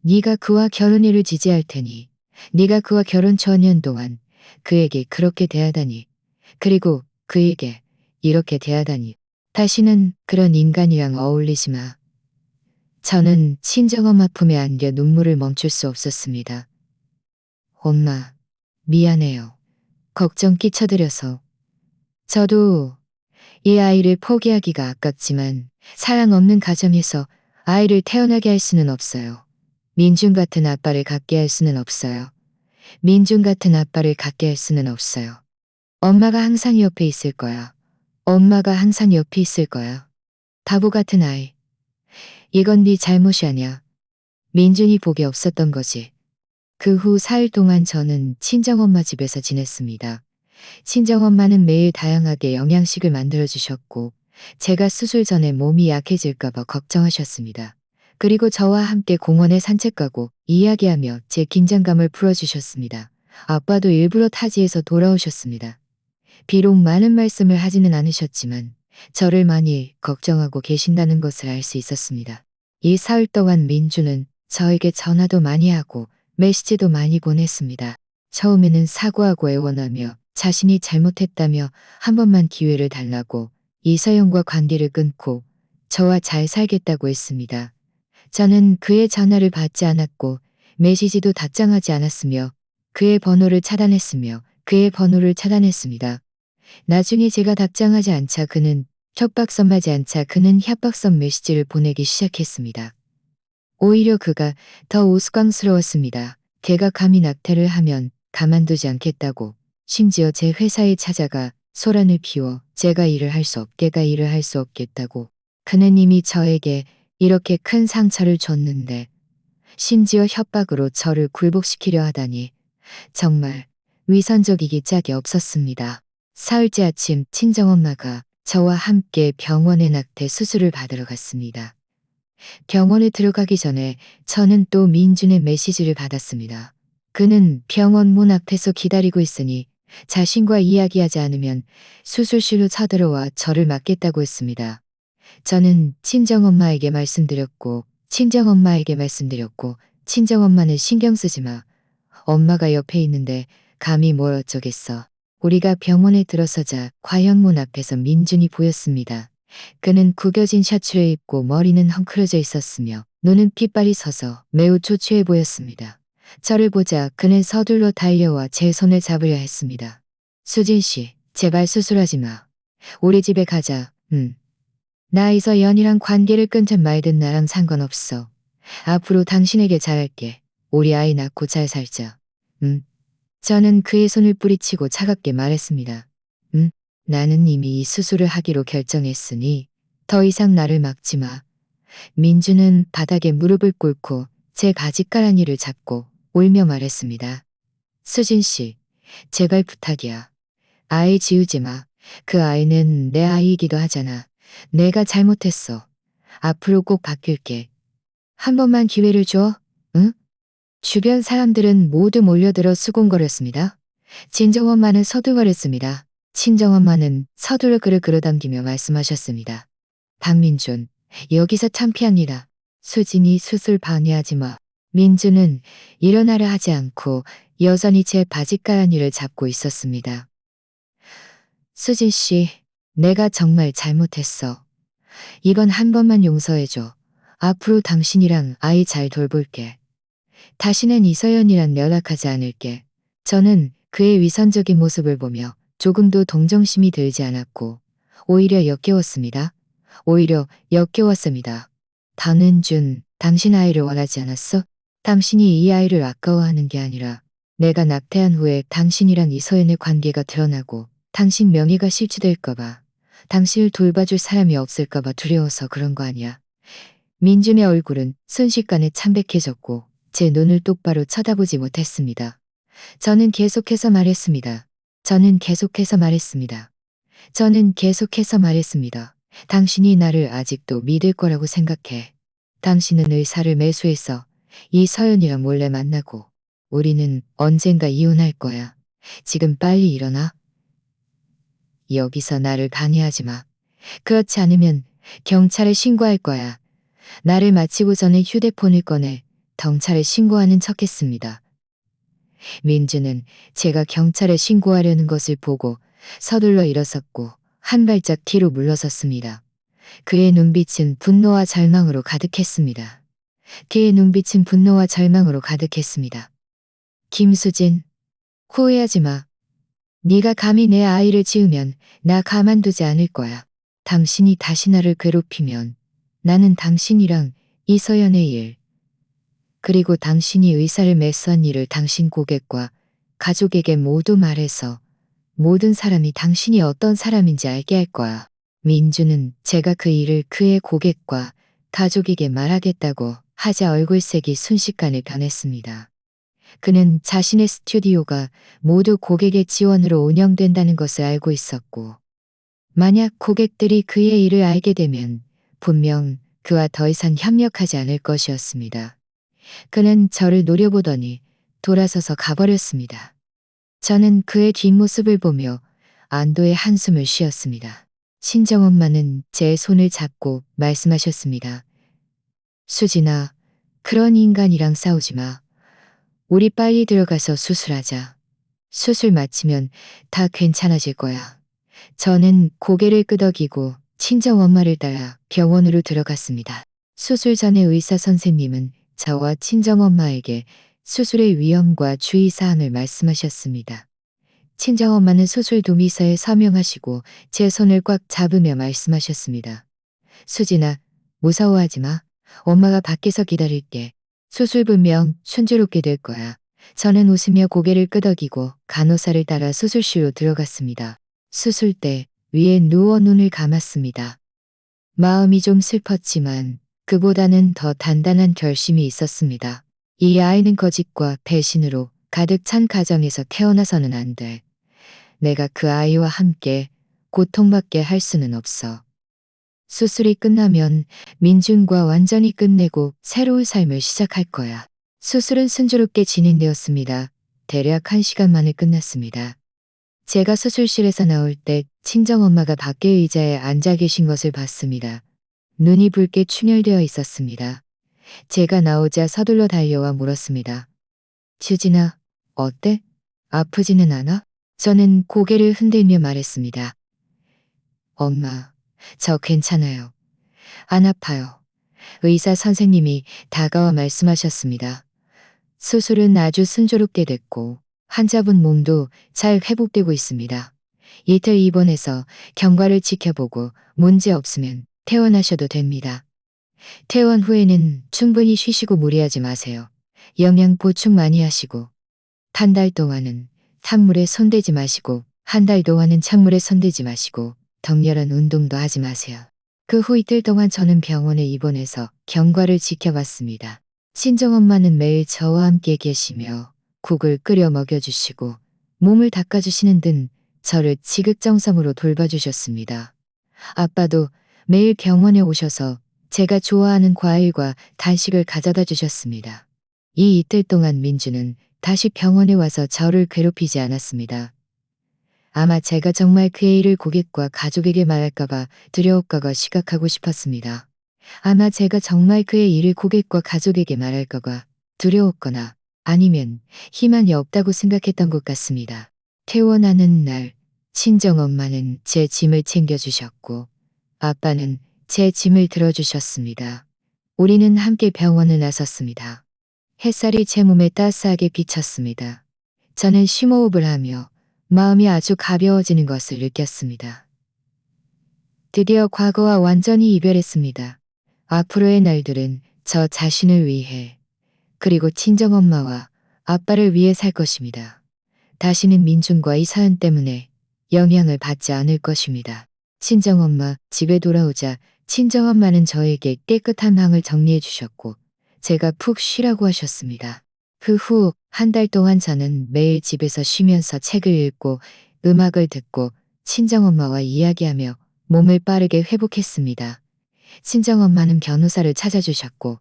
네가 그와 결혼일을 지지할 테니 네가 그와 결혼 전년 동안 그에게 그렇게 대하다니, 그리고 그에게 이렇게 대하다니. 다시는 그런 인간이랑 어울리지 마. 저는 친정엄마 품에 안겨 눈물을 멈출 수 없었습니다. 엄마, 미안해요. 걱정 끼쳐드려서. 저도 이 아이를 포기하기가 아깝지만 사랑 없는 가정에서 아이를 태어나게 할 수는 없어요. 민준 같은 아빠를 갖게 할 수는 없어요. 엄마가 항상 옆에 있을 거야. 바보 같은 아이. 이건 네 잘못이 아니야. 민준이 복이 없었던 거지. 그 후 사흘 동안 저는 친정엄마 집에서 지냈습니다. 친정엄마는 매일 다양하게 영양식을 만들어주셨고 제가 수술 전에 몸이 약해질까봐 걱정하셨습니다. 그리고 저와 함께 공원에 산책 가고 이야기하며 제 긴장감을 풀어주셨습니다. 아빠도 일부러 타지에서 돌아오셨습니다. 비록 많은 말씀을 하지는 않으셨지만 저를 많이 걱정하고 계신다는 것을 알 수 있었습니다. 이 사흘 동안 민주는 저에게 전화도 많이 하고 메시지도 많이 보냈습니다. 처음에는 사과하고 애원하며 자신이 잘못했다며 한 번만 기회를 달라고 이서영과 관계를 끊고 저와 잘 살겠다고 했습니다. 저는 그의 전화를 받지 않았고 메시지도 답장하지 않았으며 그의 번호를 차단했습니다. 나중에 제가 답장하지 않자 그는 협박성 메시지를 보내기 시작했습니다. 오히려 그가 더 우스꽝스러웠습니다. 걔가 감히 낙태를 하면 가만두지 않겠다고, 심지어 제 회사에 찾아가 소란을 피워 제가 일을 할 수 없겠다고. 그는 이미 저에게 이렇게 큰 상처를 줬는데 심지어 협박으로 저를 굴복시키려 하다니 정말 위선적이기 짝이 없었습니다. 사흘째 아침 친정엄마가 저와 함께 병원에 낙태 수술을 받으러 갔습니다. 병원에 들어가기 전에 저는 또 민준의 메시지를 받았습니다. 그는 병원 문 앞에서 기다리고 있으니 자신과 이야기하지 않으면 수술실로 쳐들어와 저를 맞겠다고 했습니다. 저는 친정엄마에게 말씀드렸고, 친정엄마는 신경 쓰지 마. 엄마가 옆에 있는데 감히 뭘 어쩌겠어. 우리가 병원에 들어서자 과연문 앞에서 민준이 보였습니다. 그는 구겨진 셔츠를 입고 머리는 헝클어져 있었으며 눈은 핏발이 서서 매우 초췌해 보였습니다. 저를 보자 그는 서둘러 달려와 제 손을 잡으려 했습니다. 수진 씨, 제발 수술하지 마. 우리 집에 가자. 나 이서연이랑 관계를 끊든 말든 나랑 상관없어. 앞으로 당신에게 잘할게. 우리 아이 낳고 잘 살자. 저는 그의 손을 뿌리치고 차갑게 말했습니다. 나는 이미 이 수술을 하기로 결정했으니 더 이상 나를 막지 마. 민주는 바닥에 무릎을 꿇고 제 바짓가랑이를 잡고 울며 말했습니다. 수진 씨, 제발 부탁이야. 아이 지우지 마. 그 아이는 내 아이이기도 하잖아. 내가 잘못했어. 앞으로 꼭 바뀔게. 한 번만 기회를 줘. 응? 주변 사람들은 모두 몰려들어 수군거렸습니다. 친정엄마는 서둘거렸습니다. 친정엄마는 서둘러 그를 끌어당기며 말씀하셨습니다. 박민준, 여기서 참피합니다. 수진이 수술 방해하지 마. 민준은 일어나려 하지 않고 여전히 제 바짓가랑이를 잡고 있었습니다. 수진 씨, 내가 정말 잘못했어. 이번 한 번만 용서해줘. 앞으로 당신이랑 아이 잘 돌볼게. 다시는 이서연이랑 연락하지 않을게. 저는 그의 위선적인 모습을 보며 조금도 동정심이 들지 않았고 오히려 역겨웠습니다. 박은준, 당신 아이를 원하지 않았어? 당신이 이 아이를 아까워하는 게 아니라 내가 낙태한 후에 당신이랑 이서연의 관계가 드러나고 당신 명예가 실추될까봐, 당신을 돌봐줄 사람이 없을까봐 두려워서 그런 거 아니야. 민준의 얼굴은 순식간에 창백해졌고 제 눈을 똑바로 쳐다보지 못했습니다. 저는 계속해서 말했습니다. 당신이 나를 아직도 믿을 거라고 생각해. 당신은 의사를 매수해서 이 서연이랑 몰래 만나고 우리는 언젠가 이혼할 거야. 지금 빨리 일어나. 여기서 나를 방해하지 마. 그렇지 않으면 경찰에 신고할 거야. 나를 마치고 전에 휴대폰을 꺼내 경찰에 신고하는 척했습니다. 민주는 제가 경찰에 신고하려는 것을 보고 서둘러 일어섰고 한 발짝 뒤로 물러섰습니다. 그의 눈빛은 분노와 절망으로 가득했습니다. 김수진, 후회하지 마. 네가 감히 내 아이를 지으면 나 가만두지 않을 거야. 당신이 다시 나를 괴롭히면 나는 당신이랑 이서연의 일, 그리고 당신이 의사를 매수한 일을 당신 고객과 가족에게 모두 말해서 모든 사람이 당신이 어떤 사람인지 알게 할 거야. 민주는 제가 그 일을 그의 고객과 가족에게 말하겠다고 하자 얼굴색이 순식간에 변했습니다. 그는 자신의 스튜디오가 모두 고객의 지원으로 운영된다는 것을 알고 있었고, 만약 고객들이 그의 일을 알게 되면 분명 그와 더 이상 협력하지 않을 것이었습니다. 그는 저를 노려보더니 돌아서서 가버렸습니다. 저는 그의 뒷모습을 보며 안도의 한숨을 쉬었습니다. 친정엄마는 제 손을 잡고 말씀하셨습니다. 수진아, 그런 인간이랑 싸우지 마. 우리 빨리 들어가서 수술하자. 수술 마치면 다 괜찮아질 거야. 저는 고개를 끄덕이고 친정엄마를 따라 병원으로 들어갔습니다. 수술 전에 의사 선생님은 저와 친정엄마에게 수술의 위험과 주의사항을 말씀하셨습니다. 친정엄마는 수술 도미서에 서명하시고 제 손을 꽉 잡으며 말씀하셨습니다. 수진아, 무서워하지 마. 엄마가 밖에서 기다릴게. 수술 분명 순조롭게 될 거야. 저는 웃으며 고개를 끄덕이고 간호사를 따라 수술실로 들어갔습니다. 수술대 위에 누워 눈을 감았습니다. 마음이 좀 슬펐지만 그보다는 더 단단한 결심이 있었습니다. 이 아이는 거짓과 배신으로 가득 찬 가정에서 태어나서는 안 돼. 내가 그 아이와 함께 고통받게 할 수는 없어. 수술이 끝나면 민준과 완전히 끝내고 새로운 삶을 시작할 거야. 수술은 순조롭게 진행되었습니다. 대략 1시간 만에 끝났습니다. 제가 수술실에서 나올 때 친정엄마가 밖에 의자에 앉아 계신 것을 봤습니다. 눈이 붉게 충혈되어 있었습니다. 제가 나오자 서둘러 달려와 물었습니다. 주진아, 어때? 아프지는 않아? 저는 고개를 흔들며 말했습니다. 엄마, 저 괜찮아요. 안 아파요. 의사 선생님이 다가와 말씀하셨습니다. 수술은 아주 순조롭게 됐고 환자분 몸도 잘 회복되고 있습니다. 이틀 입원해서 경과를 지켜보고 문제 없으면 퇴원하셔도 됩니다. 퇴원 후에는 충분히 쉬시고 무리하지 마세요. 영양 보충 많이 하시고 한 달 동안은 찬물에 손대지 마시고 한 달 동안은 찬물에 손대지 마시고 격렬한 운동도 하지 마세요. 그 후 이틀 동안 저는 병원에 입원해서 경과를 지켜봤습니다. 친정엄마는 매일 저와 함께 계시며 국을 끓여 먹여주시고 몸을 닦아주시는 등 저를 지극정성으로 돌봐주셨습니다. 아빠도 매일 병원에 오셔서 제가 좋아하는 과일과 간식을 가져다 주셨습니다. 이 이틀 동안 민주는 다시 병원에 와서 저를 괴롭히지 않았습니다. 아마 제가 정말 그의 일을 고객과 가족에게 말할까봐 두려울까봐 시각하고 싶었습니다. 아마 제가 정말 그의 일을 고객과 가족에게 말할까봐 두려웠거나 아니면 희망이 없다고 생각했던 것 같습니다. 퇴원하는 날 친정엄마는 제 짐을 챙겨주셨고 아빠는 제 짐을 들어주셨습니다. 우리는 함께 병원을 나섰습니다. 햇살이 제 몸에 따스하게 비쳤습니다. 저는 심호흡을 하며 마음이 아주 가벼워지는 것을 느꼈습니다. 드디어 과거와 완전히 이별했습니다. 앞으로의 날들은 저 자신을 위해 그리고 친정엄마와 아빠를 위해 살 것입니다. 다시는 민준과 이 사연 때문에 영향을 받지 않을 것입니다. 친정엄마 집에 돌아오자 친정엄마는 저에게 깨끗한 방을 정리해 주셨고 제가 푹 쉬라고 하셨습니다. 그 후 한 달 동안 저는 매일 집에서 쉬면서 책을 읽고 음악을 듣고 친정엄마와 이야기하며 몸을 빠르게 회복했습니다. 친정엄마는 변호사를 찾아주셨고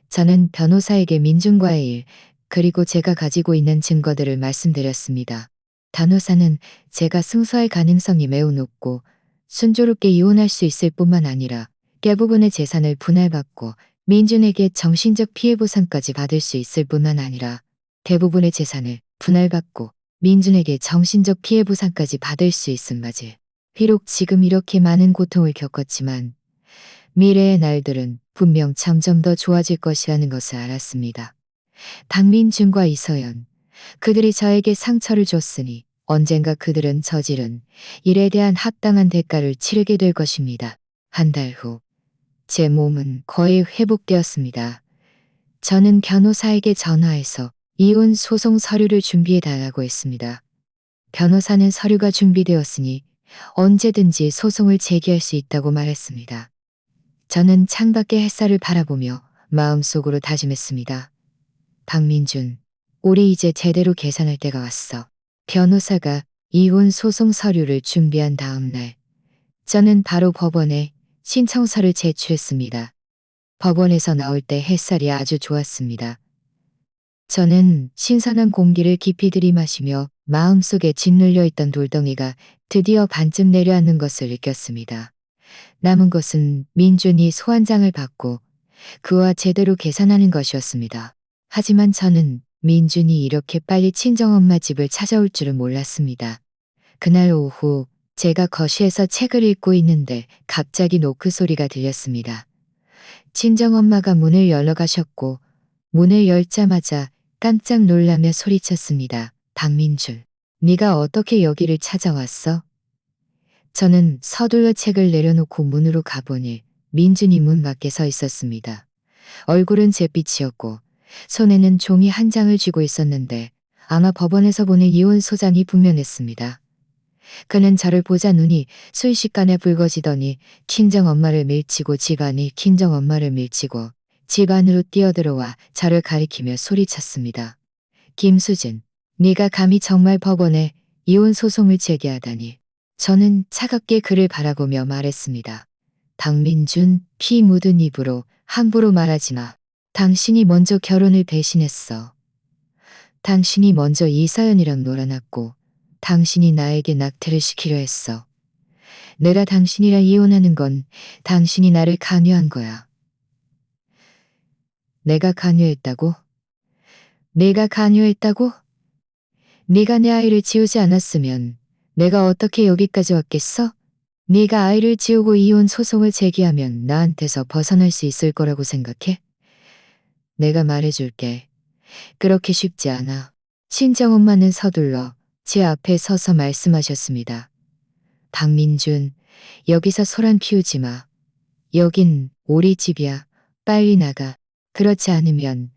저는 변호사에게 민준과의 일 그리고 제가 가지고 있는 증거들을 말씀드렸습니다. 변호사는 제가 승소할 가능성이 매우 높고 순조롭게 이혼할 수 있을 뿐만 아니라 대부분의 재산을 분할받고 민준에게 정신적 피해 보상까지 받을 수 있을 뿐만 아니라 대부분의 재산을 분할받고 민준에게 정신적 피해 보상까지 받을 수 있음까지. 비록 지금 이렇게 많은 고통을 겪었지만 미래의 날들은 분명 점점 더 좋아질 것이라는 것을 알았습니다. 박민준과 이서연, 그들이 저에게 상처를 줬으니 언젠가 그들은 저지른 일에 대한 합당한 대가를 치르게 될 것입니다. 한 달 후, 제 몸은 거의 회복되었습니다. 저는 변호사에게 전화해서 이혼 소송 서류를 준비해 달라고 했습니다. 변호사는 서류가 준비되었으니 언제든지 소송을 제기할 수 있다고 말했습니다. 저는 창밖의 햇살을 바라보며 마음속으로 다짐했습니다. 박민준, 우리 이제 제대로 계산할 때가 왔어. 변호사가 이혼 소송 서류를 준비한 다음 날, 저는 바로 법원에 신청서를 제출했습니다. 법원에서 나올 때 햇살이 아주 좋았습니다. 저는 신선한 공기를 깊이 들이마시며 마음속에 짓눌려 있던 돌덩이가 드디어 반쯤 내려앉는 것을 느꼈습니다. 남은 것은 민준이 소환장을 받고 그와 제대로 계산하는 것이었습니다. 하지만 저는 민준이 이렇게 빨리 친정엄마 집을 찾아올 줄은 몰랐습니다. 그날 오후 제가 거실에서 책을 읽고 있는데 갑자기 노크 소리가 들렸습니다. 친정엄마가 문을 열러 가셨고 문을 열자마자 깜짝 놀라며 소리쳤습니다. 박민준, 네가 어떻게 여기를 찾아왔어? 저는 서둘러 책을 내려놓고 문으로 가보니 민준이 문 밖에 서 있었습니다. 얼굴은 잿빛이었고 손에는 종이 한 장을 쥐고 있었는데 아마 법원에서 보낸 이혼 소장이 분명했습니다. 그는 저를 보자 눈이 순식간에 붉어지더니 친정엄마를 밀치고 집안이 친정엄마를 밀치고 집 안으로 뛰어들어와 저를 가리키며 소리쳤습니다. 김수진, 네가 감히 정말 법원에 이혼 소송을 제기하다니. 저는 차갑게 그를 바라보며 말했습니다. 박민준 피 묻은 입으로 함부로 말하지 마. 당신이 먼저 결혼을 배신했어. 당신이 먼저 이서연이랑 놀아놨고 당신이 나에게 낙태를 시키려 했어. 내가 당신이랑 이혼하는 건 당신이 나를 강요한 거야. 내가 강요했다고? 내가 강요했다고? 네가 내 아이를 지우지 않았으면 내가 어떻게 여기까지 왔겠어? 네가 아이를 지우고 이혼 소송을 제기하면 나한테서 벗어날 수 있을 거라고 생각해? 내가 말해줄게. 그렇게 쉽지 않아. 친정엄마는 서둘러 제 앞에 서서 말씀하셨습니다. 박민준, 여기서 소란 피우지 마. 여긴 우리 집이야. 빨리 나가. 그렇지 않으면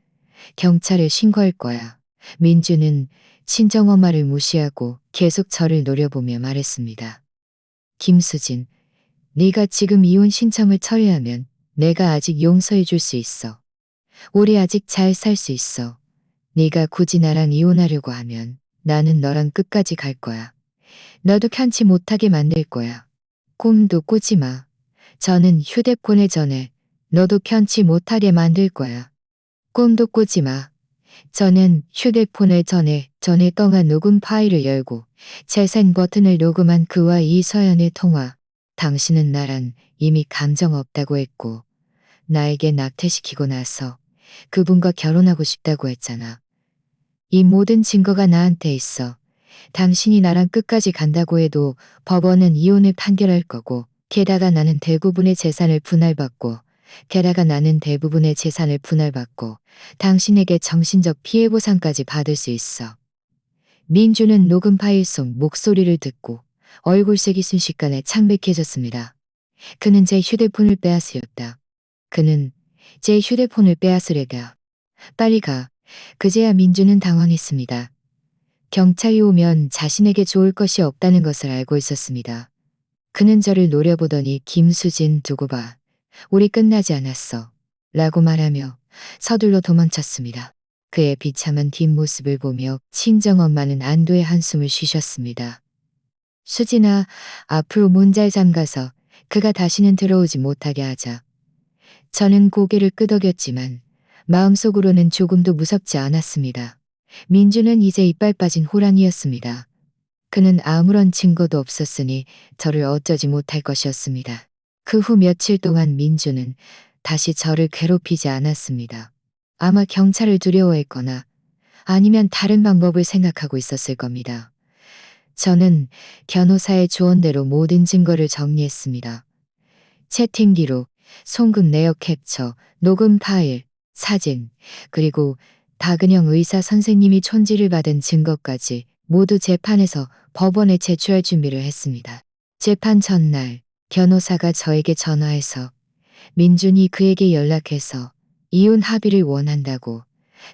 경찰에 신고할 거야. 민주는 친정엄마를 무시하고 계속 저를 노려보며 말했습니다. 김수진, 네가 지금 이혼 신청을 처리하면 내가 아직 용서해 줄 수 있어. 우리 아직 잘 살 수 있어. 네가 굳이 나랑 이혼하려고 하면 나는 너랑 끝까지 갈 거야. 너도 편치 못하게 만들 거야. 꿈도 꾸지 마. 저는 휴대폰에 전에 너도 편치 못하게 만들 거야. 꿈도 꾸지 마. 저는 휴대폰을 전에 떠간 녹음 파일을 열고 재생 버튼을 녹음한 그와 이서연의 통화. 당신은 나랑 이미 감정 없다고 했고 나에게 낙태시키고 나서 그분과 결혼하고 싶다고 했잖아. 이 모든 증거가 나한테 있어. 당신이 나랑 끝까지 간다고 해도 법원은 이혼을 판결할 거고 게다가 나는 대부분의 재산을 분할받고 당신에게 정신적 피해 보상까지 받을 수 있어. 민주는 녹음 파일 속 목소리를 듣고 얼굴색이 순식간에 창백해졌습니다. 그는 제 휴대폰을 빼앗으렸다. 그는 제 휴대폰을 빼앗으려가. 빨리 가. 그제야 민주는 당황했습니다. 경찰이 오면 자신에게 좋을 것이 없다는 것을 알고 있었습니다. 그는 저를 노려보더니 김수진 두고 봐. 우리 끝나지 않았어. 라고 말하며 서둘러 도망쳤습니다. 그의 비참한 뒷모습을 보며 친정엄마는 안도의 한숨을 쉬셨습니다. 수진아, 앞으로 문 잘 잠가서 그가 다시는 들어오지 못하게 하자. 저는 고개를 끄덕였지만 마음속으로는 조금도 무섭지 않았습니다. 민주는 이제 이빨 빠진 호랑이였습니다. 그는 아무런 증거도 없었으니 저를 어쩌지 못할 것이었습니다. 그 후 며칠 동안 민주는 다시 저를 괴롭히지 않았습니다. 아마 경찰을 두려워했거나 아니면 다른 방법을 생각하고 있었을 겁니다. 저는 변호사의 조언대로 모든 증거를 정리했습니다. 채팅 기록, 송금 내역 캡처, 녹음 파일, 사진, 그리고 박은영 의사 선생님이 촌지를 받은 증거까지 모두 재판에서 법원에 제출할 준비를 했습니다. 재판 전날 변호사가 저에게 전화해서 민준이 그에게 연락해서 이혼 합의를 원한다고,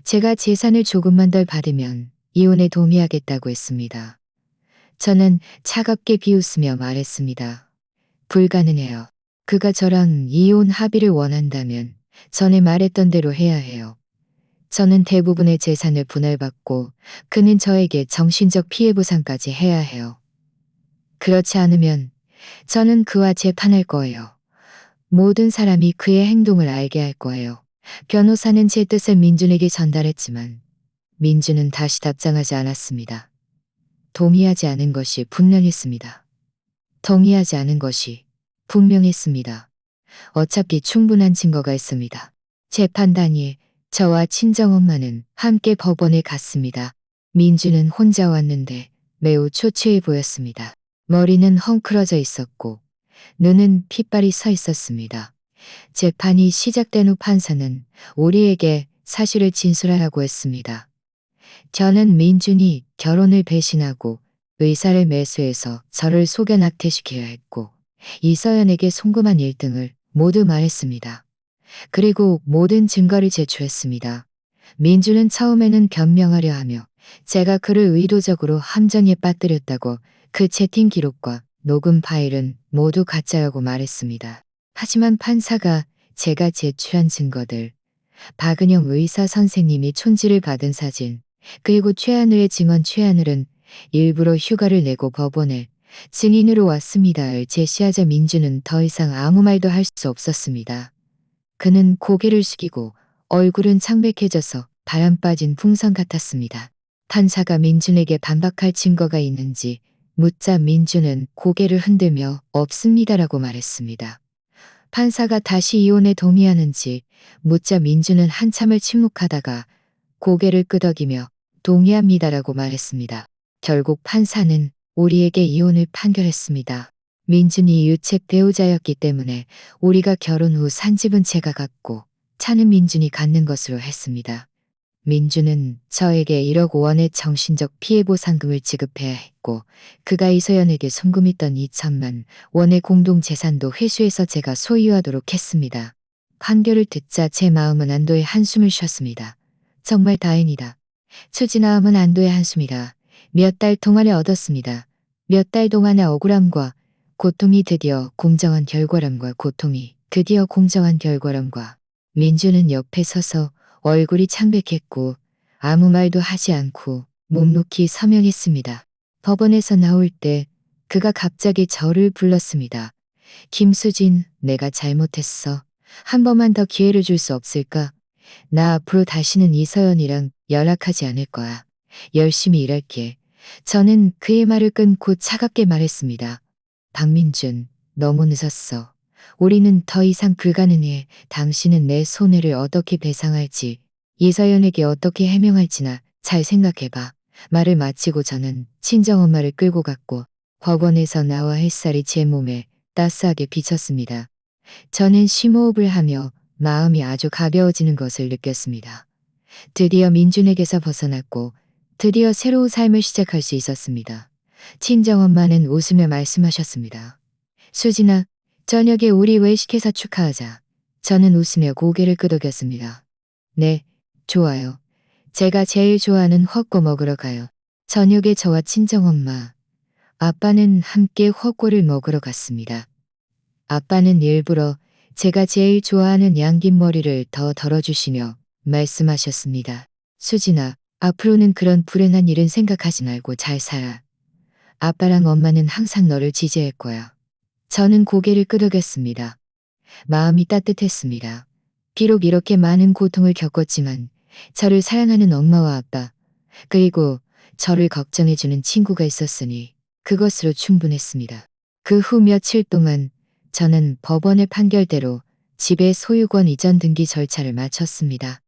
제가 재산을 조금만 덜 받으면 이혼에 동의하겠다고 했습니다. 저는 차갑게 비웃으며 말했습니다. 불가능해요. 그가 저랑 이혼 합의를 원한다면 전에 말했던 대로 해야 해요. 저는 대부분의 재산을 분할받고 그는 저에게 정신적 피해 보상까지 해야 해요. 그렇지 않으면 저는 그와 재판할 거예요. 모든 사람이 그의 행동을 알게 할 거예요. 변호사는 제 뜻을 민준에게 전달했지만 민준은 다시 답장하지 않았습니다. 동의하지 않은 것이 분명했습니다. 동의하지 않은 것이 분명했습니다. 어차피 충분한 증거가 있습니다. 재판 당일 저와 친정엄마는 함께 법원에 갔습니다. 민주는 혼자 왔는데 매우 초췌해 보였습니다. 머리는 헝클어져 있었고 눈은 핏발이 서 있었습니다. 재판이 시작된 후 판사는 우리에게 사실을 진술하라고 했습니다. 저는 민준이 결혼을 배신하고 의사를 매수해서 저를 속여 낙태시켜야 했고 이서연에게 송금한 일 등을 모두 말했습니다. 그리고 모든 증거를 제출했습니다. 민주는 처음에는 변명하려 하며 제가 그를 의도적으로 함정에 빠뜨렸다고 그 채팅 기록과 녹음 파일은 모두 가짜라고 말했습니다. 하지만 판사가 제가 제출한 증거들, 박은영 의사 선생님이 촌지를 받은 사진, 그리고 최하늘의 증언 최하늘은 일부러 휴가를 내고 법원에 증인으로 왔습니다를 제시하자 민주는 더 이상 아무 말도 할 수 없었습니다. 그는 고개를 숙이고 얼굴은 창백해져서 바람 빠진 풍선 같았습니다. 판사가 민준에게 반박할 증거가 있는지 묻자 민준은 고개를 흔들며 없습니다라고 말했습니다. 판사가 다시 이혼에 동의하는지 묻자 민준은 한참을 침묵하다가 고개를 끄덕이며 동의합니다라고 말했습니다. 결국 판사는 우리에게 이혼을 판결했습니다. 민준이 유책 배우자였기 때문에 우리가 결혼 후 산 집은 제가 갖고 차는 민준이 갖는 것으로 했습니다. 민준은 저에게 1억 원의 정신적 피해 보상금을 지급해야 했고 그가 이서연에게 송금했던 2천만 원의 공동재산도 회수해서 제가 소유하도록 했습니다. 판결을 듣자 제 마음은 안도의 한숨을 쉬었습니다. 정말 다행이다. 추진아함은 안도의 한숨이라 몇 달 동안에 얻었습니다. 몇 달 동안의 억울함과 고통이 드디어 공정한 결과람과 고통이 드디어 공정한 결과람과 민주는 옆에 서서 얼굴이 창백했고 아무 말도 하지 않고 묵묵히 서명했습니다. 법원에서 나올 때 그가 갑자기 저를 불렀습니다. 김수진, 내가 잘못했어. 한 번만 더 기회를 줄 수 없을까? 나 앞으로 다시는 이서연이랑 연락하지 않을 거야. 열심히 일할게. 저는 그의 말을 끊고 차갑게 말했습니다. 박민준, 너무 늦었어. 우리는 더 이상 불가능해. 당신은 내 손해를 어떻게 배상할지, 이서연에게 어떻게 해명할지나 잘 생각해봐. 말을 마치고 저는 친정엄마를 끌고 갔고 법원에서 나와 햇살이 제 몸에 따스하게 비쳤습니다. 저는 심호흡을 하며 마음이 아주 가벼워지는 것을 느꼈습니다. 드디어 민준에게서 벗어났고 드디어 새로운 삶을 시작할 수 있었습니다. 친정엄마는 웃으며 말씀하셨습니다. 수진아, 저녁에 우리 외식해서 축하하자. 저는 웃으며 고개를 끄덕였습니다. 네, 좋아요. 제가 제일 좋아하는 헛고 먹으러 가요. 저녁에 저와 친정엄마, 아빠는 함께 헛고를 먹으러 갔습니다. 아빠는 일부러 제가 제일 좋아하는 양긴머리를 더 덜어주시며 말씀하셨습니다. 수진아, 앞으로는 그런 불행한 일은 생각하지 말고 잘 살아. 아빠랑 엄마는 항상 너를 지지할 거야. 저는 고개를 끄덕였습니다. 마음이 따뜻했습니다. 비록 이렇게 많은 고통을 겪었지만 저를 사랑하는 엄마와 아빠, 그리고 저를 걱정해주는 친구가 있었으니 그것으로 충분했습니다. 그 후 며칠 동안 저는 법원의 판결대로 집의 소유권 이전 등기 절차를 마쳤습니다.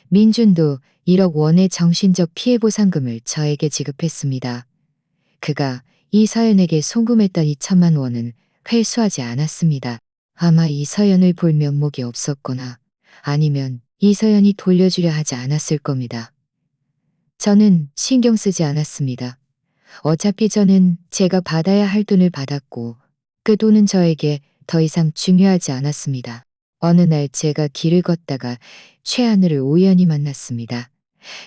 민준도 1억 원의 정신적 피해 보상금을 저에게 지급했습니다. 그가 이서연에게 송금했던 2천만 원은 회수하지 않았습니다. 아마 이서연을 볼 면목이 없었거나 아니면 이서연이 돌려주려 하지 않았을 겁니다. 저는 신경 쓰지 않았습니다. 어차피 저는 제가 받아야 할 돈을 받았고 그 돈은 저에게 더 이상 중요하지 않았습니다. 어느 날 제가 길을 걷다가 최하늘을 우연히 만났습니다.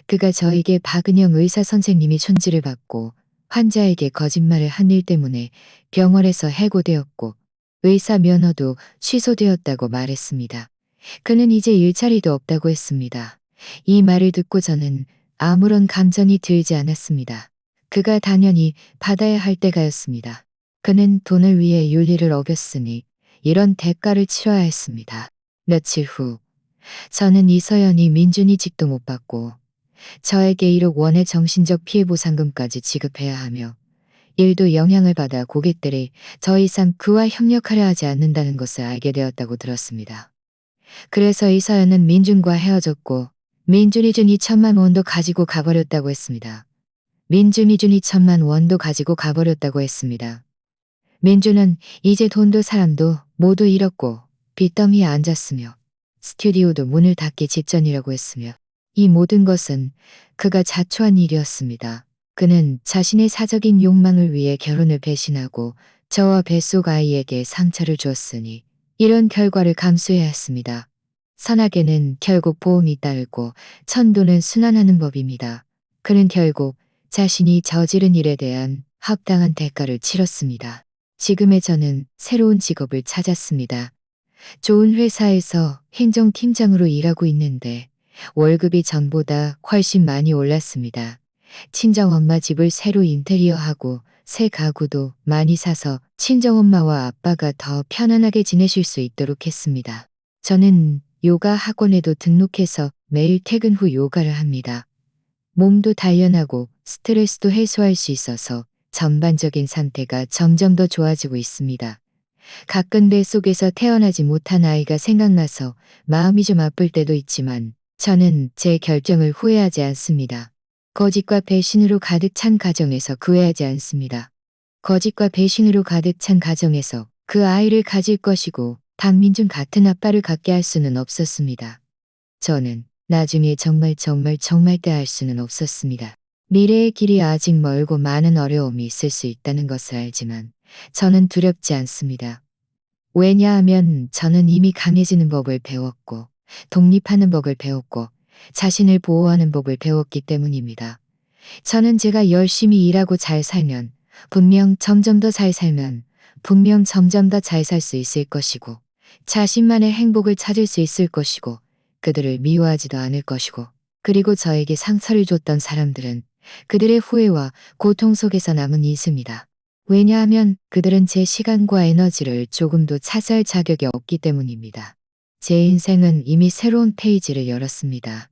그가 저에게 박은영 의사 선생님이 손질을 받고 환자에게 거짓말을 한 일 때문에 병원에서 해고되었고 의사 면허도 취소되었다고 말했습니다. 그는 이제 일자리도 없다고 했습니다. 이 말을 듣고 저는 아무런 감정이 들지 않았습니다. 그가 당연히 받아야 할 때가였습니다. 그는 돈을 위해 윤리를 어겼으니 이런 대가를 치러야 했습니다. 며칠 후 저는 이서연이 민준이 집도 못 받고 저에게 1억 원의 정신적 피해 보상금까지 지급해야 하며 일도 영향을 받아 고객들이 더 이상 그와 협력하려 하지 않는다는 것을 알게 되었다고 들었습니다. 그래서 이서연은 민준과 헤어졌고 민준이 준 2천만 원도 가지고 가버렸다고 했습니다. 민준이 준 2천만 원도 가지고 가버렸다고 했습니다. 민준은 이제 돈도 사람도 모두 잃었고 빚더미에 앉았으며 스튜디오도 문을 닫기 직전이라고 했으며 이 모든 것은 그가 자초한 일이었습니다. 그는 자신의 사적인 욕망을 위해 결혼을 배신하고 저와 뱃속 아이에게 상처를 주었으니 이런 결과를 감수해야 했습니다. 선악에는 결국 보험이 따르고 천도는 순환하는 법입니다. 그는 결국 자신이 저지른 일에 대한 합당한 대가를 치렀습니다. 지금의 저는 새로운 직업을 찾았습니다. 좋은 회사에서 행정팀장으로 일하고 있는데 월급이 전보다 훨씬 많이 올랐습니다. 친정엄마 집을 새로 인테리어하고 새 가구도 많이 사서 친정엄마와 아빠가 더 편안하게 지내실 수 있도록 했습니다. 저는 요가 학원에도 등록해서 매일 퇴근 후 요가를 합니다. 몸도 단련하고 스트레스도 해소할 수 있어서 전반적인 상태가 점점 더 좋아지고 있습니다. 가끔 뱃속에서 태어나지 못한 아이가 생각나서 마음이 좀 아플 때도 있지만 저는 제 결정을 후회하지 않습니다. 거짓과 배신으로 가득 찬 가정에서 구애하지 않습니다. 거짓과 배신으로 가득 찬 가정에서 그 아이를 가질 것이고 박민준 같은 아빠를 갖게 할 수는 없었습니다. 저는 나중에 정말 때할 수는 없었습니다. 미래의 길이 아직 멀고 많은 어려움이 있을 수 있다는 것을 알지만 저는 두렵지 않습니다. 왜냐하면 저는 이미 강해지는 법을 배웠고 독립하는 법을 배웠고 자신을 보호하는 법을 배웠기 때문입니다. 저는 제가 열심히 일하고 잘 살면 분명 점점 더 잘 살면 분명 점점 더 잘 살 수 있을 것이고 자신만의 행복을 찾을 수 있을 것이고 그들을 미워하지도 않을 것이고 그리고 저에게 상처를 줬던 사람들은 그들의 후회와 고통 속에서 남은 이수입니다. 왜냐하면 그들은 제 시간과 에너지를 조금도 차지할 자격이 없기 때문입니다. 제 인생은 이미 새로운 페이지를 열었습니다.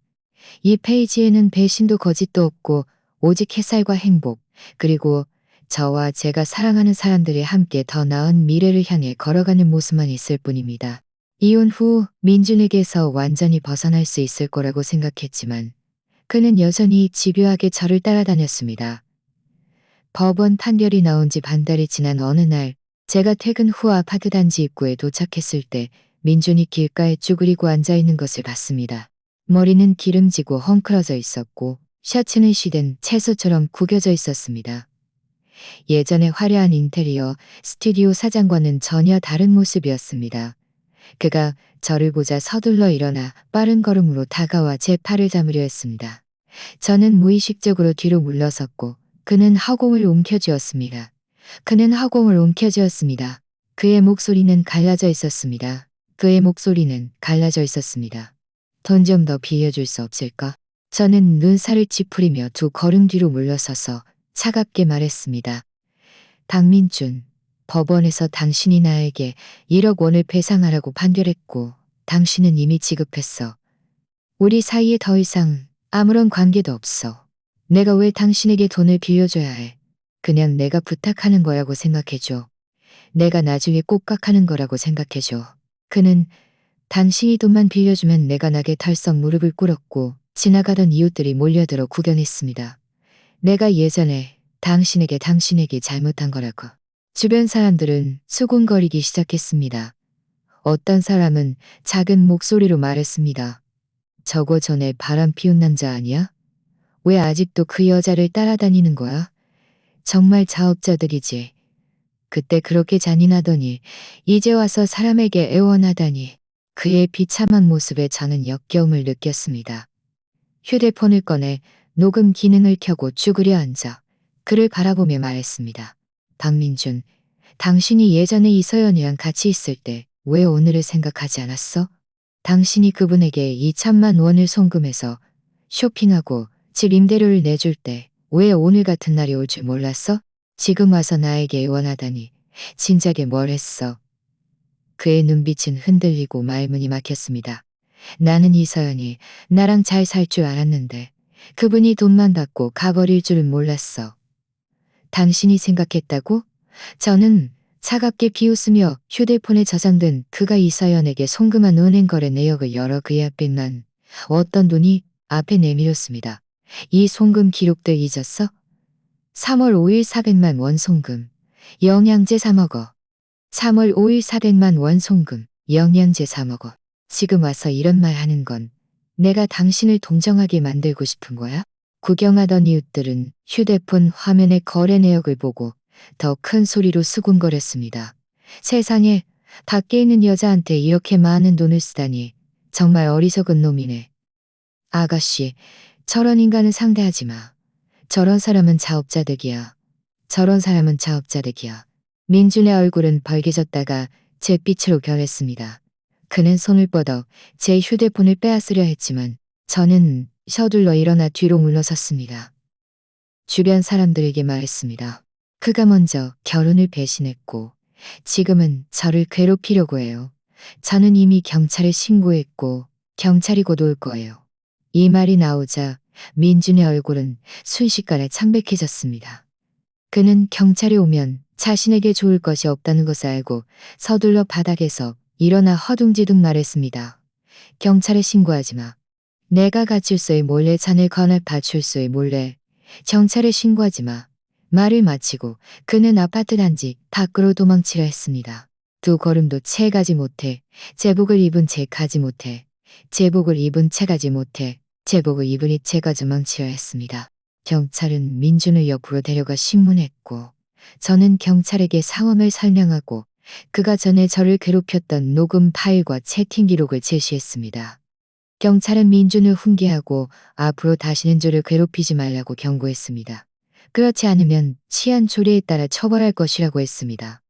이 페이지에는 배신도 거짓도 없고 오직 햇살과 행복 그리고 저와 제가 사랑하는 사람들이 함께 더 나은 미래를 향해 걸어가는 모습만 있을 뿐입니다. 이혼 후 민준에게서 완전히 벗어날 수 있을 거라고 생각했지만 그는 여전히 집요하게 저를 따라다녔습니다. 법원 판결이 나온 지 반달이 지난 어느 날 제가 퇴근 후 아파트 단지 입구에 도착했을 때 민준이 길가에 쭈그리고 앉아있는 것을 봤습니다. 머리는 기름지고 헝클어져 있었고 셔츠는 시든 채소처럼 구겨져 있었습니다. 예전의 화려한 인테리어 스튜디오 사장과는 전혀 다른 모습이었습니다. 그가 저를 보자 서둘러 일어나 빠른 걸음으로 다가와 제 팔을 잡으려 했습니다. 저는 무의식적으로 뒤로 물러섰고 그는 허공을 움켜쥐었습니다. 그의 목소리는 갈라져 있었습니다. 돈 좀 더 빌려줄 수 없을까? 저는 눈살을 찌푸리며 두 걸음 뒤로 물러서서 차갑게 말했습니다. 박민준, 법원에서 당신이 나에게 1억 원을 배상하라고 판결했고 당신은 이미 지급했어. 우리 사이에 더 이상 아무런 관계도 없어. 내가 왜 당신에게 돈을 빌려줘야 해? 그냥 내가 부탁하는 거라고 생각해줘. 내가 나중에 꼭 깎아는 거라고 생각해줘. 그는 당신이 돈만 빌려주면 내가 나게 덜썩 무릎을 꿇었고 지나가던 이웃들이 몰려들어 구경했습니다. 내가 예전에 당신에게 잘못한 거라고. 주변 사람들은 수군거리기 시작했습니다. 어떤 사람은 작은 목소리로 말했습니다. 저거 전에 바람 피운 남자 아니야? 왜 아직도 그 여자를 따라다니는 거야? 정말 자업자득이지. 그때 그렇게 잔인하더니 이제 와서 사람에게 애원하다니. 그의 비참한 모습에 저는 역겨움을 느꼈습니다. 휴대폰을 꺼내 녹음 기능을 켜고 쭈그려 앉아 그를 바라보며 말했습니다. 박민준, 당신이 예전에 이서연이랑 같이 있을 때 왜 오늘을 생각하지 않았어? 당신이 그분에게 2천만 원을 송금해서 쇼핑하고 집 임대료를 내줄 때 왜 오늘 같은 날이 올 줄 몰랐어? 지금 와서 나에게 애원하다니 진작에 뭘 했어? 그의 눈빛은 흔들리고 말문이 막혔습니다. 나는 이서연이 나랑 잘 살 줄 알았는데 그분이 돈만 받고 가버릴 줄은 몰랐어. 당신이 생각했다고? 저는 차갑게 비웃으며 휴대폰에 저장된 그가 이서연에게 송금한 은행 거래 내역을 열어 그의 앞에 난 어떤 돈이 앞에 내밀었습니다. 이 송금 기록들 잊었어? 3월 5일 400만 원 송금. 영양제 3억원. 3월 5일 400만 원 송금. 영양제 3억원. 지금 와서 이런 말 하는 건 내가 당신을 동정하게 만들고 싶은 거야? 구경하던 이웃들은 휴대폰 화면의 거래 내역을 보고 더 큰 소리로 수군거렸습니다. 세상에, 밖에 있는 여자한테 이렇게 많은 돈을 쓰다니 정말 어리석은 놈이네. 아가씨, 저런 인간은 상대하지 마. 저런 사람은 자업자득이야. 민준의 얼굴은 벌개졌다가 잿빛으로 변했습니다. 그는 손을 뻗어 제 휴대폰을 빼앗으려 했지만 저는 서둘러 일어나 뒤로 물러섰습니다. 주변 사람들에게 말했습니다. 그가 먼저 결혼을 배신했고 지금은 저를 괴롭히려고 해요. 저는 이미 경찰에 신고했고 경찰이 곧 올 거예요. 이 말이 나오자 민준의 얼굴은 순식간에 창백해졌습니다. 그는 경찰이 오면 자신에게 좋을 것이 없다는 것을 알고 서둘러 바닥에서 일어나 허둥지둥 말했습니다. 경찰에 신고하지 마. 내가 가출소에 몰래 잔을 건널 파출소에 몰래. 경찰에 신고하지 마. 말을 마치고 그는 아파트 단지 밖으로 도망치려 했습니다. 두 걸음도 채 가지 못해 제복을 입은 채 가지 못해 제복을 입은 채 가지 못해 제복을 입으니 채가 도망치려 했습니다. 경찰은 민준을 옆으로 데려가 신문했고 저는 경찰에게 상황을 설명하고 그가 전에 저를 괴롭혔던 녹음 파일과 채팅 기록을 제시했습니다. 경찰은 민준을 훈계하고 앞으로 다시는 저를 괴롭히지 말라고 경고했습니다. 그렇지 않으면 치안 조례에 따라 처벌할 것이라고 했습니다.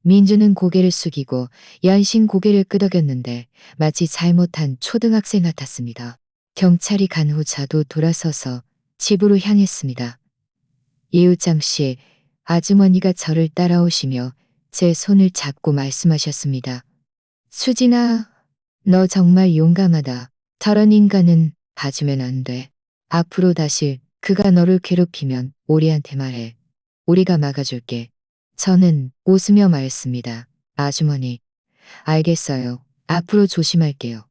민준은 고개를 숙이고 연신 고개를 끄덕였는데 마치 잘못한 초등학생 같았습니다. 경찰이 간 후 저도 돌아서서 집으로 향했습니다. 이웃장 씨, 아주머니가 저를 따라오시며 제 손을 잡고 말씀하셨습니다. 수진아, 너 정말 용감하다. 저런 인간은 봐주면 안 돼. 앞으로 다시 그가 너를 괴롭히면 우리한테 말해. 우리가 막아줄게. 저는 웃으며 말했습니다. 아주머니, 알겠어요. 앞으로 조심할게요.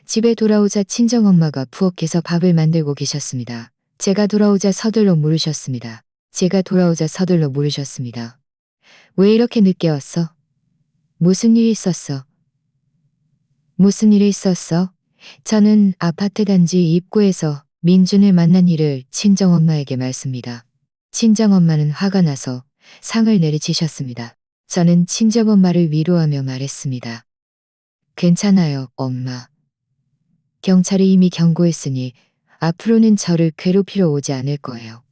집에 돌아오자 친정엄마가 부엌에서 밥을 만들고 계셨습니다. 제가 돌아오자 서둘러 물으셨습니다. 왜 이렇게 늦게 왔어? 무슨 일이 있었어? 무슨 일이 있었어? 저는 아파트 단지 입구에서 민준을 만난 일을 친정엄마에게 말습니다. 친정엄마는 화가 나서 상을 내리치셨습니다. 저는 친정엄마를 위로하며 말했습니다. 괜찮아요, 엄마. 경찰이 이미 경고했으니 앞으로는 저를 괴롭히러 오지 않을 거예요.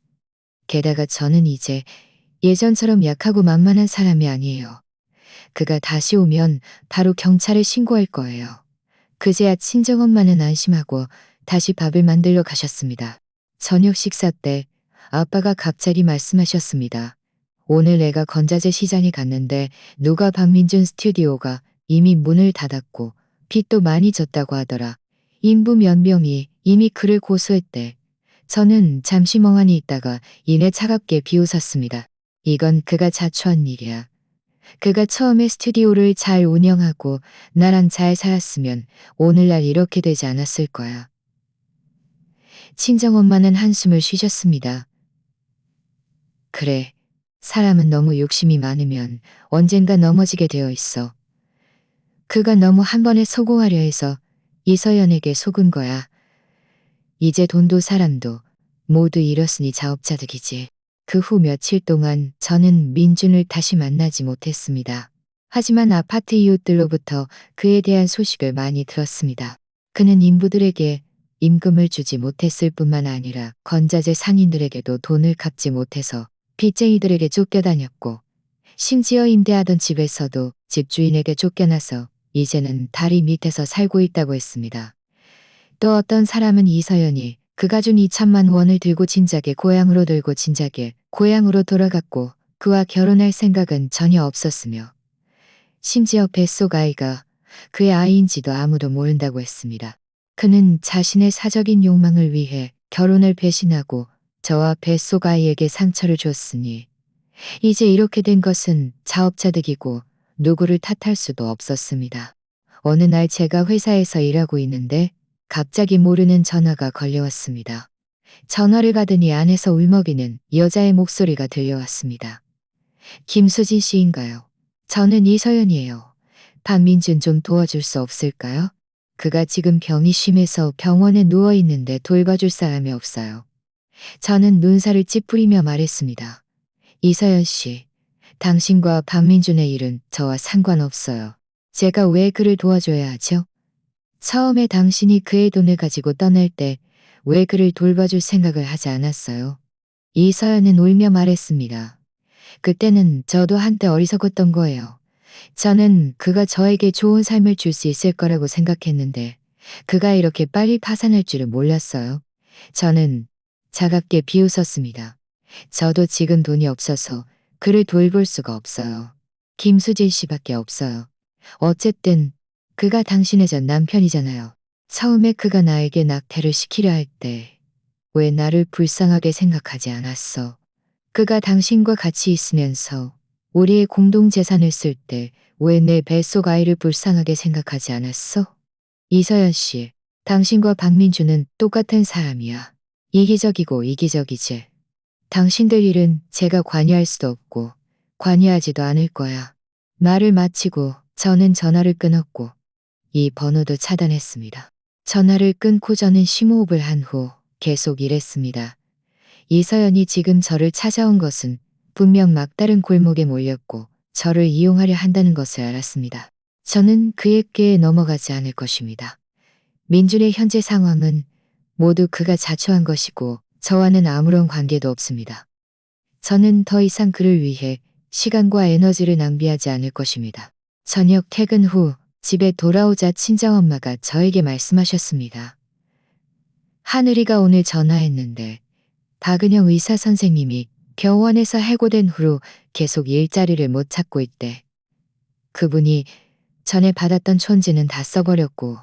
게다가 저는 이제 예전처럼 약하고 만만한 사람이 아니에요. 그가 다시 오면 바로 경찰에 신고할 거예요. 그제야 친정엄마는 안심하고 다시 밥을 만들러 가셨습니다. 저녁 식사 때 아빠가 갑자기 말씀하셨습니다. 오늘 내가 건자재 시장에 갔는데 누가 박민준 스튜디오가 이미 문을 닫았고 빚도 많이 졌다고 하더라. 인부 몇 명이 이미 그를 고소했대. 저는 잠시 멍하니 있다가 이내 차갑게 비웃었습니다. 이건 그가 자초한 일이야. 그가 처음에 스튜디오를 잘 운영하고 나랑 잘 살았으면 오늘날 이렇게 되지 않았을 거야. 친정엄마는 한숨을 쉬셨습니다. 그래, 사람은 너무 욕심이 많으면 언젠가 넘어지게 되어 있어. 그가 너무 한 번에 성공하려 해서 이서연에게 속은 거야. 이제 돈도 사람도 모두 잃었으니 자업자득이지. 그 후 며칠 동안 저는 민준을 다시 만나지 못했습니다. 하지만 아파트 이웃들로부터 그에 대한 소식을 많이 들었습니다. 그는 인부들에게 임금을 주지 못했을 뿐만 아니라 건자재 상인들에게도 돈을 갚지 못해서 빚쟁이들에게 쫓겨다녔고 심지어 임대하던 집에서도 집주인에게 쫓겨나서 이제는 다리 밑에서 살고 있다고 했습니다. 또 어떤 사람은 이서연이 그가 준 2천만 원을 들고 진작에 고향으로 돌아갔고 그와 결혼할 생각은 전혀 없었으며 심지어 뱃속 아이가 그의 아이인지도 아무도 모른다고 했습니다. 그는 자신의 사적인 욕망을 위해 결혼을 배신하고 저와 뱃속 아이에게 상처를 줬으니 이제 이렇게 된 것은 자업자득이고 누구를 탓할 수도 없었습니다. 어느 날 제가 회사에서 일하고 있는데 갑자기 모르는 전화가 걸려왔습니다. 전화를 받으니 안에서 울먹이는 여자의 목소리가 들려왔습니다. 김수진 씨인가요? 저는 이서연이에요. 박민준 좀 도와줄 수 없을까요? 그가 지금 병이 심해서 병원에 누워있는데 돌봐줄 사람이 없어요. 저는 눈살을 찌푸리며 말했습니다. 이서연 씨, 당신과 박민준의 일은 저와 상관없어요. 제가 왜 그를 도와줘야 하죠? 처음에 당신이 그의 돈을 가지고 떠날 때 왜 그를 돌봐줄 생각을 하지 않았어요? 이서연은 울며 말했습니다. 그때는 저도 한때 어리석었던 거예요. 저는 그가 저에게 좋은 삶을 줄 수 있을 거라고 생각했는데 그가 이렇게 빨리 파산할 줄은 몰랐어요. 저는 차갑게 비웃었습니다. 저도 지금 돈이 없어서 그를 돌볼 수가 없어요. 김수진 씨밖에 없어요. 어쨌든 그가 당신의 전 남편이잖아요. 처음에 그가 나에게 낙태를 시키려 할 때 왜 나를 불쌍하게 생각하지 않았어? 그가 당신과 같이 있으면서 우리의 공동 재산을 쓸 때 왜 내 뱃속 아이를 불쌍하게 생각하지 않았어? 이서연 씨, 당신과 박민주는 똑같은 사람이야. 이기적이고 이기적이지. 당신들 일은 제가 관여할 수도 없고 관여하지도 않을 거야. 말을 마치고 저는 전화를 끊었고 이 번호도 차단했습니다. 전화를 끊고 저는 심호흡을 한 후 계속 일했습니다. 이서연이 지금 저를 찾아온 것은 분명 막다른 골목에 몰렸고 저를 이용하려 한다는 것을 알았습니다. 저는 그에게 넘어가지 않을 것입니다. 민준의 현재 상황은 모두 그가 자초한 것이고 저와는 아무런 관계도 없습니다. 저는 더 이상 그를 위해 시간과 에너지를 낭비하지 않을 것입니다. 저녁 퇴근 후 집에 돌아오자 친정엄마가 저에게 말씀하셨습니다. 하늘이가 오늘 전화했는데 박은영 의사 선생님이 병원에서 해고된 후로 계속 일자리를 못 찾고 있대. 그분이 전에 받았던 촌지는 다 써버렸고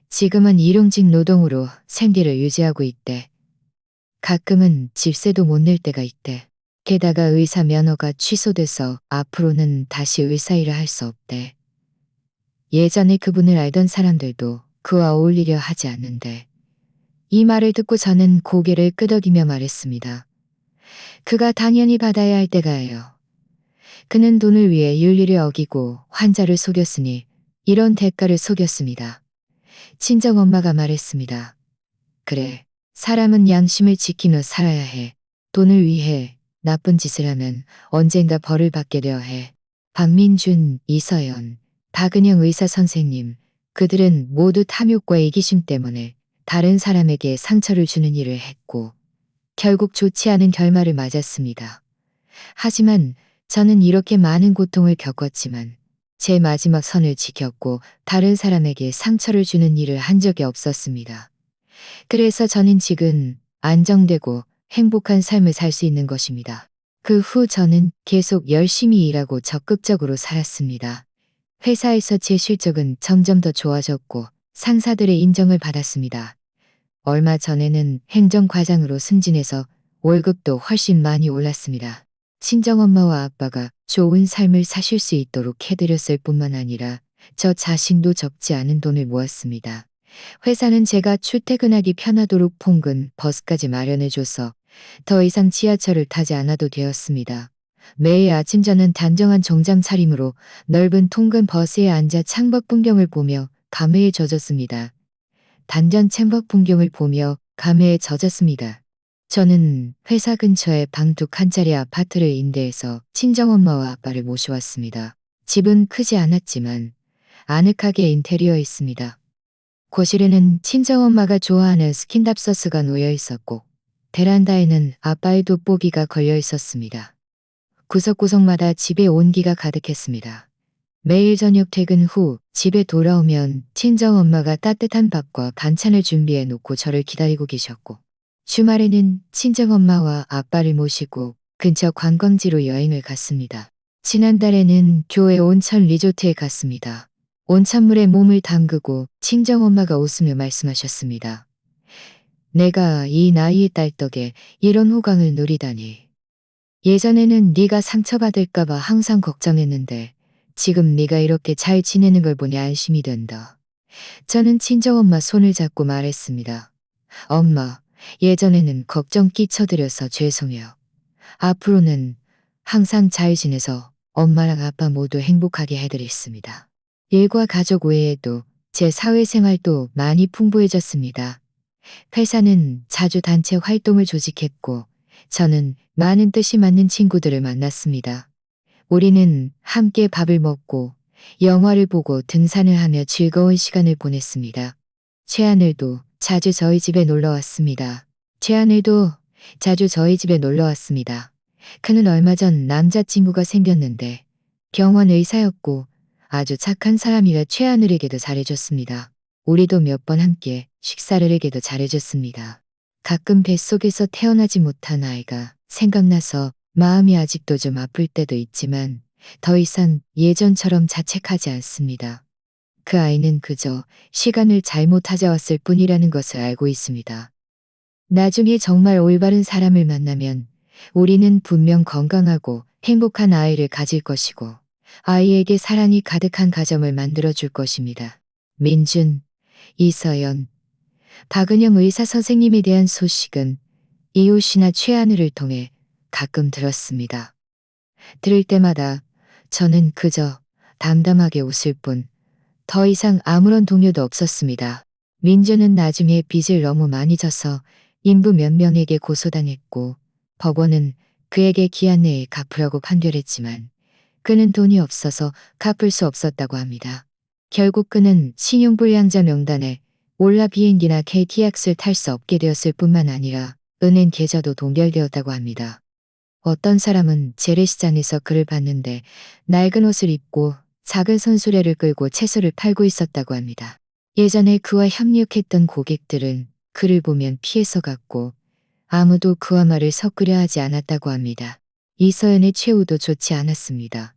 지금은 일용직 노동으로 생계를 유지하고 있대. 가끔은 집세도 못 낼 때가 있대. 게다가 의사 면허가 취소돼서 앞으로는 다시 의사 일을 할 수 없대. 예전에 그분을 알던 사람들도 그와 어울리려 하지 않는데. 이 말을 듣고 저는 고개를 끄덕이며 말했습니다. 그가 당연히 받아야 할 때가예요. 그는 돈을 위해 윤리를 어기고 환자를 속였으니 이런 대가를 속였습니다. 친정엄마가 말했습니다. 그래, 사람은 양심을 지키며 살아야 해. 돈을 위해 나쁜 짓을 하면 언젠가 벌을 받게 되어 해. 박민준, 이서연, 박은영 의사 선생님, 그들은 모두 탐욕과 이기심 때문에 다른 사람에게 상처를 주는 일을 했고 결국 좋지 않은 결말을 맞았습니다. 하지만 저는 이렇게 많은 고통을 겪었지만 제 마지막 선을 지켰고 다른 사람에게 상처를 주는 일을 한 적이 없었습니다. 그래서 저는 지금 안정되고 행복한 삶을 살 수 있는 것입니다. 그 후 저는 계속 열심히 일하고 적극적으로 살았습니다. 회사에서 제 실적은 점점 더 좋아졌고 상사들의 인정을 받았습니다. 얼마 전에는 행정과장으로 승진해서 월급도 훨씬 많이 올랐습니다. 친정엄마와 아빠가 좋은 삶을 사실 수 있도록 해드렸을 뿐만 아니라 저 자신도 적지 않은 돈을 모았습니다. 회사는 제가 출퇴근하기 편하도록 통근 버스까지 마련해줘서 더 이상 지하철을 타지 않아도 되었습니다. 매일 아침 저는 단정한 정장 차림으로 넓은 통근 버스에 앉아 창밖 풍경을 보며 감회에 젖었습니다. 단전 창밖 풍경을 보며 감회에 젖었습니다. 저는 회사 근처에 방 두 칸짜리 아파트를 임대해서 친정엄마와 아빠를 모셔왔습니다. 집은 크지 않았지만 아늑하게 인테리어 있습니다. 거실에는 친정엄마가 좋아하는 스킨답 소스가 놓여 있었고 베란다에는 아빠의 돋보기가 걸려 있었습니다. 구석구석마다 집에 온기가 가득했습니다. 매일 저녁 퇴근 후 집에 돌아오면 친정엄마가 따뜻한 밥과 반찬을 준비해 놓고 저를 기다리고 계셨고 주말에는 친정엄마와 아빠를 모시고 근처 관광지로 여행을 갔습니다. 지난달에는 교회 온천 리조트에 갔습니다. 온천물에 몸을 담그고 친정엄마가 웃으며 말씀하셨습니다. 내가 이 나이에 딸 덕에 이런 호강을 누리다니. 예전에는 네가 상처받을까 봐 항상 걱정했는데 지금 네가 이렇게 잘 지내는 걸 보니 안심이 된다. 저는 친정엄마 손을 잡고 말했습니다. 엄마, 예전에는 걱정 끼쳐드려서 죄송해요. 앞으로는 항상 잘 지내서 엄마랑 아빠 모두 행복하게 해드리겠습니다. 일과 가족 외에도 제 사회생활도 많이 풍부해졌습니다. 회사는 자주 단체 활동을 조직했고 저는 많은 뜻이 맞는 친구들을 만났습니다. 우리는 함께 밥을 먹고 영화를 보고 등산을 하며 즐거운 시간을 보냈습니다. 최하늘도 자주 저희 집에 놀러 왔습니다. 최하늘도 자주 저희 집에 놀러 왔습니다. 그는 얼마 전 남자친구가 생겼는데 병원 의사였고 아주 착한 사람이라 최하늘에게도 잘해줬습니다. 우리도 몇 번 함께 식사를 하게도 잘해줬습니다. 가끔 뱃속에서 태어나지 못한 아이가 생각나서 마음이 아직도 좀 아플 때도 있지만 더 이상 예전처럼 자책하지 않습니다. 그 아이는 그저 시간을 잘못 찾아왔을 뿐이라는 것을 알고 있습니다. 나중에 정말 올바른 사람을 만나면 우리는 분명 건강하고 행복한 아이를 가질 것이고 아이에게 사랑이 가득한 가정을 만들어 줄 것입니다. 민준, 이서연, 박은영 의사 선생님에 대한 소식은 이웃이나 최하늘을 통해 가끔 들었습니다. 들을 때마다 저는 그저 담담하게 웃을 뿐 더 이상 아무런 동요도 없었습니다. 민주는 나중에 빚을 너무 많이 져서 인부 몇 명에게 고소당했고 법원은 그에게 기한 내에 갚으라고 판결했지만 그는 돈이 없어서 갚을 수 없었다고 합니다. 결국 그는 신용불량자 명단에 올라 비행기나 KTX를 탈 수 없게 되었을 뿐만 아니라 은행 계좌도 동결되었다고 합니다. 어떤 사람은 재래시장에서 그를 봤는데 낡은 옷을 입고 작은 손수레를 끌고 채소를 팔고 있었다고 합니다. 예전에 그와 협력했던 고객들은 그를 보면 피해서 갔고 아무도 그와 말을 섞으려 하지 않았다고 합니다. 이서연의 최후도 좋지 않았습니다.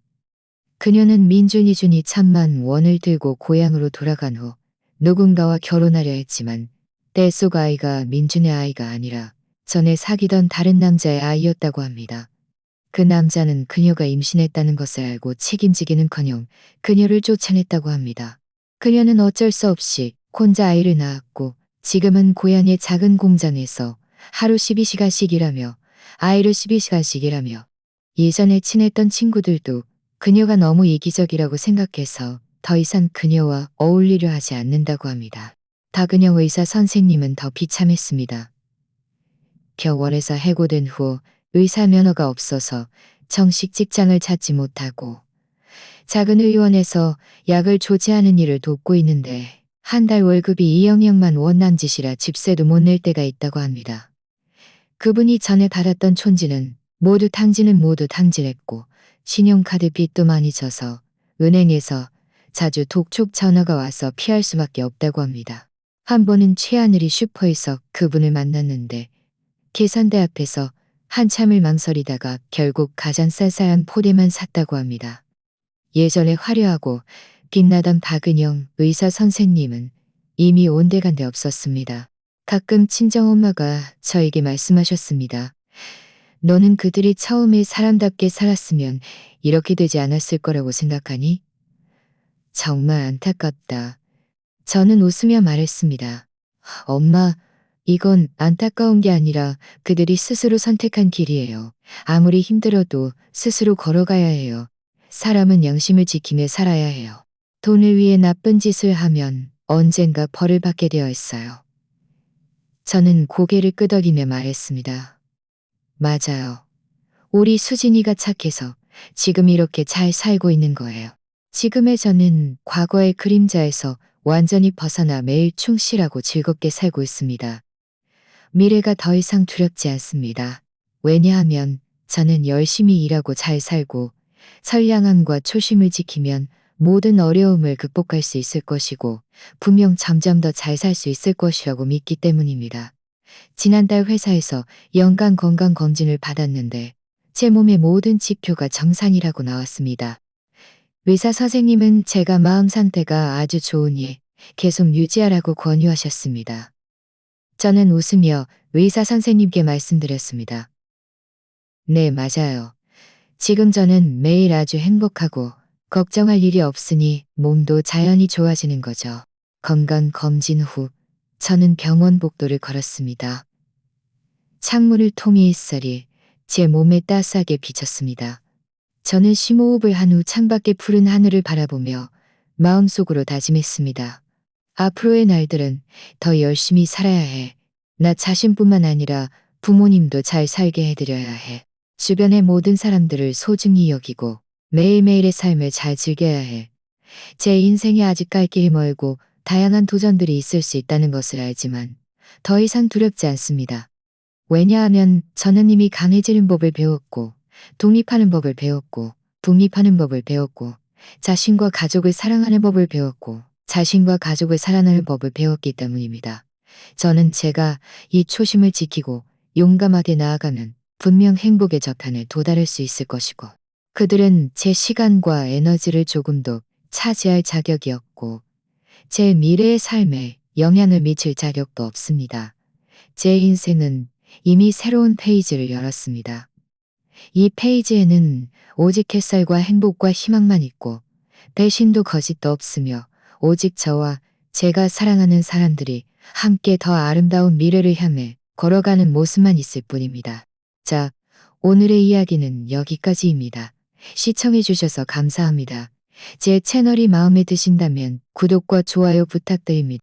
그녀는 민준이 준이 천만 원을 들고 고향으로 돌아간 후 누군가와 결혼하려 했지만 때 속 아이가 민준의 아이가 아니라 전에 사귀던 다른 남자의 아이였다고 합니다. 그 남자는 그녀가 임신했다는 것을 알고 책임지기는커녕 그녀를 쫓아냈다고 합니다. 그녀는 어쩔 수 없이 혼자 아이를 낳았고 지금은 고향의 작은 공장에서 하루 12시간씩 일하며 아이를 12시간씩 일하며 예전에 친했던 친구들도 그녀가 너무 이기적이라고 생각해서 더 이상 그녀와 어울리려 하지 않는다고 합니다. 박은영 의사 선생님은 더 비참했습니다. 병원에서 해고된 후 의사 면허가 없어서 정식 직장을 찾지 못하고 작은 의원에서 약을 조제하는 일을 돕고 있는데 한 달 월급이 2억만 원 남짓이라 집세도 못 낼 때가 있다고 합니다. 그분이 전에 받았던 촌지는 모두 탕진했고 신용카드 빚도 많이 져서 은행에서 자주 독촉 전화가 와서 피할 수밖에 없다고 합니다. 한 번은 최하늘이 슈퍼에서 그분을 만났는데 계산대 앞에서 한참을 망설이다가 결국 가장 쌀쌀한 포대만 샀다고 합니다. 예전에 화려하고 빛나던 박은영 의사 선생님은 이미 온데간데 없었습니다. 가끔 친정엄마가 저에게 말씀하셨습니다. 너는 그들이 처음에 사람답게 살았으면 이렇게 되지 않았을 거라고 생각하니? 정말 안타깝다. 저는 웃으며 말했습니다. 엄마, 이건 안타까운 게 아니라 그들이 스스로 선택한 길이에요. 아무리 힘들어도 스스로 걸어가야 해요. 사람은 양심을 지키며 살아야 해요. 돈을 위해 나쁜 짓을 하면 언젠가 벌을 받게 되어 있어요. 저는 고개를 끄덕이며 말했습니다. 맞아요. 우리 수진이가 착해서 지금 이렇게 잘 살고 있는 거예요. 지금의 저는 과거의 그림자에서 완전히 벗어나 매일 충실하고 즐겁게 살고 있습니다. 미래가 더 이상 두렵지 않습니다. 왜냐하면 저는 열심히 일하고 잘 살고 선량함과 초심을 지키면 모든 어려움을 극복할 수 있을 것이고 분명 점점 더 잘 살 수 있을 것이라고 믿기 때문입니다. 지난달 회사에서 연간 건강검진을 받았는데 제 몸의 모든 지표가 정상이라고 나왔습니다. 의사 선생님은 제가 마음 상태가 아주 좋으니 계속 유지하라고 권유하셨습니다. 저는 웃으며 의사 선생님께 말씀드렸습니다. 네, 맞아요. 지금 저는 매일 아주 행복하고 걱정할 일이 없으니 몸도 자연히 좋아지는 거죠. 건강검진 후 저는 병원 복도를 걸었습니다. 창문을 통해 햇살이 제 몸에 따스하게 비쳤습니다. 저는 심호흡을 한 후 창밖의 푸른 하늘을 바라보며 마음속으로 다짐했습니다. 앞으로의 날들은 더 열심히 살아야 해. 나 자신뿐만 아니라 부모님도 잘 살게 해드려야 해. 주변의 모든 사람들을 소중히 여기고 매일매일의 삶을 잘 즐겨야 해. 제 인생에 아직 갈 길이 멀고 다양한 도전들이 있을 수 있다는 것을 알지만 더 이상 두렵지 않습니다. 왜냐하면 저는 이미 강해지는 법을 배웠고 독립하는 법을 배웠고 독립하는 법을 배웠고 자신과 가족을 사랑하는 법을 배웠고 자신과 가족을 사랑하는 법을 배웠기 때문입니다. 저는 제가 이 초심을 지키고 용감하게 나아가면 분명 행복의 저편에 도달할 수 있을 것이고, 그들은 제 시간과 에너지를 조금도 차지할 자격이 없고, 제 미래의 삶에 영향을 미칠 자격도 없습니다. 제 인생은 이미 새로운 페이지를 열었습니다. 이 페이지에는 오직 햇살과 행복과 희망만 있고, 배신도 거짓도 없으며, 오직 저와 제가 사랑하는 사람들이 함께 더 아름다운 미래를 향해 걸어가는 모습만 있을 뿐입니다. 자, 오늘의 이야기는 여기까지입니다. 시청해주셔서 감사합니다. 제 채널이 마음에 드신다면 구독과 좋아요 부탁드립니다.